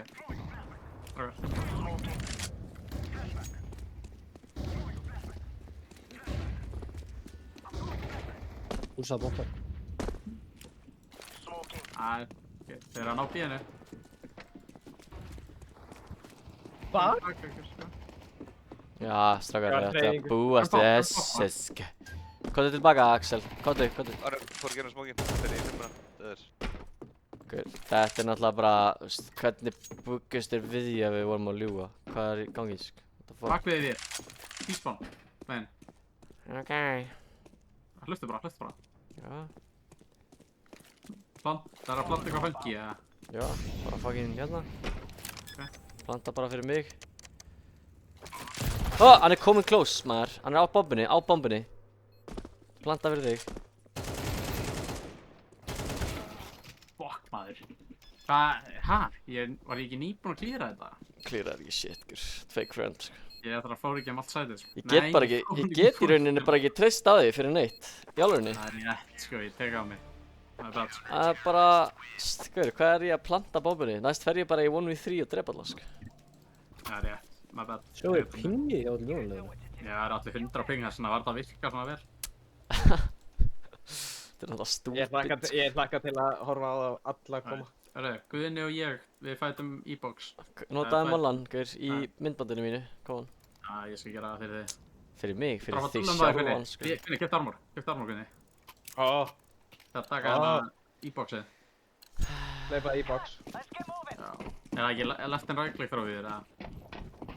Úlsað bomba. Þeir eru að ná B-inu. Hvað? Já, strákar, þetta búast við þessi. Kóttu tilbaka, Axel. Kóttu. Fór að gera smókin. Þetta er í fimmuna. Þetta er náttúrulega bara, hvernig bugust þér við því að við vorum að ljúga? Hvað er í gangi, Bak við þér. T-spawn. Megin. Ok. Hlustu bara. Já. Það er að planta eitthvað funky, eða? Já, bara fucking hérna. Planta bara fyrir mig. Hann er kominn close, maður. Hann er á bombunni, Planta fyrir þig. Fuck, maður. Var ég ekki nýbúinn að klíra þetta? Klíraði ekki shit, gur. Fake friend, sko. Ég ætla að fóra ekki allt sætið, sko. Ég get í rauninni bara ekki treyst á því fyrir neitt. Í alvörinni. Það er rétt, sko, ég tek á mig. Það er bad, sko. Það er bara, skur, hvað er ég að planta bombunni? Næst fer ég bara í 1v3 og drepa alla, sko. Það er rétt, my bad. Svo er pingi á öllum jónulegum. Já, það er allir 100 ping, þess vegna var það að virka svona vel. Þetta er alltaf stúpid. Ég hlakka til að horfa á það alla koma. Guðni og ég, við fætum e-box. Notaði mollan, gaur, í myndbandinu mínu, kom on. Ég skal gera það fyrir þig. Fyrir mig, fyrir Bara þig tala um það, sjálfan, sko. Guðni, keypt armor, Guðni. Ó, Það taka hérna e-boxið. leipa í box. Já. Er það ekki left and right click frá því þér, eða?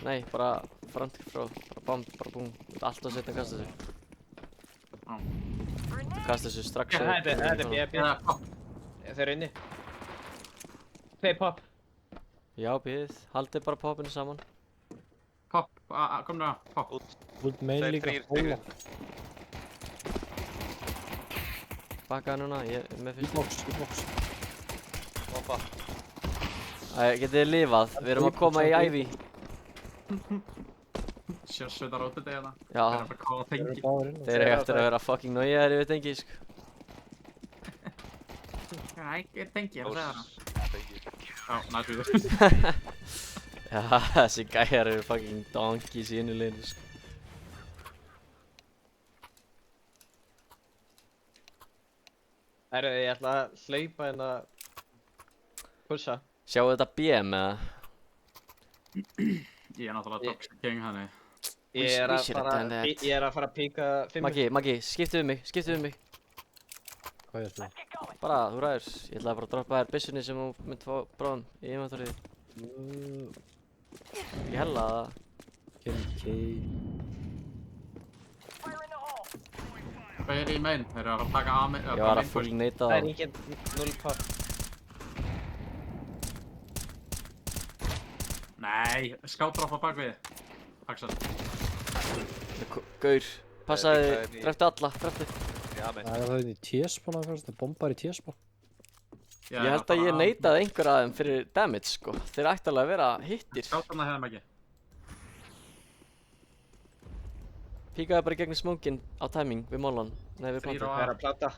Nei, bara front frá, bara bam, bara búm. Þú ert alltaf setna að kasta þessu. Já. Þú kasta þessu strax Já, þetta er BB. Eða pop. Þeir eru inni. Þeir pop. Já, býðið. Haldið bara popinu saman. Pop, komdu að, pop. Út main Þeir líka þrír hóla. Bakaði núna, ég er með fyrst. Í box. Hoppa. Getið þið lifað? Við erum að koma í Ivy. Sjössveitar áttu þetta hérna. Já, Það er bara hvað að Þeir eru tengi. báðir inn. þeir eru eftir að vera fucking nóiðar yfir tengi, sko. Já, ekki tengi, ég er að segja það. Já, næstu við. Já, þessi gæjar eru fucking donkeys í einu liðinu, sko. Ég ætla að hlaupa en að pulsa. Sjáu þetta BM, eða? Ég er náttúrulega Toxic King hann. Ég er We að should have fara done that. ég er að fara að píka 5. Maggi, skiptu við mig. Hvað er það? Bara, þú ræður. Ég ætlaði bara að droppa þér byssunni sem þú myndi fá bráðum í inventorið. Ég hella það. Kenny Hvað er í main? Þeir eru að taka að mig. Ég var að full neita Það er það. engin 0 pop. Nei, skátdropp á bakvið. Axel. Gaur, passaði, Ég er í- drefti alla, drefti. Já, með. Það er það inn í T-spawn að fyrst, það bombar í T-spawn. Ég held að ég neitaði einhver af þeim fyrir damage, sko. Þeir ætti alveg að vera hittir. Skátarna hefðum ekki. Píkaði bara í gegnum smókin á timing við mólan. Nei, við Þrír plantið. á Það er að plata.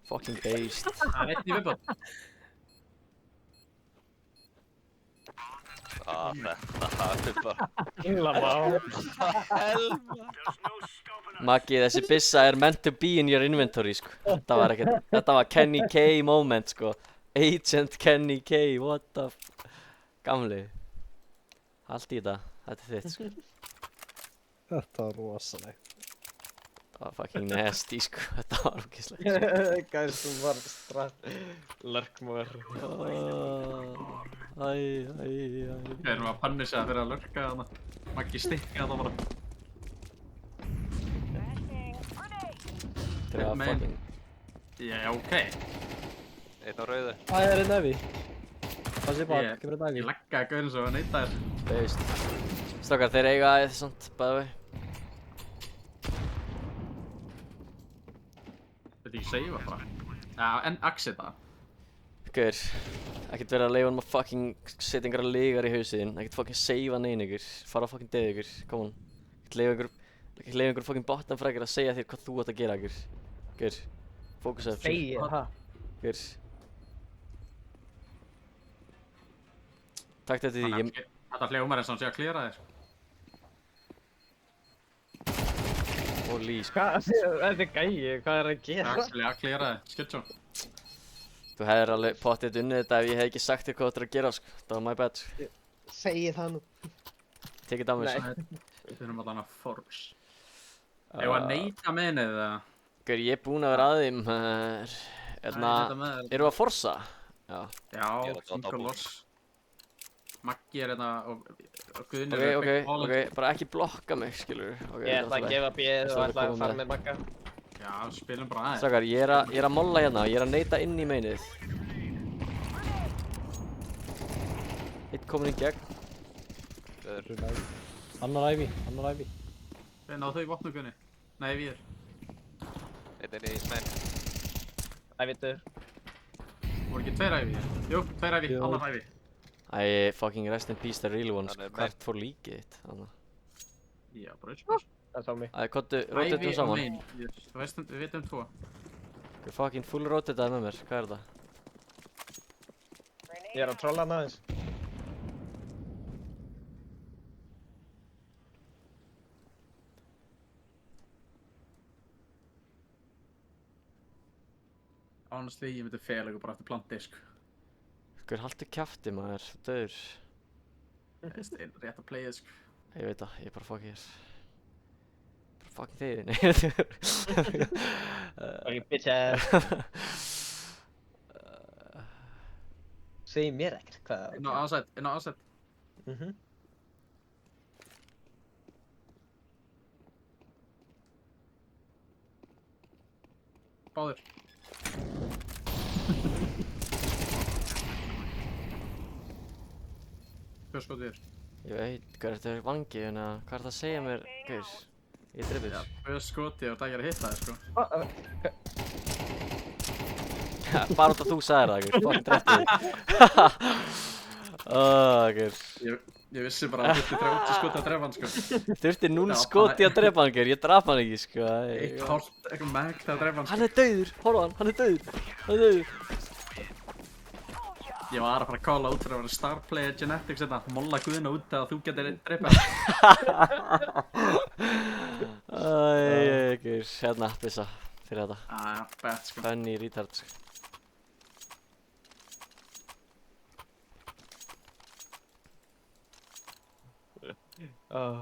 Fucking based. Það er einn í viðbót. Þetta er bara... Maggi, þessi byssa er meant to be in your inventory, sko. Þetta var Kenny K moment, sko. Agent Kenny K, what the f... Gamli. Allt í þetta. Þetta er þitt, sko. Þetta var rosalegt. Það var fucking nasty, sko. Þetta var ógeðslegt, sko. Gæst, þú var stratt. Lurkmóður. Við erum að punisha það fyrir að lurka þarna. Maggi stikka það bara. Þeir hafa Main. fucking... Já, ok. Einn á rauðu. Það er einn Evi. Passið bak, Ég- kemur einn Evi. Ég leggaði gauðin svo að neyta þér. Based. Strákar, þeir eiga eða svona, by the way. Þetta ekki seifa bara. Já, en exit það. Gaur, ekkert verið að leifa hann að fucking setja einhverja lygar í hausinn, ekkert fucking seifa neyn ykkur, fara að fucking deyða ykkur, come on. Ekkert leifa einhver fucking botnfrækir að segja þér hvað þú átt að gera ykkur. Gaur, fókusaðu. Segir það. Gaur. Takk eftir því, Þetta hljómar eins og hann sé að klíra þér. holy sko. Hvað? Þetta er gæi, hvað er að gera? Actually að klíra þér, skitsjó. Þú hefðir alveg pottið unnið þetta ef ég hef ekki sagt þér hvað þú ættir að gera, sko. Það var my bad, sko. Segir það nú. Tekið á mig, sko. Við þurfum allan að force. Ef að neyta meinið það. Gaur, ég er búinn að vera að þeim, eru að forsa? Já. Já, Ég er að King dáta og búst. Loss. Maggi er þetta og Guðni Ok, bara ekki blokka mig, skilur. Ég ætla að gefa B-ið og ætla að fara með Magga. Ok, Já, spilum bara aðeins. Strákar, ég er að molla hérna, ég er að neita inn í mainið. Eitt komin í gegn. Annar ævi. Náðu þau í vopnugunni? Nei, við. Einn er í menn. Ævitur. Voru ekki 2 ævi? Jú, 2 ævi, Jú. annar ævi. Æ, fucking rest in peace, the real ones. Hann er Hvert fór líkið þitt? Þannig. Já, bara eitthvað. Það sá mig. Æ, kottu, rotatum Ævi og saman. main. Þú veist, við vitum 2. Fucking full rotataði með mér, hvað er þetta? Ég er að trolla hann aðeins. Honestly, ég myndi fela ykkur bara eftir plantdisk. Hver haltu kjafti maður, döður. Það er rétt að playa, sko. Ég veit það, ég er bara fucking hér. Bara fucking þig, nei. Fucking bitch ass. Segir mér ekkert hvað. Inn á aðsett, Báðir. Hver skot þér? Ég veit, hvað er þetta vangi, en hvað er það að segja mér, gaur? Ég er drippið. Hver skoti og það ekki að hitta þér, sko. Bara út að þú sagðir það, gaur, fucking drippið. Gaur. Ég vissi bara að þurfti 30 skoti að drefa hann, sko. Þurfti 0 Já, skoti að drepa hann, gaur, ég draf hann ekki, sko. Eitt hálft, eitthvað meg þegar að drefa hann, sko. Hann er dauður, horfa hann er dauður. Ég var að fara að kála út fyrir að vera star player genetics þetta. Molla guðina út að þú getur drepa hann. Gaur, hérna, byssa, fyrir þetta. Bet, sko. Funny retard, sko.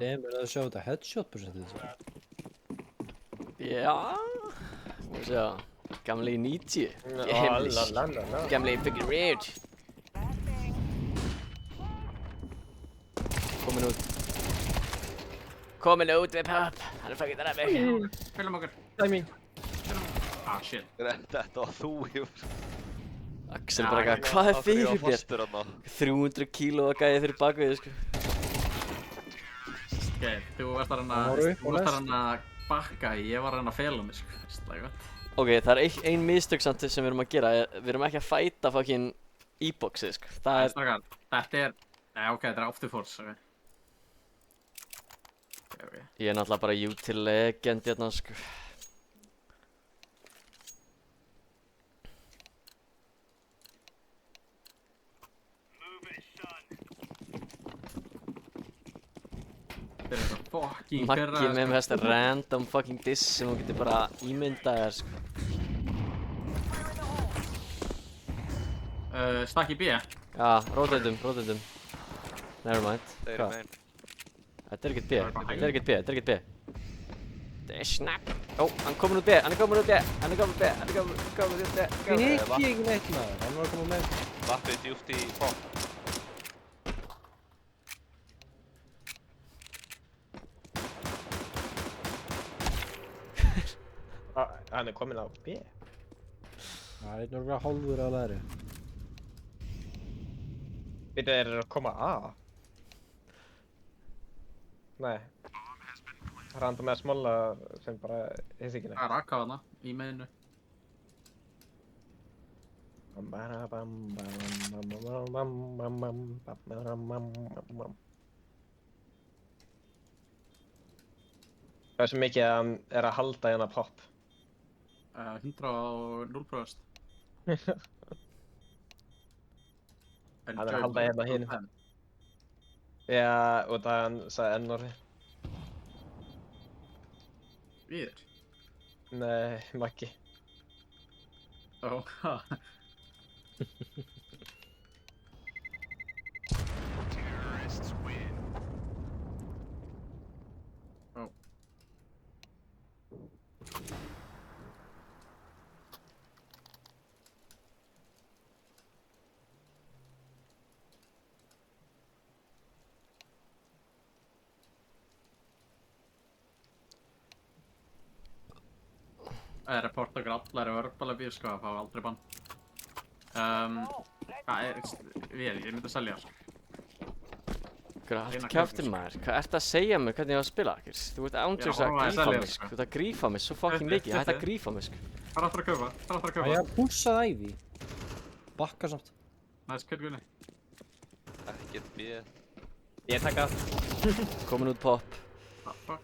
Demur að sjá þetta headshot percentið. Já, þú sjá, gamli 90. Heimlis. Gamli fucking rage. Komin út við papp. Hann er fucking þar að mig. Fylgum okkur. Timing. Shit. Þetta var þú, Júr. Axel bara eitthvað, hvað er fyrir þér? 300 kíló að gæði fyrir bakvið, sko. Okay, þú varst að reyna að bakka, ég var að reyna að fela mig, sko. Það er gott. Ok, það er ein mistök samt sem við erum að gera. Við erum ekki að fæta fucking e-boxið, sko. Það er... Þetta er... Nei, ok, þetta er afterforce, ok. Ég er náttúrulega bara util legend hérna, sko. Þetta er eitthvað fucking fyrra, Maggi með þess random fucking diss sem þú getur bara ímyndað þér, sko. Stakk í B. Já, rotatum. Nevermind. Þeir eru Hvað? megin. Þetta er ekkert B. Þetta er snap. Ó, hann komin út B. Ég hitti ekki neitt maður, hann var að koma með. Lappið djúpt í bótt. Hann er komin á B. Það er einhverja hálfur að læri. Býtu, þeir eru að koma A? Nei. Random eða smolla sem bara hitt ekki neitt. Það er akka þarna, í meðinu. Hversu mikið hann er að halda hérna pop? 100%. Hann er að halda hérna hinum. Já, og það hann sagði N-orði. Við? Nei, Maggi. Ó, ha. Ó. report okkur allar í Verbal Abuse, sko, það fá aldrei bann. Ég myndi að selja, sko. Allt kjaftir maður, hvað ert að segja mér hvernig ég á að spila? Þú ert ándjóks að grífa mig, sko. Þú ert að grífa mig svo fucking mikið, hætti að grífa mig, sko. Það er aftur að kaupa, það er aftur að kaupa. Ég pússaði Ivy. Bakka samt. Næst, kjörg Gunni. Ekkert bíð. Ég taka. Komin út pop. Fuck.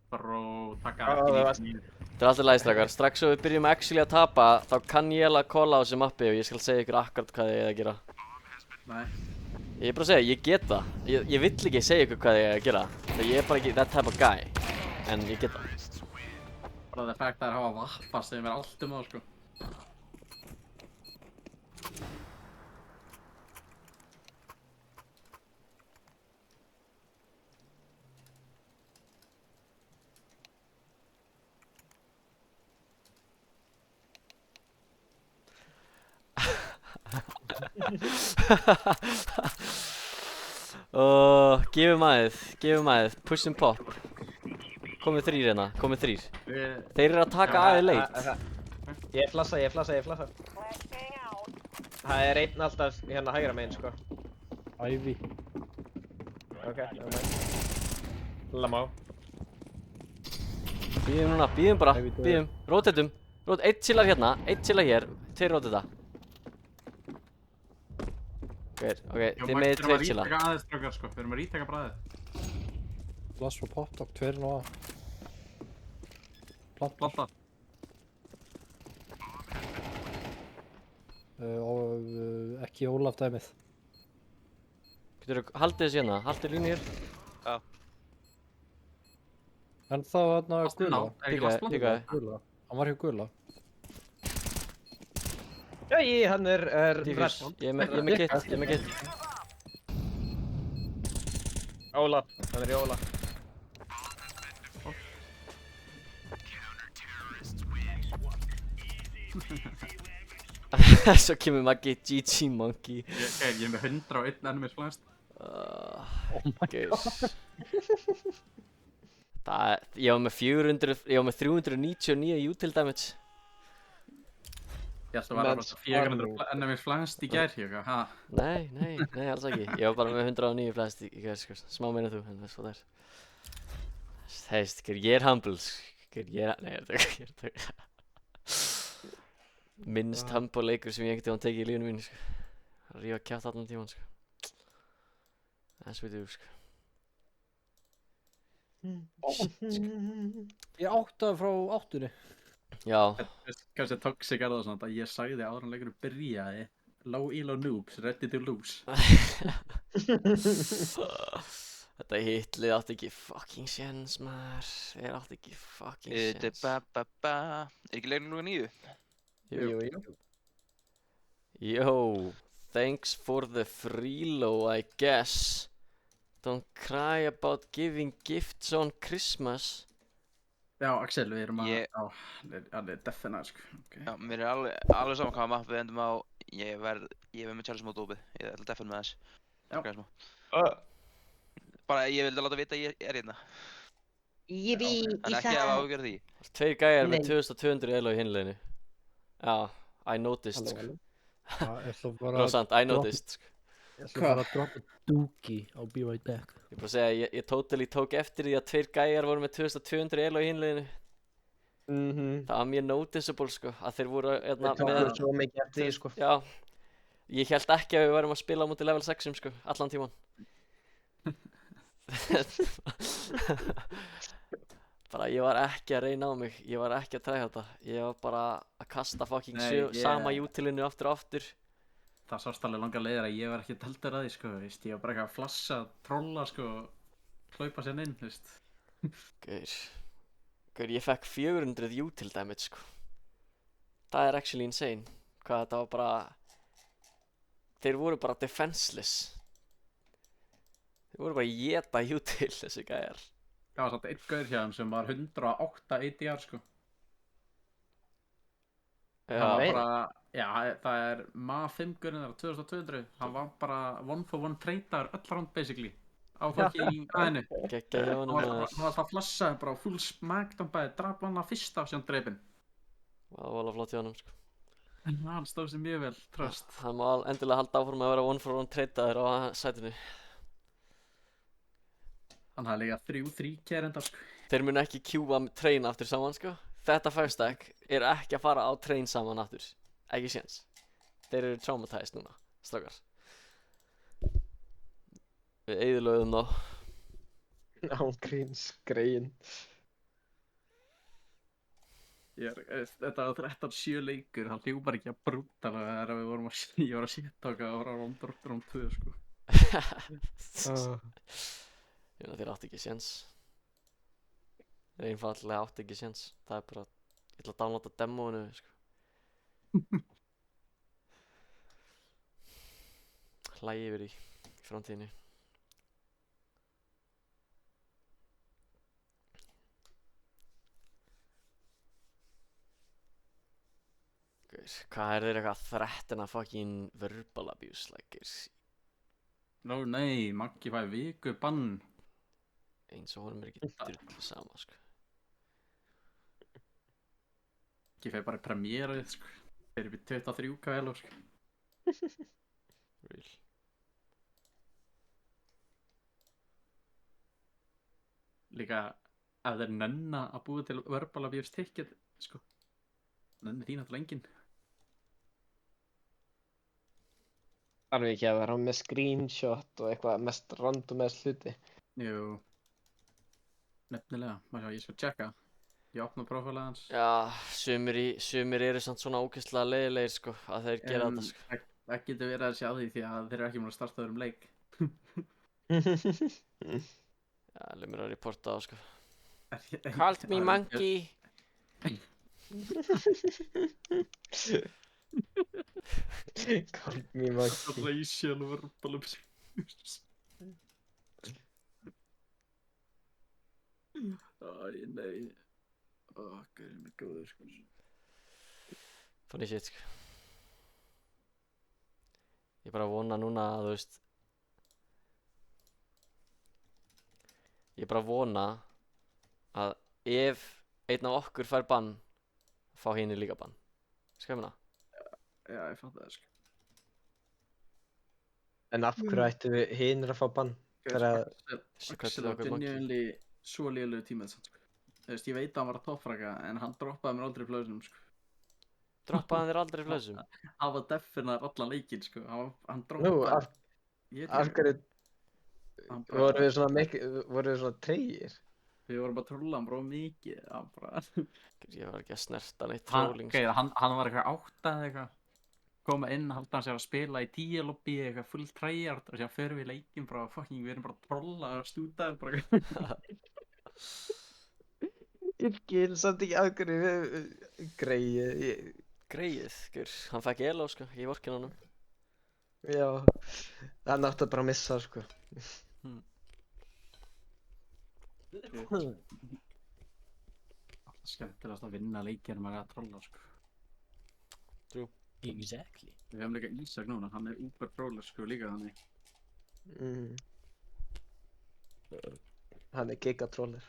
Bró, taka ekki nýtt. Þetta er alltaf lægstrakar, strax svo við byrjum actually að tapa, þá kann ég alveg að calla á þessi mappi og ég skal segja ykkur akkurat hvað ég er að gera. Nei. Ég er bara að segja, ég get það. Ég vill ekki segja ykkur hvað ég er að gera. Þegar ég er bara ekki that type of guy. En ég get það. Bara það fægt að hafa vappast þegar mér allt það, sko. Gefum aðeð, pushum pop. Komið 3 hérna, komið 3. Þeir eru að taka aðeð leit. Ég flassa. Það er einn alltaf hérna hægra megin, sko. Ivy. Ok, Lamá. Bíðum núna, bíðum bara, bíðum. Rotatum. Eitt chillar hérna, eitt chillar hér. 2 rotata. Ok, þið megið 2 chilla. Við erum að rítaka aðeins, strákar, sko. Við erum að rítaka bræðið. Flash for popdog, 2 nú að. Planta. Og ekki Ólaf dæmið. Geturðu haldið þessu hérna, haldið línu hér. Já. En þá hérna Gula. Píkaði. Gula. Hann var hjá Gula. Jæji, hann er Dífus, ég er með kitt. Óla, hann er í Óla. Svo kemur Maggi, GG monkey. Ég er með 101 enemies flest. Ég var með 399 util damage. Ég ætla að vera bara 400 enemies flest í gær, hjá, ha? Nei, alls ekki. Ég var bara með 109 flest í gær, sko. Smá meina þú, en þess hvað það er. Þeist, ég er humble, nei, ég er það. Minnst humble leikur sem ég einhvern tímann tekið í lífinu mínu, sko. Að rífa kjátt allan tímann, sko. That's what we do, sko. Ég áttaði frá 8-unni. Já. Kannski toxic er það svona að ég sagði áður en leikurinn byrjaði low elo noobs, ready to lose. Þetta hitlið átti ekki fucking séns, maður. Þeir átti ekki fucking séns. Er ekki leikurinn núna 9? Jú. Yo, thanks for the freelo, I guess. Don't cry about giving gifts on Christmas. Já, Axel, við erum að... Það er defina, sko. Já, mér er alveg saman hvaða mapp við endum á. Ég verð með Charles mót opið. Ég ætla að defina með þess. Já. Bara, ég vildi láta vita að ég er hérna. Ég en ekki að ágjörða því. 2 gæjar með 2200 elo í hinleginu. Já, I noticed, sko. Rósand, I noticed, sko. Ég ætla bara að droppa dookie á Be Right Back. Ég bara að segja, ég totally tók eftir því að 2 gæjar voru með 2200 elo í hinleginu. Það var mjög noticeable, sko, að þeir voru með... Þeir tóku svo mikið eftir því, sko. Já, ég held ekki að við værum að spila á móti level 6-um, sko, allan tíman. Bara, ég var ekki að reyna á mig, ég var ekki að træða þetta. Ég var bara að kasta fucking sama utilinu aftur og aftur. Það sást alveg langar leiðir að ég var ekki deltur að því, sko, veist. Ég var bara ekki að flassa, trolla, sko, hlaupa sérna inn, veist. Gaur, ég fekk 400 util damage, sko. Það er actually insane. Hvað þetta var bara... Þeir voru bara defenseless. Þeir voru bara að éta util, þessi gæjar. Það var samt einn gaur hjá þeim sem var 108 ADR, sko. Það var bara, já, það er Ma 5-gurinn, það er 2200. Hann var bara one for one trade-ar öll round basically. á fucking aðinu. Gekkja hjá honum Hann maður. var alltaf að flassa bara á full smackdown bæði, drap hann að fyrsta og síðan dreipinn. Það var alveg flott hjá honum sko. Hann stóð sér mjög vel, tröst. Hann má endilega halda áfram að vera one for one trade-aður á sætinu. Hann hafði líka 3 kærendar sko. Þeir munu ekki queua train aftur saman sko. Þetta first stack er ekki að fara á train saman aftur. Ekki séns. Þeir eru traumatized núna, strákar. Við eyðilögðum þá. Ángríns, greyin. Þetta var 13-7 leikur, hann hljópar ekki að brúta þegar við vorum ég var að shit-talka og var að róm 2 sko. Ég meina þeir átti ekki séns. Þeir einfallega átti ekki séns. Það er bara, ég ætla að downloada demóinu sko. Hlægi yfir í framtíðinni. Hvað er þeir eitthvað þrettina fucking verbal abuse like Nó nei, Maggi fæ viku bann. eins og honum er ekki drullu sama sko. Maggi fæ bara premjeraðið sko. Þeir eru við 23 kælu sko. Real. Líka ef þeir nenna að búa til verbal abuse ticket sko. Nenni þín alltaf enginn. Þarf ekki að vera með screenshot og eitthvað mest randomest hluti. Jú. Nefnilega, maður sjá, ég skal checka. Ég opna prófælið hans. Já, sumir eru samt svona ógeðslega leiðilegir sko, að þeir gera þetta sko. Það getur verið að sjá því því að þeir eru ekki múin að starta öðrum leik. Já, leið mér að reporta það sko. Called me monkey. Called me monkey. Racial verbal abuse. Æ, nei. Guðið mig góður sko. Funny shit sko. Ég bara vona núna að þú veist. Ég bara vona að ef einn af okkur fær bann, fá hinni líka bann. Skal ég meina? Já, ég fatt það sko. En af hverju ættu við hinir að fá bann? Axel var genuinely svo lélegu tímað samt sko. Þú veist, ég veit að hann var að toppfraka en hann droppaði mér aldrei í flöðunum sko. Droppaði hann þér aldrei í flöðsum? Hann var deffinar allan leikinn sko. Hann Nú, droppaði. af hverju voru við svona tregir? Við vorum bara að trolla hann bara mikið. Hann bara... Ég var ekki að snerta neitt trolling sko. Hann var eitthvað áttað eitthvað. Koma inn, halda hann sér að spila í 10 lobby eitthvað full tryhard og sér fyrir við leikinn bara fucking, við erum bara að trolla og stúta bara. Ég skil samt ekki af hverju við greið. Greið, hann fekk elo sko, ég vorkin honum. Já, hann átti bara að missa sko. Alltaf skemmtilegast að vinna leikinn en maður er að trolla sko. True. Exactly. Við hefum líka Ísak núna, hann er uber troller sko líka þannig. Hann er gigatroller.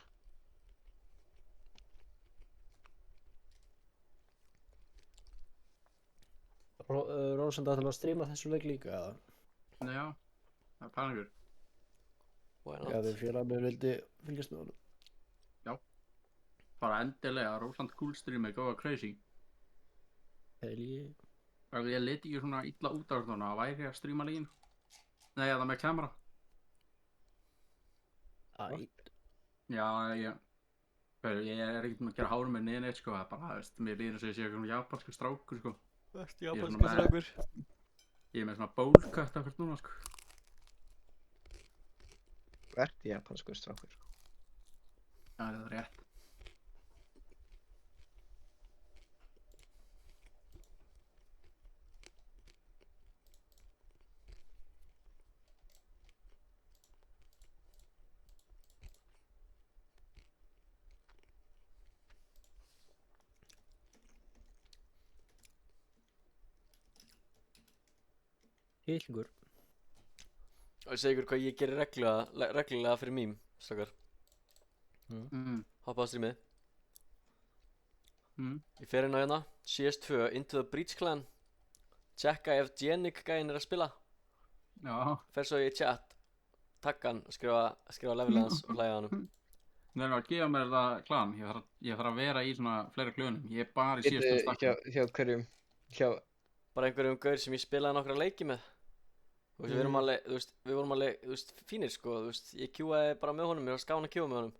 Rósand ætlaði að stríma þessu leik líka eða? Já, það er panikur. Já, þegar félagið vildi fylgjast með honum. Já. Bara endilega, Rósand cool stream er góða crazy. Helgi. Ef ég liti ekki svona illa út á svona, væri ég að stríma legin. Nei, það með kamera. Ætt. Já, ég er ekkert með að gera hárum með neðin eitt sko, það er bara, þú veist, mér líður eins og ég sé eitthvað japansku strákur sko. Japansku strákur. Ég er með svona bólkött akkert núna sko. Hvert japansku strákur? Já, það er rétt. Hilgur. Og ég segi ykkur hvað ég gerir reglulega fyrir mím, strákar. Hoppa á streamið. Ég fer inn á hérna, CS2, Into the Breach Clan. Tjekka ef Genic gæinn að spila. Já. Fer svo í chat, tagga hann og skrifa levelið hans og hlæja honum. Nei, að gefa mér þetta klan. Ég þarf að vera í svona fleiri klönum. Ég bara í síðustum stakka. Hjá hverjum? Bara einhverjum gaur sem ég spilaði nokkra leiki með. Þú veist, við vorum alveg, fínir sko, ég queuaði bara með honum, mér var skána að queua með honum.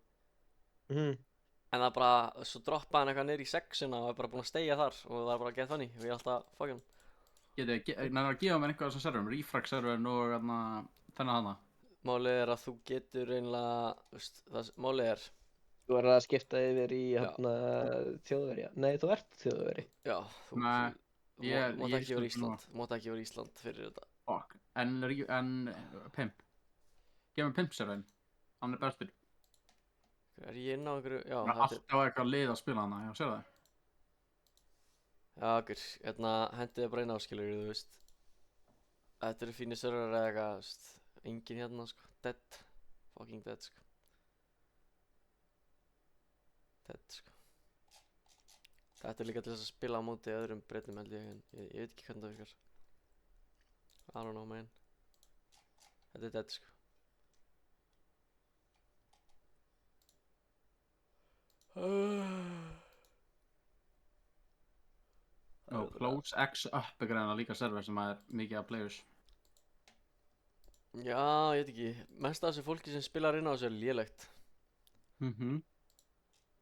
En það bara, svo droppaði hann eitthvað niður í sexuna og er bara búinn að steigja þar og það er bara get funny og ég er alltaf fuck hann. Nefnir að gefa mér einhvað af þessum serverum, Refrag serverin og þennan hana. Málið er að þú getur einlega, málið er. Þú verður að skipta yfir í Þjóðverja. Nei, þú ert Þjóðveri. Já, þú mátt ekki vera Ísland. Þú mátt ekki vera Ísland fyrir þetta. Fuck, en Pimp. Gef mér Pimp serverin, hann er bestur. Er ég inn á einhverju, já. Það er alltaf eitthvað lið að spila hana, já, sér það. Já, okkur, hendið þið bara inn á, skilur, þú veist. Þetta eru fínir serverar eða eitthvað, engin hérna, sko, dead. Fucking dead, sko. Dead, sko. Þetta er líka til þess að spila á móti öðrum breytum held ég, en ég veit ekki hvernig það virkar. I don't know, man. Þetta er dead, sko. Og Close X Up er greina líka server sem er mikið af players. Já, ég veit ekki. Mest af þessu fólki sem spilar inn á þessu er lélegt.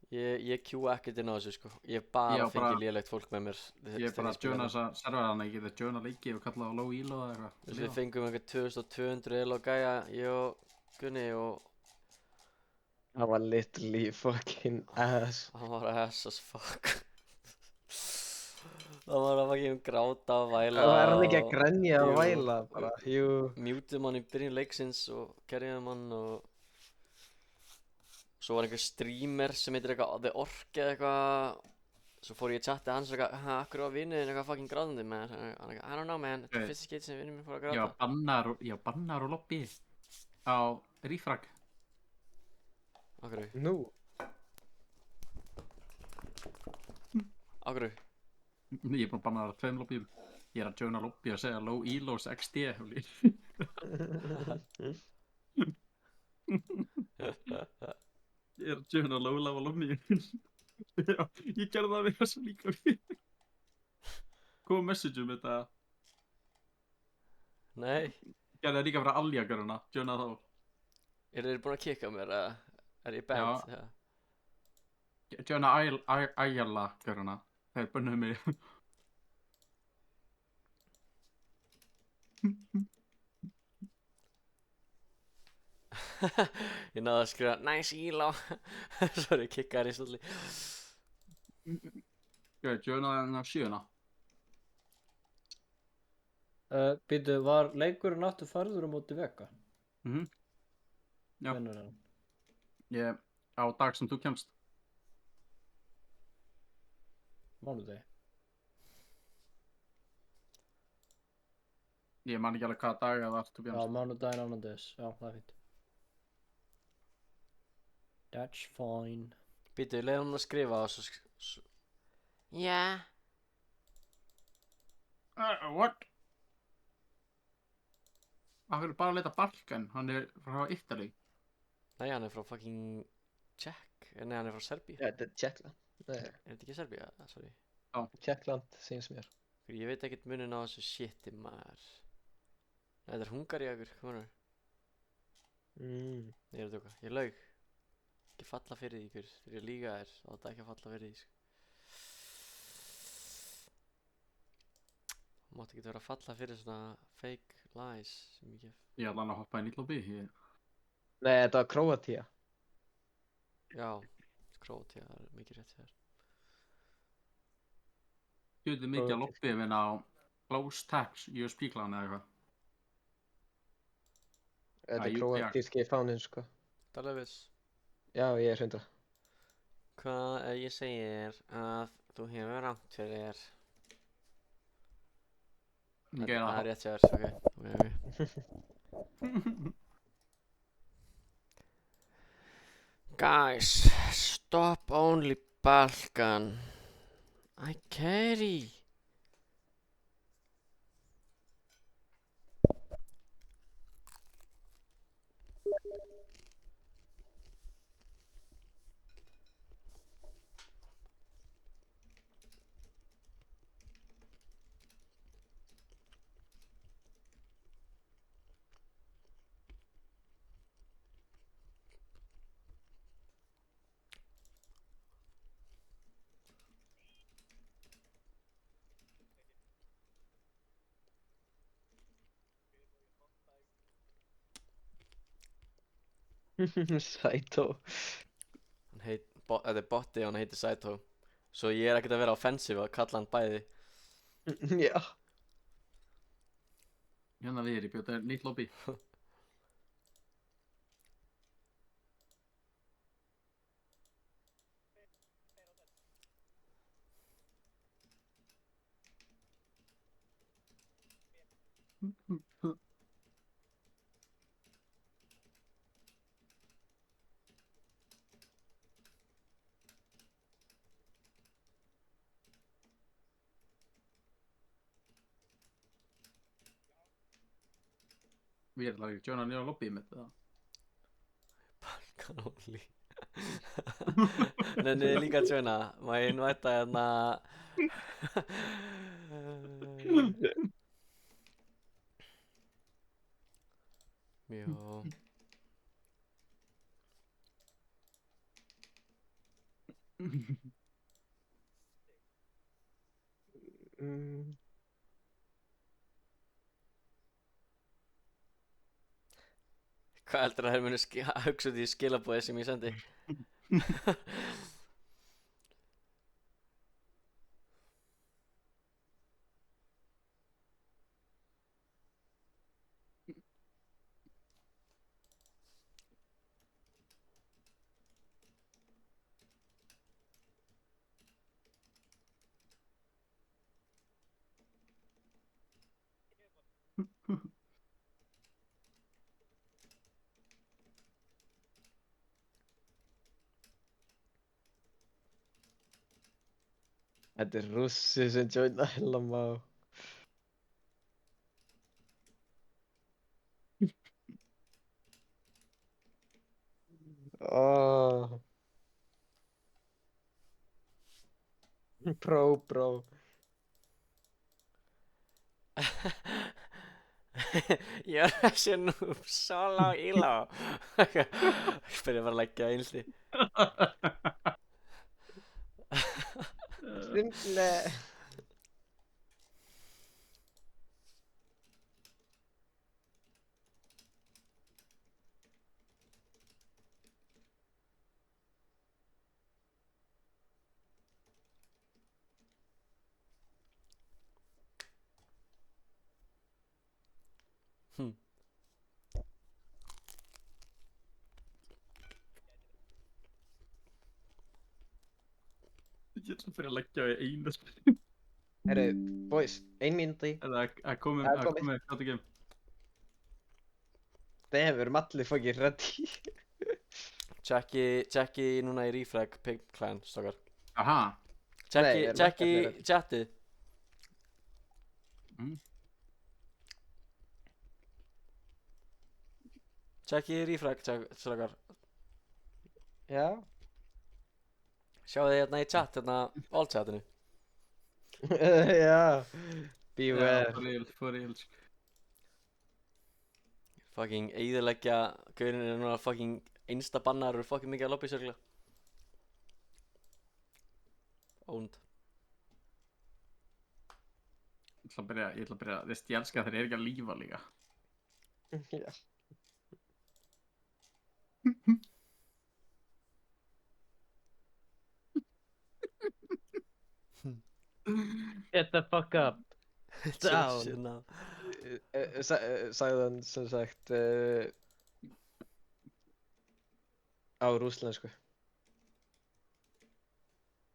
Ég queua ekkert inn á þessu sko. Ég bara fengi lélegt fólk með mér. Ég er bara að joina þessa serverana, ég geti joina leiki og kalla á low elo eða eitthvað. Við fengum eitthvað 2200 elo gæja, ég og Gunni og... Hann var literally fucking ass. Hann var ass as fuck. Það var að fucking gráta og væla. Það var hann ekki að grenja og væla bara, jú. Mutum hann í byrjun leiksins og kerjum hann og... Svo var einhver streamer sem heitir eitthvað The Ork eða eitthvað. Svo fór ég í chati hans og eitthvað, akkur var vinnuðinn eitthvað fucking grátandi með hann eitthvað, I don't know man, þetta er fyrsta skeitt sem vinnur minn fór að gráta. Ég var bannar og lobby á Refrag. Akkur? Nú? Akkur? Ég er búinn að banna það á 2 lobbyum. Ég er að joina lobby og segja low elos XD. Ég er að joina low level lobby. Já, ég gerði það við þessu líka. Kom message þetta. Nei. Ég gerði það líka fyrir Alja-göruna, joina þá. Eru þeir búin að kicka mér eða? Er ég bent? Já. Joina Ayala-göruna. Þeir bönnuðu mig. Ég náði að skrifa nice elo. Sorry, kickaði í svolítið. Joina þennan 7. Býtu, var leikurinn aftur færður á móti Vega? Já. Hvenær er hann? Ég á dag sem þú kemst. Mánudegi? Ég man ekki alveg hvaða dag það var, to be Já, honest. mánudaginn annan dags. Já, það er fínt. That's fine. Býtu, ég leiði hann að skrifa og svo... Yeah. What? Það er bara að leita Balkan, hann er frá Ítali. Nei, hann er frá fucking Czech. Nei, hann er frá Serbíu. Ja, þetta er Tjekkland. Nei. Er þetta ekki Serbíu? Sorry. Tjekkland, síns mér. Ég veit ekkert munin á þessu shiti maður. Nei, þetta er Hungaríakur, hvað maður? Ég er að djóka, ég laug. Ekki falla fyrir því ykkur, þegar ég líka þér, þá þetta ekki að falla fyrir því, sko. Þú mátt ekki vera að falla fyrir svona fake lies sem ég gef. Ég ætla hann að hoppa inn í lobby. Nei, þetta var Króatía. Já, Króatía, það er mikið rétt hér. Ég veit mikið að lobby vinna á Close Tabs USP-klan eða eitthvað. Þetta er króatíski fáninn, sko. Talið viss. Já, ég er 100. Hvað ef ég segir að þú hefur rangt fyrir þér? Það er rétt hjá þér, ok. Guys, stop only Balkan. I carry. Saito. Þetta er botti og hann heitir Saito. Svo ég er ekkert að vera offensive að kalla hann bæði. Já. Hérna við erum, þetta er nýtt lobby. Við erum ekki að joina nýja lobby mitt, eða? Balkan only. Nenni þið líka að joina. Má ég invita hérna... Jó. Hvað heldur að þeir munu hugsa út í skilabóðið sem ég sendi? Þetta er Rússi sem joina Hellamá. Oh. Bro. Ég er þessi noob, solo íló. Ég byrja bara að leggja einhli. Simple. Ég ætla að fyrir að leggja í einu spil. Herru, boys, 1 mínúti. Eða að komið, hvað ekki? Damn, við erum allir fucking ready. Checki núna í refrag Pig Clan, stokkar. Aha. Checki chatið. Checki refrag, stokkar. Já. Sjáu þið hérna í chat, hérna all chatinu. Já. Beware. Já, for real, sko. Fucking eyðileggja, gaurinn er núna fucking instabannar og fucking mikið að lobbysörgla. Ónd. Ég ætla að byrja, veist, ég elska að þeir eru ekki að lífa líka. Já. Get the fuck up. Down. Sagði hann sem sagt á rússnesku.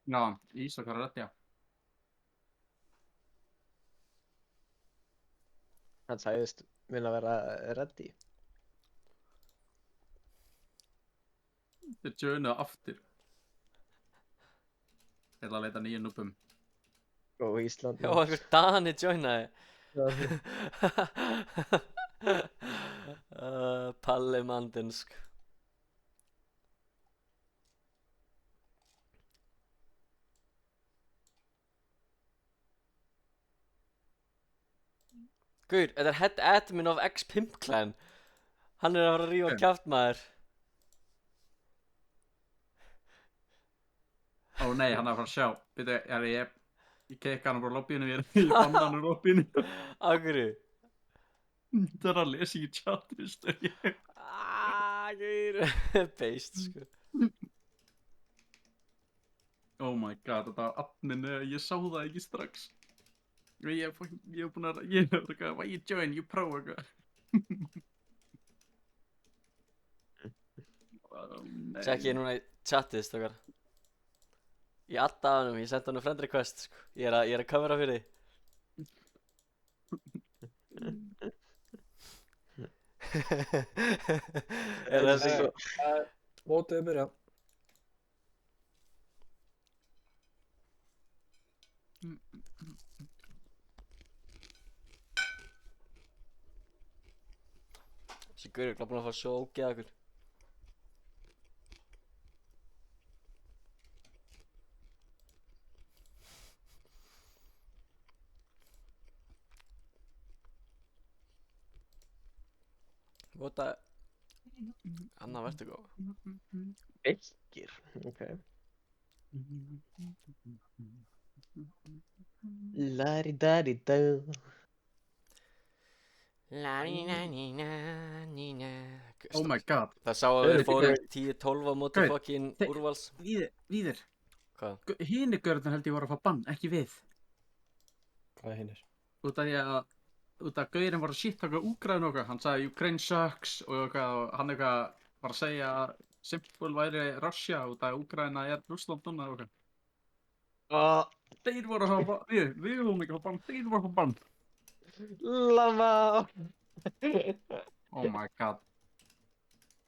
Já, Ísakar er rétt, já. Hann sagðist vilja vera ready. Þeir joinu aftur. Þeir að leita nýjum núpum. Og Ísland. Já, einhver Dani joinaði. Palli Mandinsk. Guður, þetta er head admin of X-Pimp Clan. Hann er að fara að rífa kjaft maður. Ó nei, hann er að fara að sjá. Býtu, ég kekka hann bara lobbyinu, ég fann hann úr lobbyinu. Af hverju? Það er að lesa í chatinu, stöð ég. Guður. Beist, sko. Oh my god, þetta var admin, ég sá það ekki strax. Ég hef búin að, why you join, you pro, eitthvað. Tjekki núna í chatið, stókar. Ég addaði honum, ég sendi honum friend request, sko. Ég er að covera fyrir því. Er þessi svo... Mótið byrja. Þessi gaur er búinn að fá svo ógeða okkur. Vota... Anna Vertigo. Birkir, ok. Lari-dari-dó. La-ni-na-ni-na-ni-na. Oh my god. Það sá að við fórum 10-12 á móti Gaur, fokkin úrvals. Víðir. Hvað? Hinir görðin held ég voru að fá bann, ekki við. Hvað er hinnir? Út af gaurinn var að shittaka Úkraínu og eitthvað. Hann sagði Ukraine sucks og hann eitthvað var að segja að Simple væri Russia út af Úkraína er Russland núna og eitthvað. Þeir voru að fá bann. Við vorum ekki að fá bann, þeir voru að fá bann. Lama. Oh my god.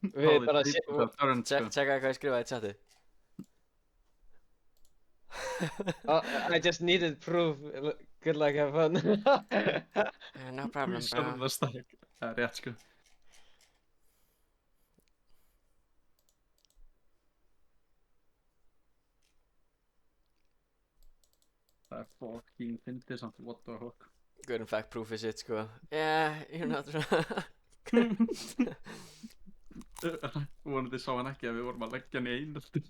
Við bara Tjekka hvað ég skrifaði í chati. I just needed proof. Good luck, have fun. No problem, bro. Það er rétt, sko. Það er fucking fyndið samt, what the fuck. Gaurinn fekk proofið sitt, sko. Yeah, you're not Vonandi sá hann ekki að við vorum að leggja hann í einelti.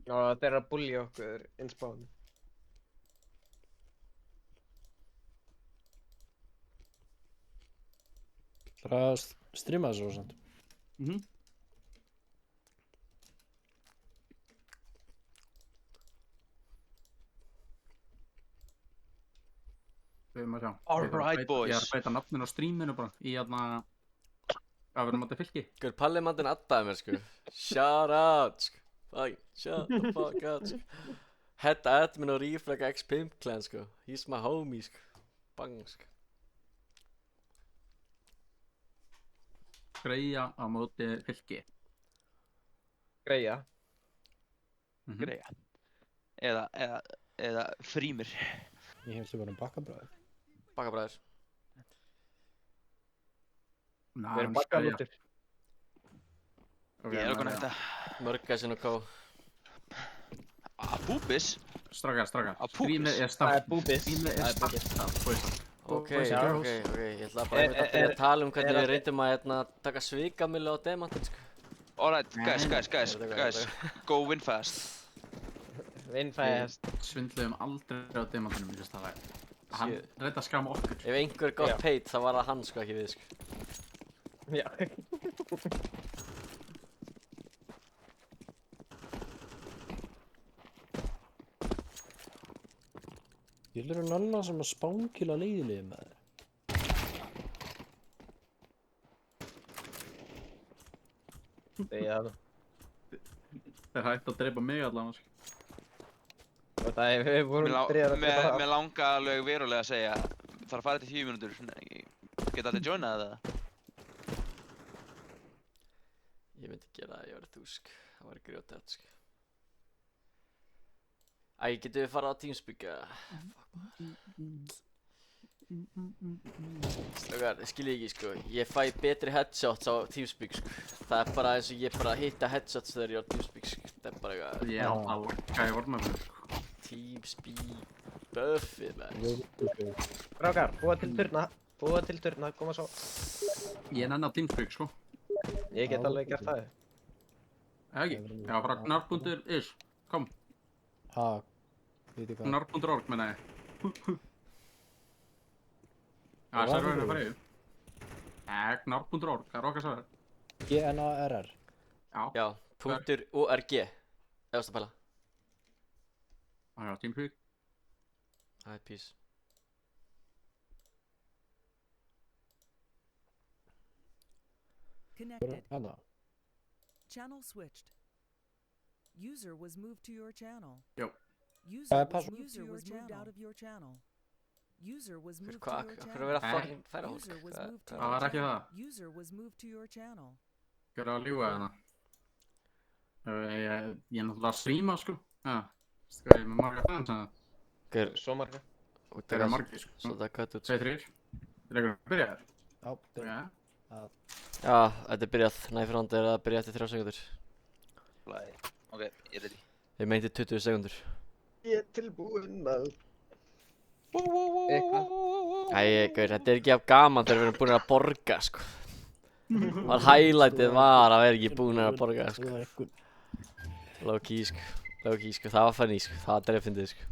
Og þeir eru að bullja okkur innspáðum. Það er að streama þessu og samt. Við erum að sjá. Alright, boys. Ég er að breyta nafninu á streaminu bara í að við erum áttið fylki. Gaur, Palli Mandin addaði mér, sko. Shout out, sko. Fuck, shut the fuck out, sko. Head admin og Reflag X-Pimp Clan, sko. He's my homie, sko. Bang, sko. Greyja á móti fylki. Greyja. Greyja. Eða Frímir. Ég held að vera bakkabræður. Bakkabræður. Við erum bakkalútur. Ég er okkur nægt að... Mörgæsin og kó. Búbis? Strákar. Púbis? Streamið er start. Það er búbis. Streamið er start. Ok, ég ætla bara að byrja að tala hvernig við reyndum að taka svikamillu á demantin, sko. Alright, guys. Go win fast. Win fast. Svindluðum aldrei á demantinum í fyrsta lagi. Hann reyndi að skama okkur. Ef einhver got paid, þá var það hann, sko, ekki við, sko. Já. Ég eru nanna sem að spánkila leiðinni með þér. Það. Þeir hætti að dreipa mig allavega, sko. Nei, við vorum byrjað að geta það. Mér langa alveg verulega að segja, þarf að fara til 10 mínútur, geta allir joinað eða? Ég myndi gera það, ég væri þú, sko. Það væri grjótart, sko. Æ, getum við farað á Teamspeak, eða? Strákar, skiljið ekki, sko. Ég fæ betri headshots á Teamspeak, sko. Það er bara eins og ég bara hitta headshots þegar ég er á Teamspeak, sko. Það er bara eitthvað... Ég er alltaf lagga í vormöfnum, sko. Teamspeak buffið, maður. Strákar, búa til turna, koma svo. Ég er nenni á Teamspeak, sko. Ég get alveg gert það. Ekki? Já, bara gnar.is, kom. Ha, veit ég hvað. Gnar.org, menna ég. Já, serverinn er bara yfir. Gnar.org, það er okkar server. GNARR. Já, .org. Eðast að pæla. Já, Teamspeak. Alright, peace. Connected. Hanna. Channel switched. User was moved to your channel. Jó. User was moved out of your channel. User was moved to your Hvað er channel. verið að fucking færa hólk? User was moved to Það var ekki það. User was moved to your channel. Gjörðu að ljúga þarna. Ég er náttúrulega að streama, sko. Já. Sko, ég er með marga fans, þannig. Svo marga. Það eru margir, sko. Svo það cut út. 2, 3. Er eitthvað að byrja þér? Já, Já. Já, þetta er byrjað. Knife round er að byrja eftir 3 sekundur. Ok, ég er ready. Ég meinti 20 sekundur. Ég er tilbúinn, maður. Æ, gaur, þetta er ekki af gaman þegar við erum búin að borga, sko. Highlightið var að vera ekki búin að borga, sko. Low key, sko. Það var funny, sko. Það var drefindið, sko.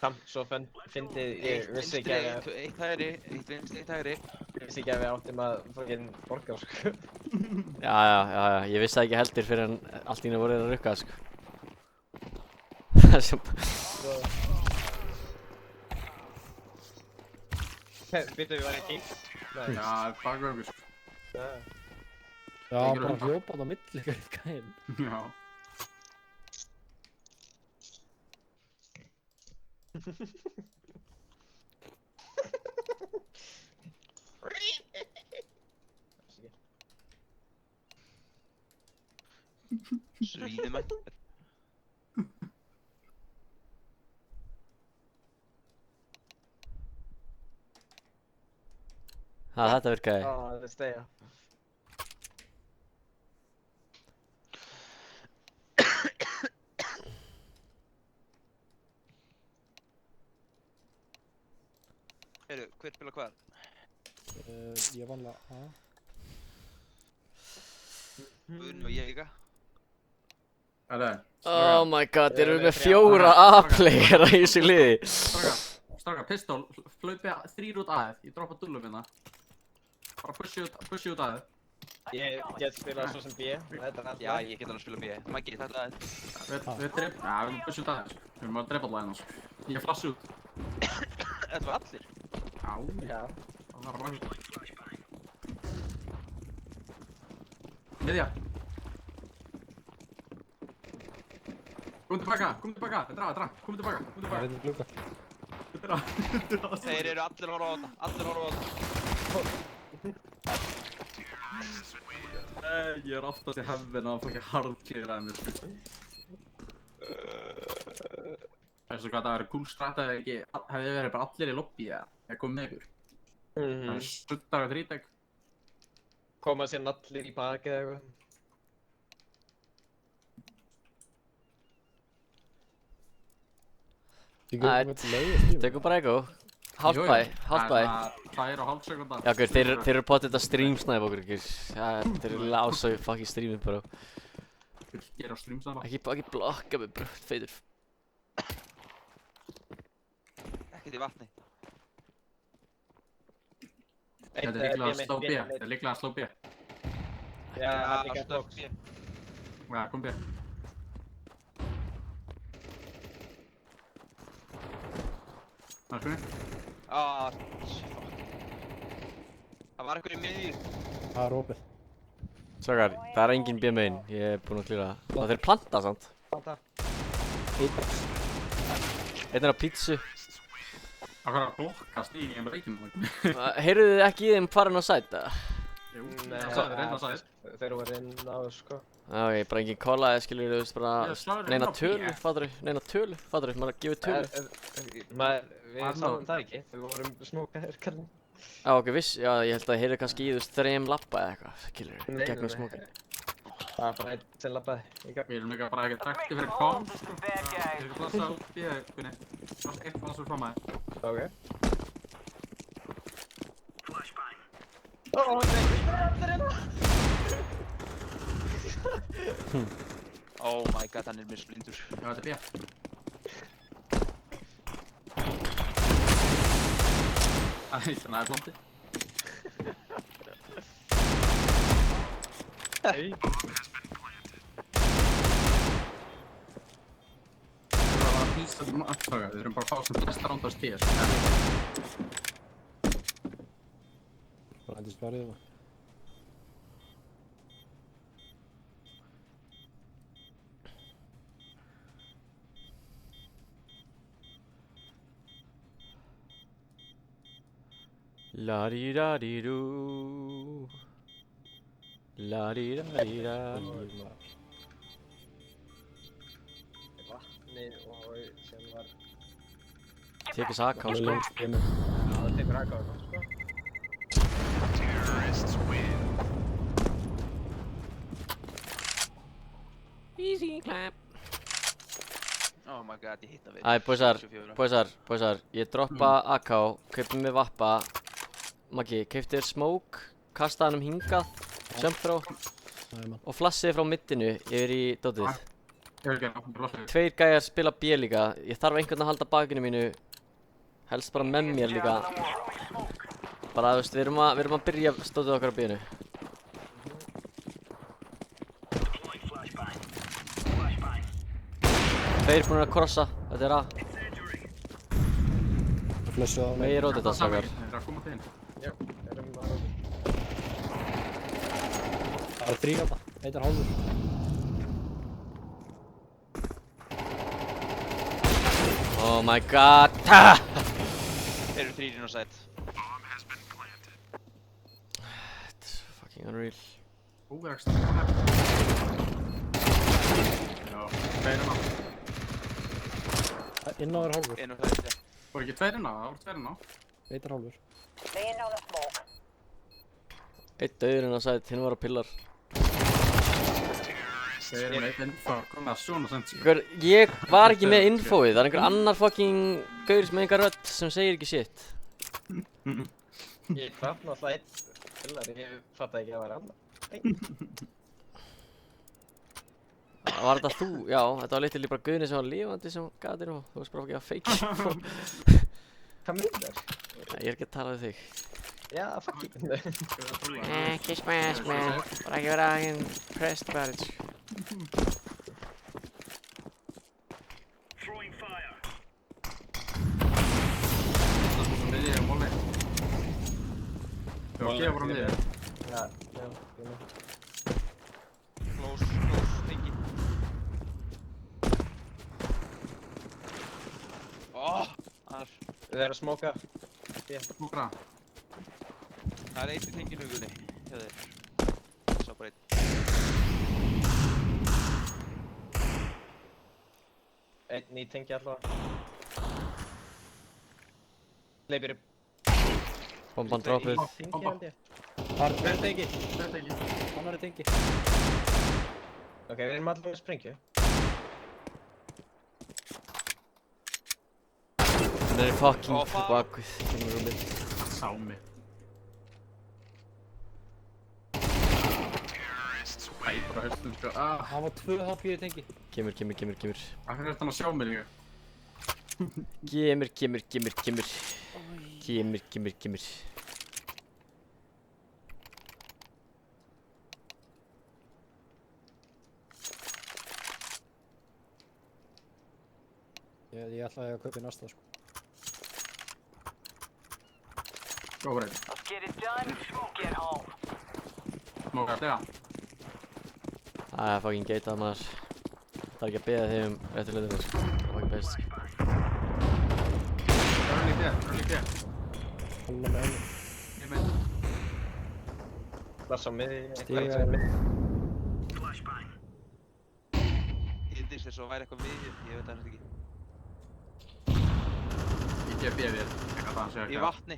Samt svo fyndið, ég vissi ekki að við... Eitt hægri, eitt vinst, eitt hægri. Ég vissi ekki að við áttum að fokkin borga, sko. Já, ég vissi það ekki heldur fyrir en allt í einu voru að rukka, sko. Býttu við væri kýrt? Já, bakvöggur, sko. Já, bara hljópað á milli fyrir gæinn. Já. Svínið mætt. Þetta virkaði. Já, þetta er stegja. Heyrðu, hver spila hvað? Ég vann að... Guðn og ég líka. Oh my god, erum við með 4 A-playera í þessu liði? Strákar, pistól, hlaupi 3 út aðeð. Ég droppa dullum hérna. Bara pussi út aðeð. Ég get spilað svo sem B. Já, ég get alveg spila B. Maggi, þetta er... Við erum pussi út aðeð, sko. Við erum að drepa allavega hérna, sko. Ég flassi út. Þetta var allir. Já. Það var bara... Miðja. Kom tilbaka. Dra. Kom tilbaka. Það er einnig glugga. Þeir eru allir horfa á þetta. Ég er oftast í hefðina að fokka hardclearaði mér, sko. Veistu hvað, það verið cool strat að hefði verið bara allir í lobby eða komið með ykkur. Það er stuttar og þrítæk. Koma sér allir í bakið eða eitthvað. Tökum bara ego. Halfbæ. 2,5 sekundar. Já, gaur, þeir eru potið að streamsnæpa okkur, gaur. Þeir eru lásað í fucking streamið, bro. Gera streamsnæpa. Ekki blokka mig, bro, feitur. Ekkert í vatni. Þetta er líklega að slá B. Já, það er líka stökk B. Já, kom B. Það er skoðið. Það var eitthvað í miðju. Það er opið. Strákar, það er engin B-main. Ég er búinn að klíra það. Og þeir planta, sant? Planta. Apex. Einn er á pítsu. Það var að blokkast í einum reykjum. Heyrðu þið ekki í þeim farin á sæt, eða? Jú, Nei, það er reynd að sæð. Þeir voru inn á, sko. Já, ok, bara engin kollaði, skilur, þú veist, Ég bara sagði neina inn á tölu, B. fattarðu, maður gefur tölu. Við sáum það ekki, við vorum smókaðir, kallinn. Já, ok, já, ég held að ég heyrði kannski í, þú veist, 3 labba eða eitthvað, skilur, gegnum smókið. Það var bara einn sem labbaði í gang. Við erum líka bara ekkert drætti fyrir kom. Ég er ekki blassa út í þig, Gunni. Það er eitt blassa fram að þig. Ok. Oh my god, hann er mér splindur. Já, þetta er B. Æ, þannig að það er blóndi. Hey. Það var að hýsta um aftaga, við erum bara að fá sem flesta rándar stíðar. Bara hendist bara í það. La-di-da-di-dú. La-di-da-di-da. Vatni og sem var... Tekið saka á, sko. Já, það tekur AK á, sko. Easy clap. Oh my god, ég hitta við. Æ, boysar, ég droppa AK, kaupi mig vappa. Maggi, keipti þér smoke, kastaði hann hingað, jump throw og flassið frá middinu yfir í dótið. Ég vil gera náttúrulega. 2 gæjar spila B líka, ég þarf einhvern að halda bakinu mínu, helst bara með mér líka. Bara, þú veist, við erum að byrja stótið okkar á B-inu. Tveir búin að krossa, þetta er A. Flessu á mig. Megið rótið þetta, sakar. Það er að koma til þín. Já, erum bara... Það er 3 á það, einn er hálfur. Oh my god. Þeir eru 3 inn á sæt. Þetta er svo fucking unreal. Óverkst. Já, tveirinn á. Inn á er hálfur. Inn á sæt, já. Voru ekki tveirinn á? Það voru tveirinn á. Einn er hálfur. Eitt dauðurinn á sæt, hinn var á pillar. Þeir eru með info, komið að svona sent sig. Ég var ekki með infoið, það er einhver annar fucking gaur með einhver rödd sem segir ekki shit. Ég fatt náttúrulega einn pillar, ég fatt ekki að það var annar. Var þetta þú? Já, þetta var litil bara Guðni sem var lifandi sem gaf þér og þú veist bara ekki að fake info. Hvað mynd þér? Ég er ekki að tala við þig. Já, fuck you. Ekki smash man, bara ekki vera pressed about it. Það er svona miðið á móli. Þú var að gefa bara miðið. Já. Close, tengi. Þar. Við erum að smóka. Smókra. Það er eitt í tenginu, Gunni. Hjá þér. Sá bara einn. Einn í tengi allavega. Leipir upp. Bomban droppuð. Tengi held ég. Hard. Hver tengi? Þetta ekki. Annar er tengi. Ok, við erum allavega að sprengju. Það er fucking på bakvið. Kemur rúmið. Sá mig. Æ, bara höstum sko. Það var 2 HP í tengi. Kemur. Akkur er þetta að sjá mig líka. Kemur. Ég ætlaði að kaupa í næsta sko. Go for it. Smóka, þegar. Það er fucking geitað maður. Það er ekki að beða þig réttu hlutina sko. Það er fucking best sko. líka. Hanna með henni. Ég meina. Flash á miði. Stiga. Ég dyrst þess að væri eitthvað við, ég veit það ekki. Ég gef B þér, eitthvað það að segja. Í vatni.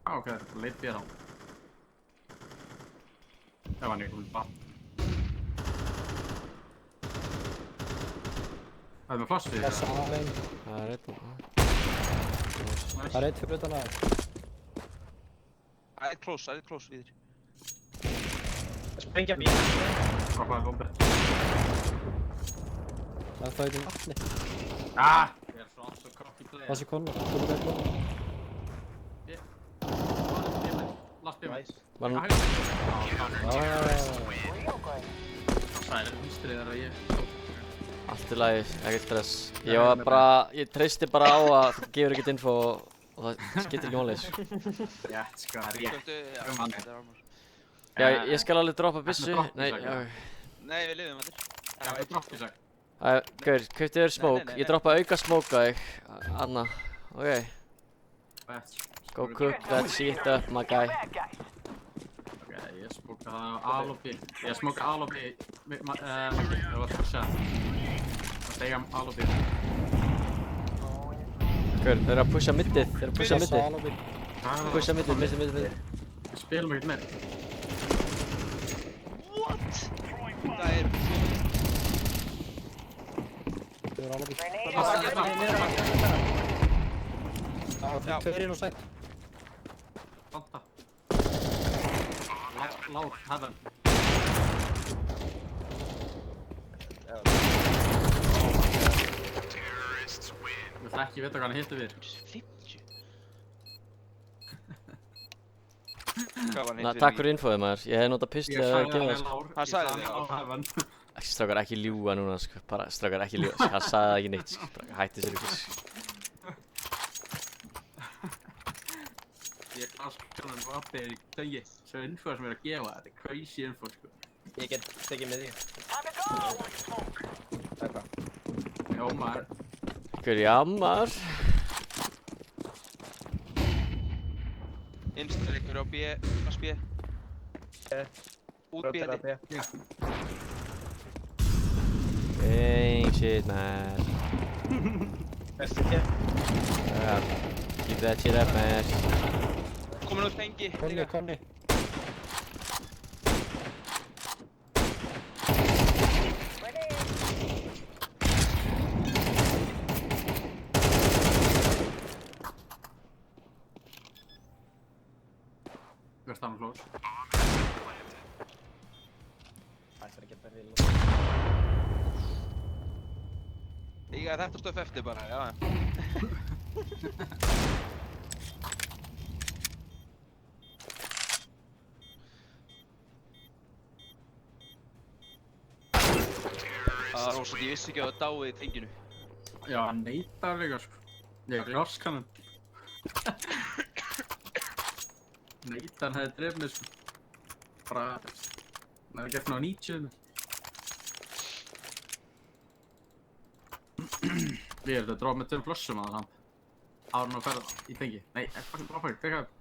Ok, leit B þá. Það var nýtt vatn. Það er með flash við Flash það. á þeim. Það er einn. Það er eitt fyrir utan aðeins. Það er close við þér. Sprengja bíl. Droppaði bombi. Það er það í vatni. Ah! Ég er svo krokk í play. Það sé konu. Konu með konu. Last B. Var hann... Það er vinstrið þar að ég. Allt í lagi, ekkert stress. Ég var bara, ég treysti bara á að þú gefur ekkert info og það skiptir ekki máli. Já, sko, það er rétt. Já, ég skal alveg droppa byssu. Nei, já. Nei, við lifum þetta. Já, við droppum þess. Gaur, kauptu þér smoke. Ég droppa auka smoke á þig. Anna, ok. Go cook that shit up, my guy. Ok, ég smóka það á A-lobby. Ég smóka A-lobby. Það var pusha. Það segja A-lobby. Gaur, þeir eru að pusha middið. Þeir eru að pusha middið. Middið. Pusha middið, middið. Spilum ekkert með. What? Það er... Þau eru alveg. Já. Tveir inn og sætt. Planta. Lág, heaven. Ég vil ekki vita hvað hann hittu við. 50. Takk fyrir infoðið maður. Ég hef notað pistli að gefa það. Hann sagði þig Strákar ekki ljúga núna sko. Bara strákar ekki ljúga. Hann sagði það ekki neitt sko. Hætti sér ykkur sko. Ég klást kjálfum og appið er í dögi. Svo info sem er að gefa, þetta er crazy info sko. Ég get tekið með því. Þetta. Já maður. Gaur, já maður. Innstæðleikur á B, flash B. Út B held ég. Ain't shit man. Besti hér. Keep that shit up man. Komin út fengi. Konni. Verðst hann close. Ætlar ekki að berja í lóð. Ég gaf þetta stöf eftir bara, já. Það var rosalega, ég vissi ekki að það dáið í tenginu. Já, hann neitar líka sko. Ég glorsk hann. Neitar hann hefði drefnið mig sko. Bara, hann hefði gert ná 90 mig. Við erum þetta dróð með 2 flushum að það. Árun að ferða í tengi. Nei, fucking droppa ekki, teka upp.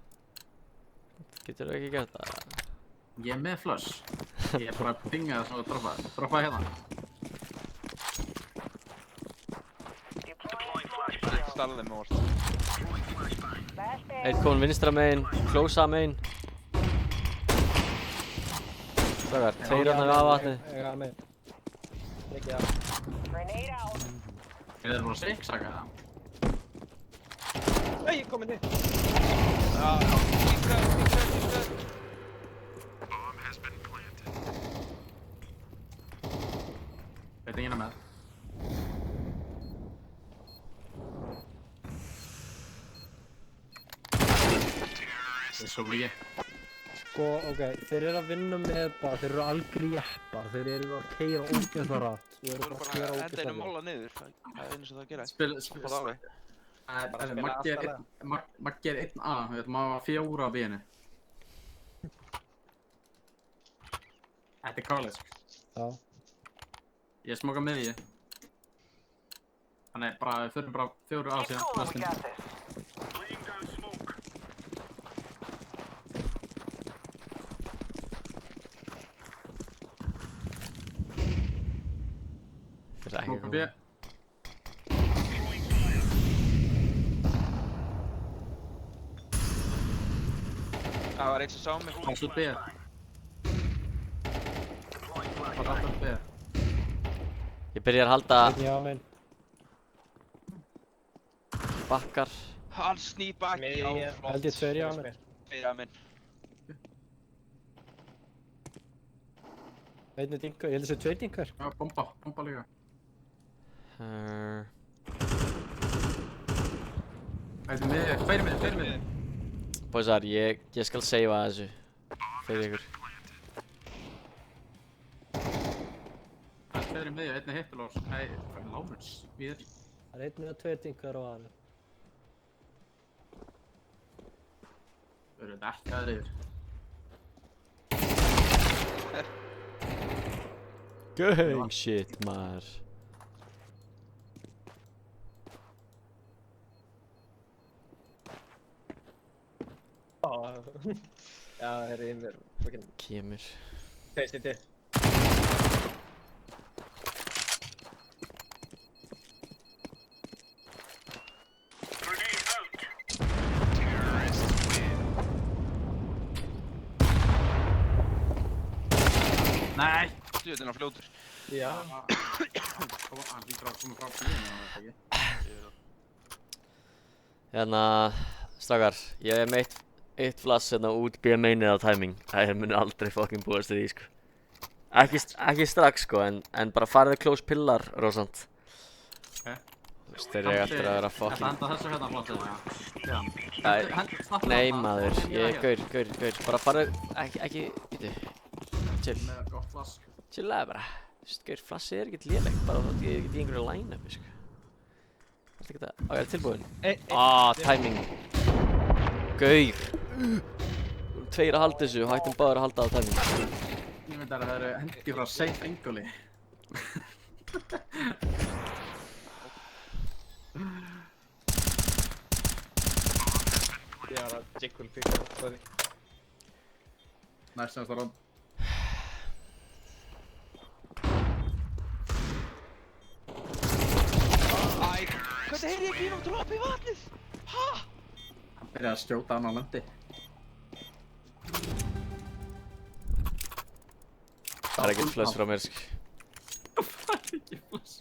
Getur þú ekki gert það? Ég er með flush. Ég er bara að pinga það sem að droppa. Droppa hérna. Stalið með orð. Eitt komin vinstra megin, close-a megin. Strákar, tveir hérna við aðvatnið. Ega með. Ekki það. Er þeir búin að sixsaka það? Nei, ég kom inn hér. Já, tímstöð. Veit enginn að með. Það er svo líka. Sko, ok, þeir eru að vinna með bara, þeir eru algjör jeppar, þeir eru að keyra ógeðslega rætt og eru Þú bara að bara keyra að henda ógeðslega einum mála niður. Það er einu sem það að gera. Spil. Það alveg. Maggi er 1A, við ætlum að hafa 4 á B-inu. Þetta er college. Já. Ég smóka miðju. Þannig bara, við förum bara 4 á síðan, næstum. B. Það var einn sem sá mig. Passur B. Var alltaf B. Ég byrjar að halda Einn í A-main. bakkar. Hann snýr baki Miðji á hér. flott. Held ég 2 í A-main. Fyrir að minn. Einn er dingur, ég held þessi 2 dingur. Já, bomba líka. Ætli miðju, tveir miðju. Boysar, ég skal seifa þessu fyrir ykkur. Það er tveir miðju, einn er hippilós. Nei, Lárens, við Það er 1 með 2 dingur og aðra. Við erum ekki aðriður. Gang shit, maður. Já, það er yfir. Fucking Kemur. feistið til. Nei! Djöðin á fljótur. Já. Hann lítur að koma frá bíðinu, það veit ekki. Hérna, strákar, ég er með eitt flass hérna út B-mainið á timing. Það muni aldrei fucking búast til því, sko. Ekki strax, sko, en bara farið close pillar, Rósant. Ok. Þú veist, þeir eru eftir að vera Þetta fucking... henda þessu hérna flottið, já. Nei, maður, gaur, bara farið, ekki, býtu. Chill. Með gott flask. Chillaði bara. Þú veist, gaur, flassið er ekkert lélegt, bara þá er ekkert í einhverju line-upi, sko. Það er ekkert að... Á, ég er tilbúinn. Timing. Gaur. Tveir að halda þessu, hættum báður að halda á timing. Ég myndi að það eru hendi frá safe angle. Já, það er Jiggul fyrir það. Næst semst að rond. Hvernig heyrði ég ekki ínum droppa í vatnið? Hæ? Hann byrjaði að skjóta hann á landi. Það er ekkert flass frá mér, sko. Það er ekki flass.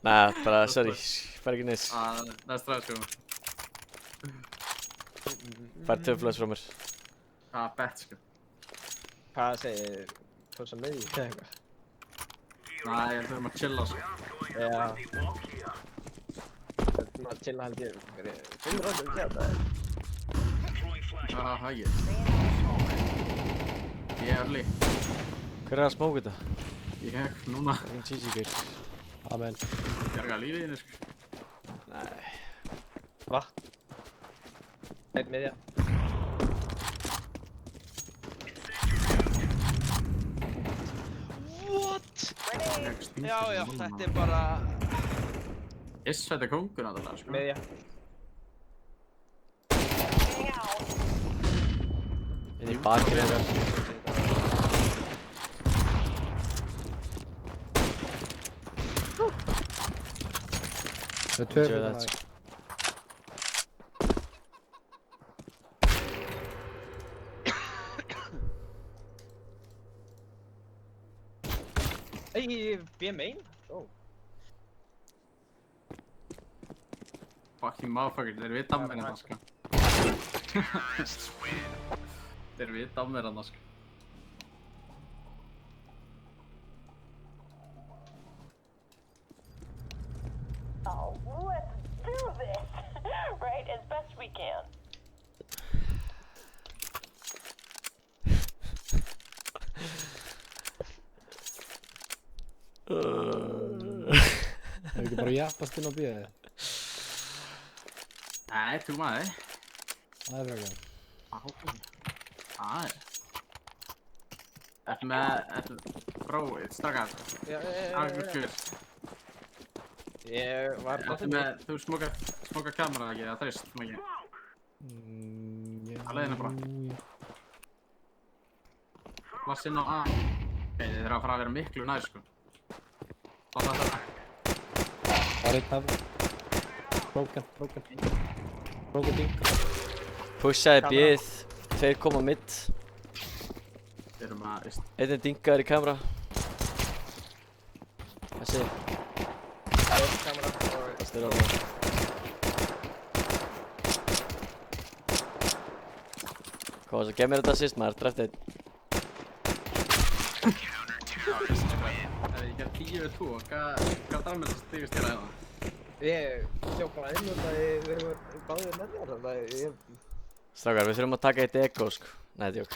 Nei, bara, sorry, fær ekki neins. Það er strax, sko. Fær 2 flass frá mér. Bet, sko. Hvað segir Tósa miðji eða eitthvað? Nei, ég þurfum að chilla, sko. Já. Maður chilla held ég fyrir 5 rótum hér, það er. Hægir. Ég er early. Hver er að smóka þetta? Ég, núna. Það er GG, gaur. Amen. Bjarga lífið þínu, sko. Nei. Vatn. Einn miðja. What? Já, þetta er bara... Þetta er kongur náttúrulega, sko. Miðja. Inn í bakið þeirra. Það er 2 Enjoy fyrir that, það. sko. Ei, B-main? Ó. Fucking motherfucker, þeir vita af mér hérna, sko. Þeir vita af mér hérna, sko. Let's do this, right? As best we can. Er ekki bara jappast inn á bíða? Nei, þú maður. Það er frekar. Það er. Ertu með, bróið, strákar. Já. Ég var... Ertu með, þú smoka kamera ekki, eða þrist, ekki? Já. Það leiðina bara. Plass inn á A. Þið þurfa að fara að vera miklu nær, sko. Það. Það er einn hefur. Broken ding. Pushaði bíð, þeir koma mitt. Við erum að, veist, Einn er dingaður í kamera. Þessi. Kamera og... Þessi er alveg. Hvað var það? Gef mér þetta sýst maður, dreft einn. ef ég ger 10-2, hvað dæmis þykist þér að það? Ég hljóp bara inn og það við erum báðir með þér, þannig að ég... Strákar, við þurfum að taka eitt ego, sko. Nei, djók.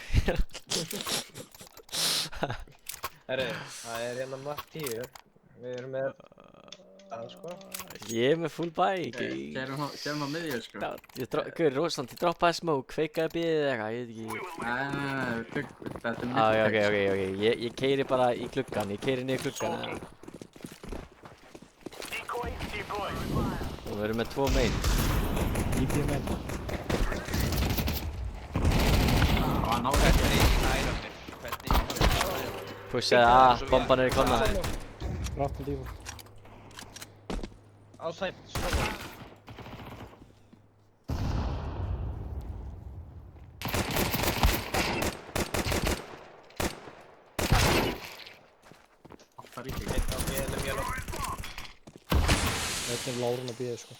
Herri, það er hérna margt 10. Við erum með... það, sko. Ég er með full bike. Gerum það miðjur, sko. Gauður, Rósland, ég droppaði smoke, feikaði bíðið eða eitthvað, ég veit ekki. Nei, þetta er Ok. Ég keyri bara í gluggan, ég keyri niður gluggan. Og við erum með 2 main. DP main. Hann náði ekki. Pushaði A, bomban er í konna. Ráttum dífu. Outside, svona. Alltaf ríkir. Eitt á bíðinum ég lók. Þetta er Lárun að bíða, sko.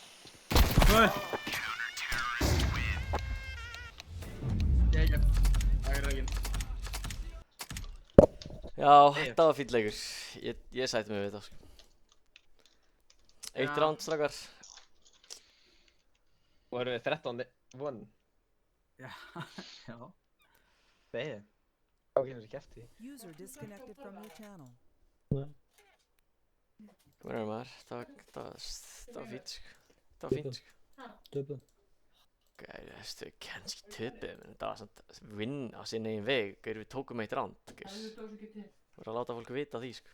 Já, þetta var fín leikur. Ég sætti mig við þetta, sko. 1 round, strákar. Og erum við 13-1. Já. Beðið. Hvað kemur þessi kæfti? User disconnected from your channel. Hvað er maður? Það var fínt, sko. Það var fínt, sko. Döpuð. Gæri, þessu kannski töpið, menn þetta var samt vinn á sinni eigin veg. Gæri, við tókum 1 round, gæri. Við vorum að láta fólk vita því, sko.